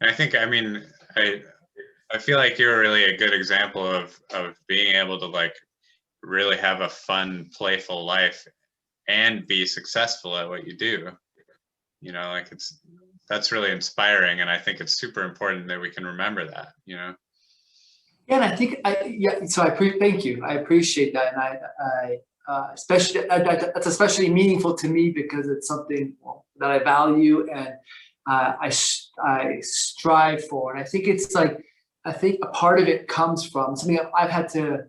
And I feel like you're really a good example of being able to like really have a fun, playful life and be successful at what you do. That's really inspiring, and I think it's super important that we can remember that. Yeah, and I think so thank you. I appreciate that, and I especially that's especially meaningful to me because it's something that I value and I strive for. And I think it's like, I think a part of it comes from something I've had to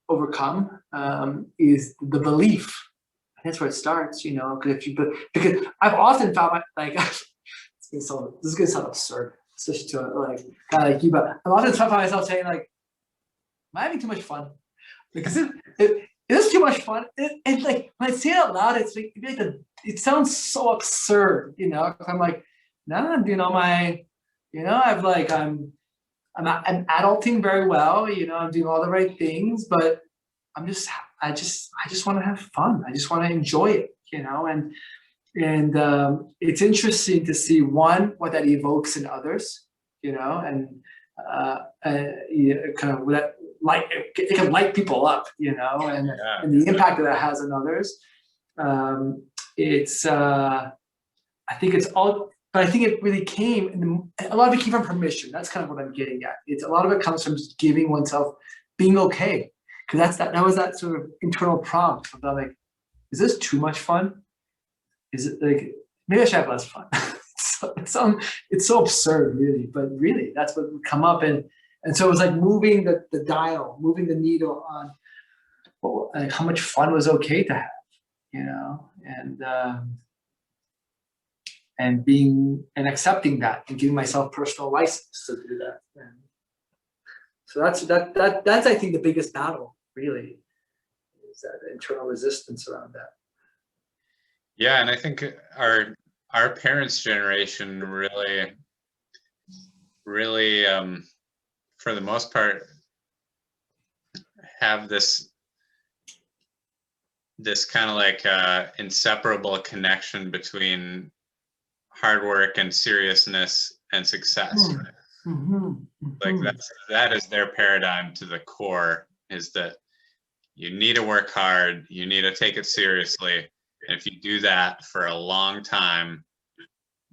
overcome, is the belief. That's where it starts, because I've often found this is gonna sound absurd, especially to like a guy like you, but I've often found myself saying like, am I having too much fun? Because it is too much fun. And like when I say it out loud, it's like it sounds so absurd, I'm like, now I'm doing all my, I've like, I'm adulting very well, I'm doing all the right things, but I'm just, I just want to have fun. I just want to enjoy it, and it's interesting to see one, what that evokes in others, and kind of that light, it can light people up, Yeah. and the impact that has on others. Um, it's I think it's all, but I think it really came, and a lot of it came from permission. That's kind of what I'm getting at. It's a lot of it comes from just giving oneself, being okay, because that was that sort of internal prompt about like, is this too much fun? Is it like, maybe I should have less fun? It's so absurd, really, but really that's what would come up, and so it was like moving the dial, moving the needle on, well, like how much fun was okay to have, and being and accepting that and giving myself personal license to do that. And so that's I think the biggest battle, really, is that internal resistance around that. Yeah, and I think our parents' generation really for the most part have this kind of like inseparable connection between hard work and seriousness and success. Like that is their paradigm to the core, is that you need to work hard, you need to take it seriously, and if you do that for a long time,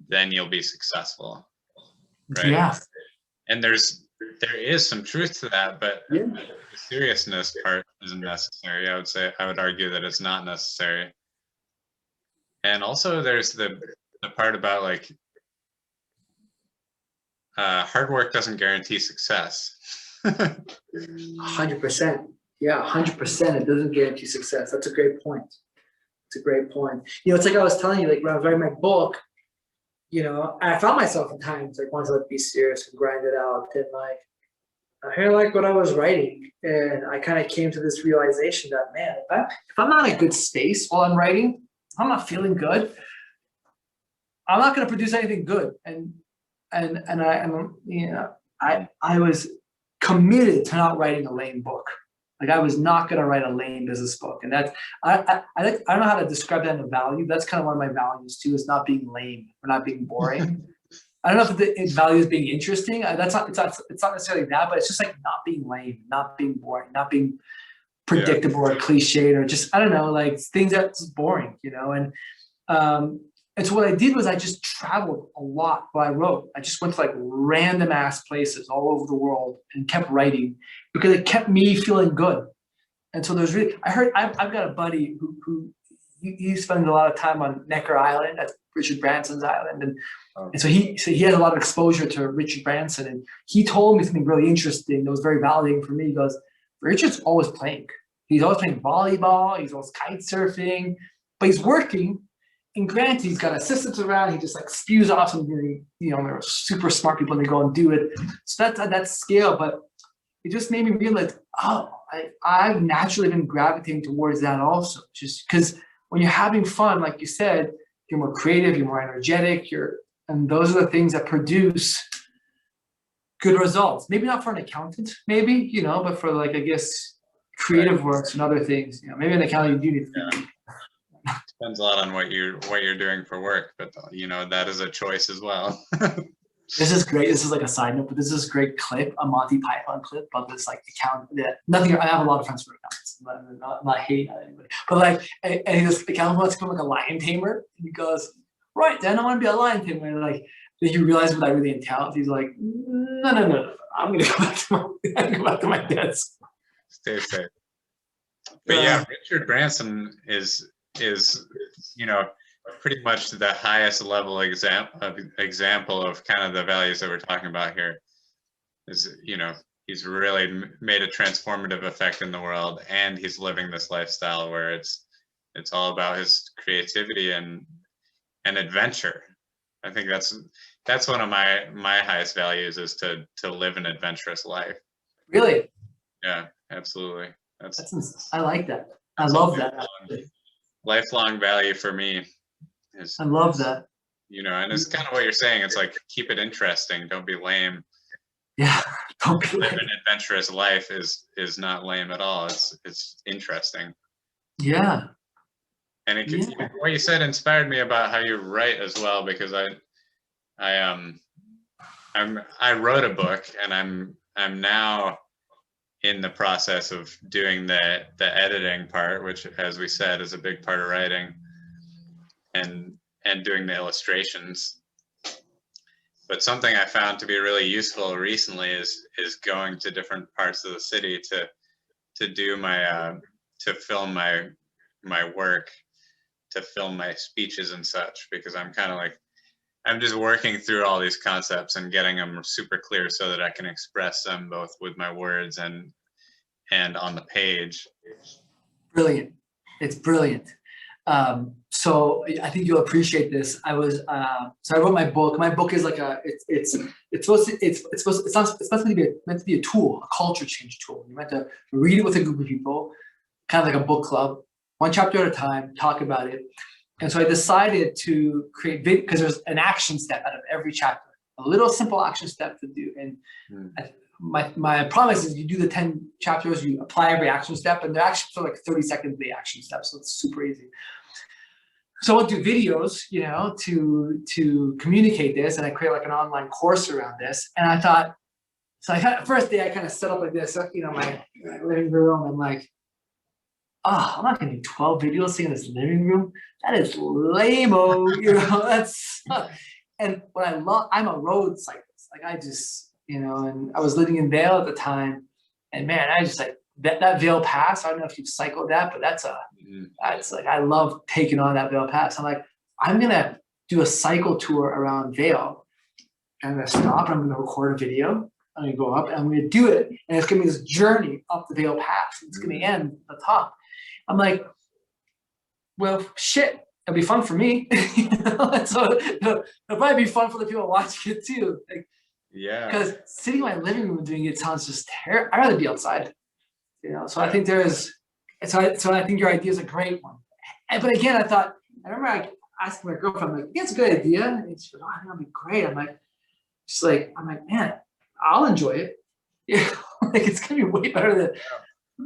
then you'll be successful, right? Yeah. And there is some truth to that, but Yeah. the seriousness part isn't necessary. I would argue that it's not necessary. And also there's the part about like hard work doesn't guarantee success. 100%. Yeah, 100%. It doesn't guarantee success. That's a great point. It's a great point. It's like I was telling you, like when I was writing my book, I found myself at times like wanting to like be serious and grind it out, and like I hear like what I was writing, and I kind of came to this realization that, man, if I'm not in a good space while I'm writing, if I'm not feeling good, I'm not going to produce anything good. And I was committed to not writing a lame book. Like I was not going to write a lame business book, and that's I don't know how to describe that in a value. That's kind of one of my values too, is not being lame or not being boring. I don't know if the value is being interesting. It's not necessarily that, but it's just like not being lame, not being boring, not being predictable or cliched, or just, I don't know, like things that's boring, and so what I did was I just traveled a lot while I wrote. I just went to like random ass places all over the world and kept writing because it kept me feeling good. And so there's really, I've got a buddy who he spends a lot of time on Necker Island. That's Richard Branson's island. And so he has a lot of exposure to Richard Branson. And he told me something really interesting that was very validating for me. He goes, Richard's always playing. He's always playing volleyball. He's always kite surfing, but he's working. And granted, he's got assistants around. He just like spews off something. There are super smart people and they go and do it. So that's at that scale. But it just made me realize, I've naturally been gravitating towards that also. Just because when you're having fun, like you said, you're more creative, you're more energetic, and those are the things that produce good results. Maybe not for an accountant, but for like, I guess, creative works and other things. Maybe an accountant you do need to Depends a lot on what you're doing for work, but that is a choice as well. This is great. This is like a side note, but this is a great clip, a Monty Python clip about this like accountant that nothing. I have a lot of friends who are accountants, but I'm not hating on anybody. But like, and this accountant wants to become like a lion tamer. And he goes, right, then I want to be a lion tamer. And like, then you realize what I really entails. He's like, no. I'm gonna go back to my desk. Stay safe. But yeah, Richard Branson is pretty much the highest level example of kind of the values that we're talking about here. Is he's really made a transformative effect in the world, and he's living this lifestyle where it's all about his creativity and adventure. I think that's one of my highest values, is to live an adventurous life. Really? Yeah, absolutely. I like that. I love that. Lifelong value for me. I love that. you know, and it's kind of what you're saying. It's like, keep it interesting. Don't be lame. Yeah, don't be Live lame. an adventurous life is not lame at all. It's interesting. Yeah, And it yeah. what you said inspired me about how you write as well, because I I wrote a book, and I'm now in the process of doing the editing part, which, as we said, is a big part of writing, and doing the illustrations. But something I found to be really useful recently is going to different parts of the city to do my to film my work, to film my speeches and such, because I'm kind of like, I'm just working through all these concepts and getting them super clear so that I can express them both with my words and on the page. Brilliant. It's brilliant. So I think you'll appreciate this. So I wrote my book. My book is like it's supposed to, it's supposed to be meant to be a tool, a culture change tool. You're meant to read it with a group of people, kind of like a book club, one chapter at a time, talk about it. And so I decided to create because there's an action step out of every chapter, a little simple action step to do. And my promise is, you do the 10 chapters, you apply every action step, and they're actually for like 30-second the action steps, so it's super easy. So I'll do videos, you know, to communicate this, and I create like an online course around this. And I thought, so first day I kind of set up like this, you know, my living room. I'm like, oh, I'm not gonna do 12 videos sitting in this living room. That is lame-o, you know. That's and what I love, I'm a road cyclist. Like I just, you know, and I was living in Vail at the time, and man, I just like that Vail Pass. I don't know if you've cycled that, but that's like, I love taking on that Vail Pass. I'm like, I'm gonna do a cycle tour around Vail. I'm gonna stop, and I'm gonna record a video. I'm gonna go up, and I'm gonna do it, and it's gonna be this journey up the Vail Pass. It's gonna end at the top. I'm like, well, shit, it'll be fun for me. You know? So it'll probably be fun for the people watching it too. Like, Yeah. Because sitting in my living room doing it sounds just terrible. I'd rather be outside. You know, so I think there's, so I think your idea is a great one. But again, I remember I asked my girlfriend, I'm like, yeah, it's a good idea. And she's like, oh, I think that'll be great. I'm like, man, I'll enjoy it. Yeah, like it's gonna be way better than,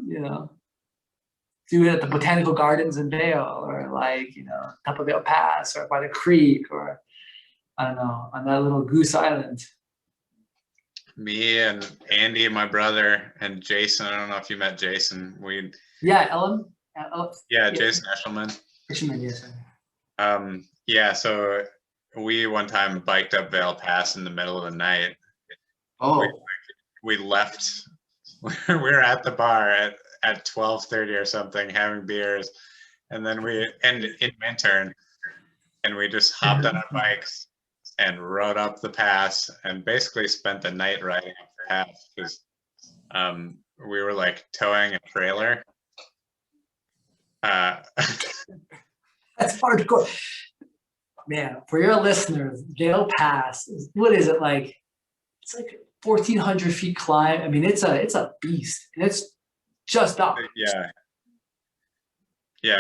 you know, do it at the botanical gardens in Vail, or like, you know, top of Vail Pass, or by the creek, or I don't know, on that little Goose Island. Me and Andy, my brother, and Jason. I don't know if you met Jason. Yeah, Ellen. Yeah, Jason Eshelman. Fisherman, yes. Yeah, so we one time biked up Vail Pass in the middle of the night. Oh. We left. We were at the bar at 12:30 or something, having beers, and then we ended in Minturn, and we just hopped on our bikes and rode up the pass, and basically spent the night riding up the pass, because we were like towing a trailer. That's hardcore. Man, for your listeners, Vail Pass, what is it like? It's like 1,400 feet climb. I mean, it's a beast, and it's just up. Yeah,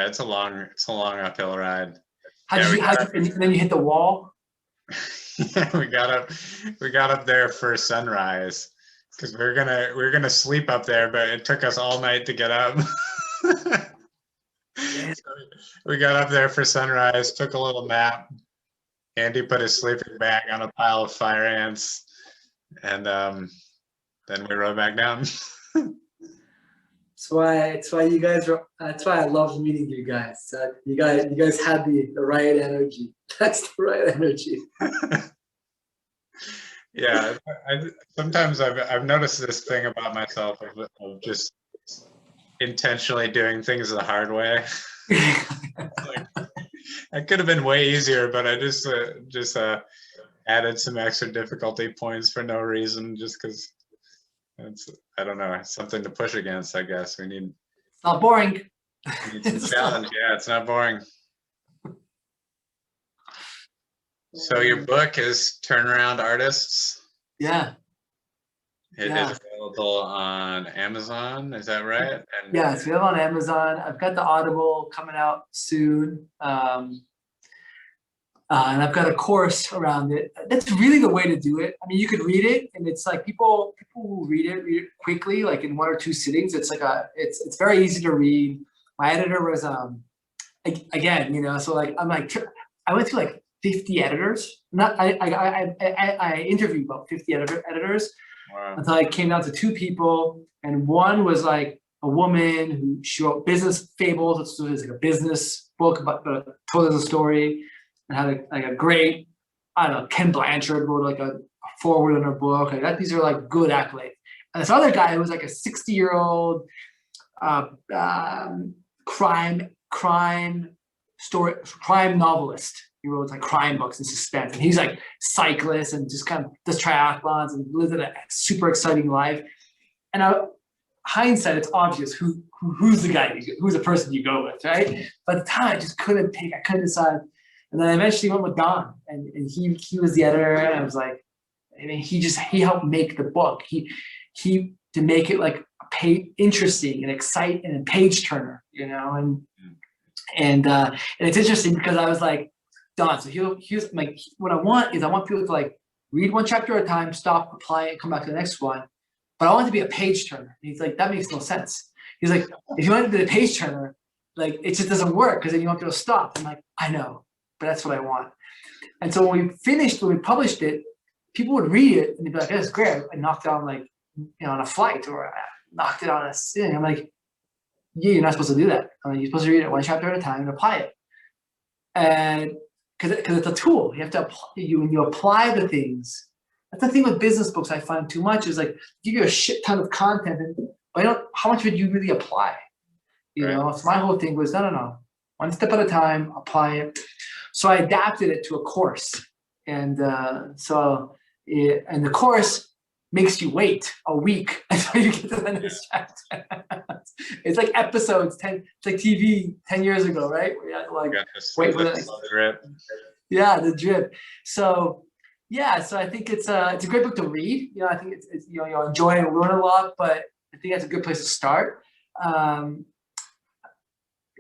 it's a long uphill ride. And then you hit the wall. Yeah, we got up there for sunrise, because we were gonna sleep up there, but it took us all night to get up. So we got up there for sunrise, took a little nap. Andy put his sleeping bag on a pile of fire ants, and then we rode back down. That's why you guys are. That's why I love meeting you guys. You guys had the right energy. That's the right energy. Yeah, sometimes I've noticed this thing about myself of just intentionally doing things the hard way. Like, it could have been way easier, but I just added some extra difficulty points for no reason, just because I don't know, something to push against. I guess we need. It's not boring. We need some challenge. Yeah, it's not boring. So your book is Turnaround Artists. Yeah. It is available on Amazon. Is that right? Yeah, it's available on Amazon. I've got the Audible coming out soon. And I've got a course around it. That's really the way to do it. I mean, you could read it, and it's like people who read it quickly, like in 1 or 2 sittings. It's very easy to read. My editor was again, so like I went through like 50 editors. Not I interviewed about 50 editors. Wow. Until I came down to 2 people, and one was like a woman who she wrote business fables. It's like a business book about told as a story, and had like a great, I don't know, Ken Blanchard wrote like a forward in her book. Like that, these are like good accolades. And this other guy was like a 60-year-old crime novelist. He wrote like crime books and suspense, and he's like cyclist and just kind of does triathlons and lives a super exciting life. And hindsight, it's obvious who's the guy, who's the person you go with, right? But at the time, I just couldn't pick. I couldn't decide. And then I eventually went with Don, and he was the editor, and I was like, I mean, he helped make the book. He to make it like interesting and exciting and a page turner, and it's interesting because I was like, Don, so here's like what I want people to like read 1 chapter at a time, stop, apply it, come back to the next one. But I want it to be a page turner. And he's like, that makes no sense. He's like, if you want it to be a page turner, like it just doesn't work because then you want people to stop. I'm like, I know, but that's what I want. And so when we published it, people would read it and they'd be like, that's great. I knocked it on like, on a flight, or I knocked it on a sitting. I'm like, yeah, you're not supposed to do that. I mean, you're supposed to read it 1 chapter at a time and apply it. And because it's a tool, you have to apply. When you apply the things, that's the thing with business books. I find too much is like give you a shit ton of content, and how much would you really apply? So my whole thing was no, 1 step at a time, apply it. So I adapted it to a course, and the course makes you wait a week until you get to the next chapter. It's like episodes 10. It's like TV 10 years ago, right? Where you had to like wait for the drip. Yeah, the drip. So yeah, so I think it's a great book to read. I think it's you'll enjoy it and learn a lot, but I think that's a good place to start. And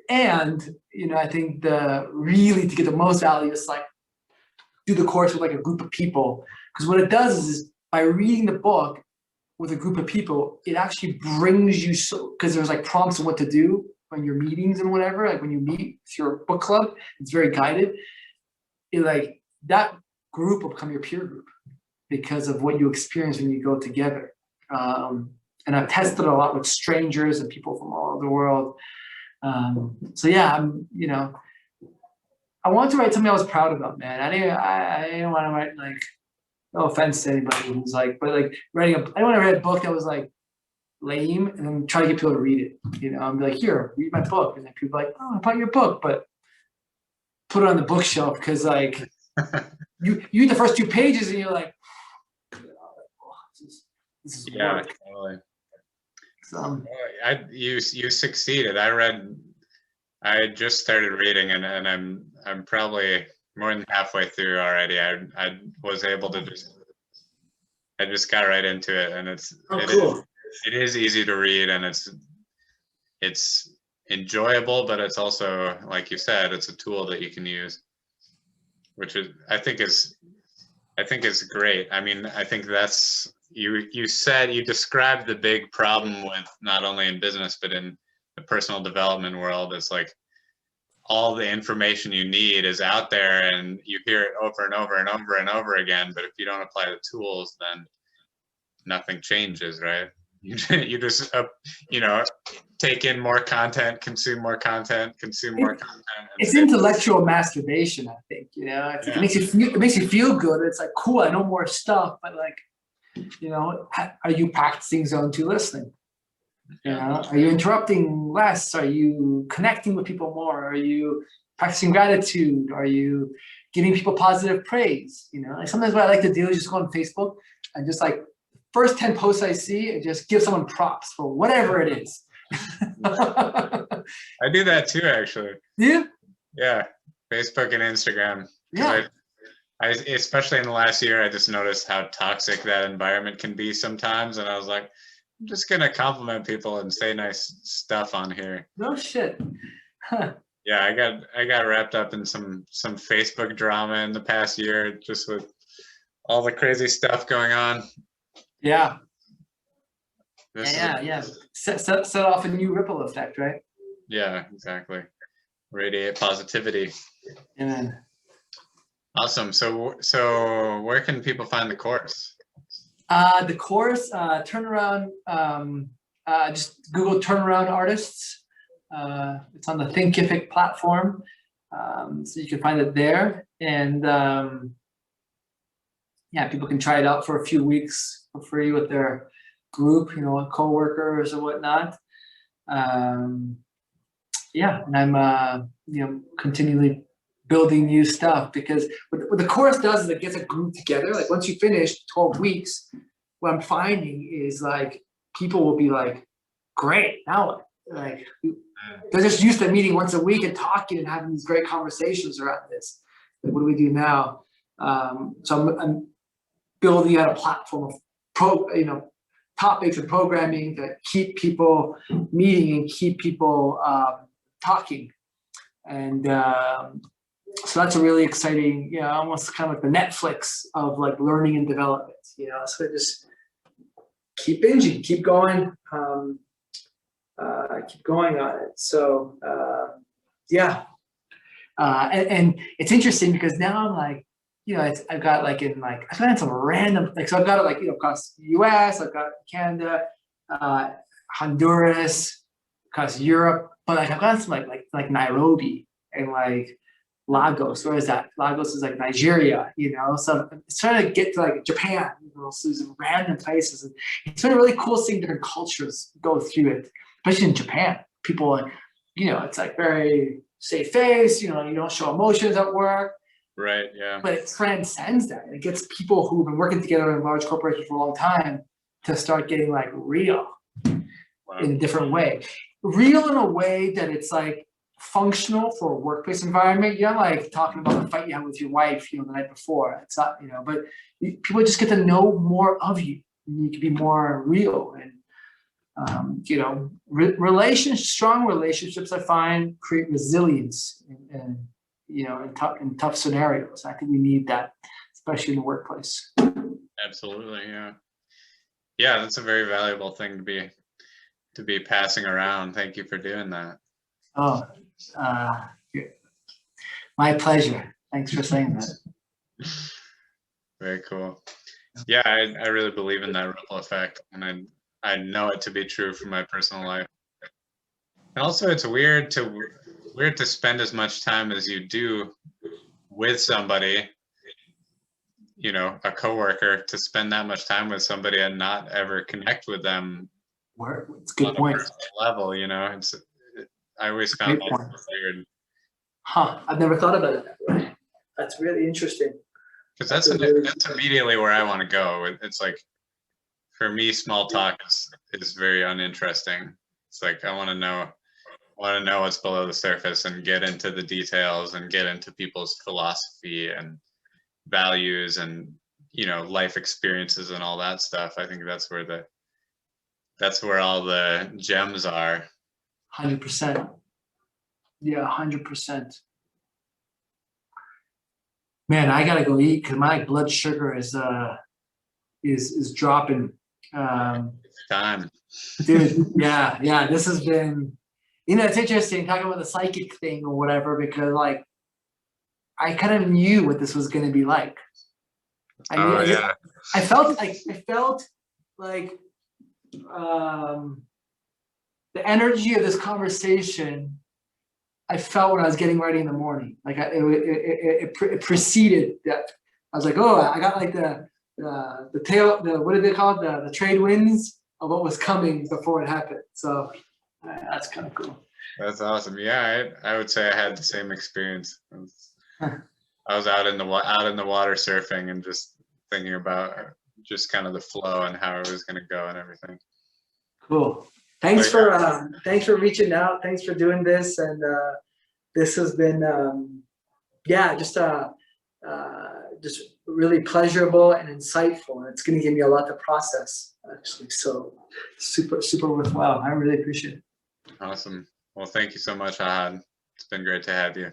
I think to get the most value is like do the course with like a group of people, because what it does is by reading the book with a group of people, it actually brings you because there's like prompts on what to do on your meetings and whatever. Like when you meet with your book club, it's very guided. Like that group will become your peer group because of what you experience when you go together. And I've tested a lot with strangers and people from all over the world. So yeah, I wanted to write something I was proud about, man. I didn't want to write like, no offense to anybody who's like, but like I didn't want to write a book that was like lame and then try to get people to read it. I'm like, here, read my book, and then people are like, oh, I bought your book, but put it on the bookshelf because like you read the first 2 pages and you're like, this is work. Totally. You succeeded. I just started reading, and I'm probably more than halfway through already. I was able to I just got right into it, and it is easy to read, and it's enjoyable, but it's also, like you said, it's a tool that you can use, which I think is great. I mean, I think that's you described the big problem with not only in business but in the personal development world. It's like all the information you need is out there, and you hear it over and over and over and over again, but if you don't apply the tools, then nothing changes, right? You just take in more content, consume more content. It's intellectual masturbation, I think. It makes you feel good. It's like, cool, I know more stuff, but like, are you practicing zone 2 listening? Are you interrupting less? Are you connecting with people more? Are you practicing gratitude? Are you giving people positive praise? Like sometimes what I like to do is just go on Facebook and just like first 10 posts I see and just give someone props for whatever it is. I do that too, actually. Yeah. Yeah, Facebook and Instagram. Yeah. I especially in the last year, I just noticed how toxic that environment can be sometimes, and I was like, I'm just gonna compliment people and say nice stuff on here. No shit. Huh. Yeah, I got wrapped up in some Facebook drama in the past year, just with all the crazy stuff going on. Yeah, This is yeah. Set off a new ripple effect, right? yeah, exactly. Radiate positivity. Amen. Awesome. So where can people find the course? The course, turnaround, just Google turnaround artists. It's on the Thinkific platform. So you can find it there. And yeah, people can try it out for a few weeks for free with their group, coworkers or whatnot. Yeah, and I'm continually building new stuff, because what the course does is it gets a group together. Like once you finish 12 weeks, what I'm finding is like people will be like, great, now what? Like they're just used to meeting once a week and talking and having these great conversations around this. Like, what do we do now? So I'm building out a platform of topics and programming that keep people meeting and keep people talking. And so that's a really exciting, almost kind of like the Netflix of like learning and development, so just keep binging, keep going, keep going on it. So yeah. And it's interesting because now I'm like, I've got I've got some random, so I've got it across the US, I've got Canada, Honduras, across Europe, but I've got some like Nairobi and like Lagos. Where is that? Lagos is like Nigeria, so it's trying to get to like Japan, so these random places. And it's been really cool seeing different cultures go through it, especially in Japan. People, it's like very safe face, you don't show emotions at work. Right, yeah. But it transcends that. It gets people who've been working together in large corporations for a long time to start getting like real in a different way. Real in a way that it's like functional for a workplace environment. You're not like talking about the fight you had with your wife, the night before. It's not, but people just get to know more of you. You can be more real. And strong relationships, I find, create resilience in tough scenarios. I think we need that, especially in the workplace. Absolutely, yeah. Yeah, that's a very valuable thing to be passing around. Thank you for doing that. Oh, my pleasure. Thanks for saying that. Very cool. Yeah, I really believe in that ripple effect, and I know it to be true for my personal life. And also, it's weird to spend as much time as you do with somebody, a coworker, to spend that much time with somebody and not ever connect with them. It's a good point. Level, I always found that weird. Huh? I've never thought about it that way. That's really interesting. Because that's immediately where I want to go. It's like, for me, small talk is very uninteresting. It's like I want to know what's below the surface and get into the details and get into people's philosophy and values and life experiences and all that stuff. I think that's where all the gems are. 100%. Yeah, 100%. Man, I gotta go eat because my blood sugar is dropping. It's time, dude. Yeah. This has been, it's interesting talking about the psychic thing or whatever, because like I kind of knew what this was going to be like. I felt like the energy of this conversation I felt when I was getting ready in the morning. Like it preceded that. I was like, oh, I got like the tail, what did they call it? The trade winds of what was coming before it happened. So that's kind of cool. That's awesome. Yeah, I would say I had the same experience. I was out in the water surfing and just thinking about just kind of the flow and how it was going to go and everything. Cool. Thanks for reaching out. Thanks for doing this. And this has been, just really pleasurable and insightful. And it's going to give me a lot to process, actually. So super, super worthwhile. I really appreciate it. Awesome. Well, thank you so much, Ahad. It's been great to have you.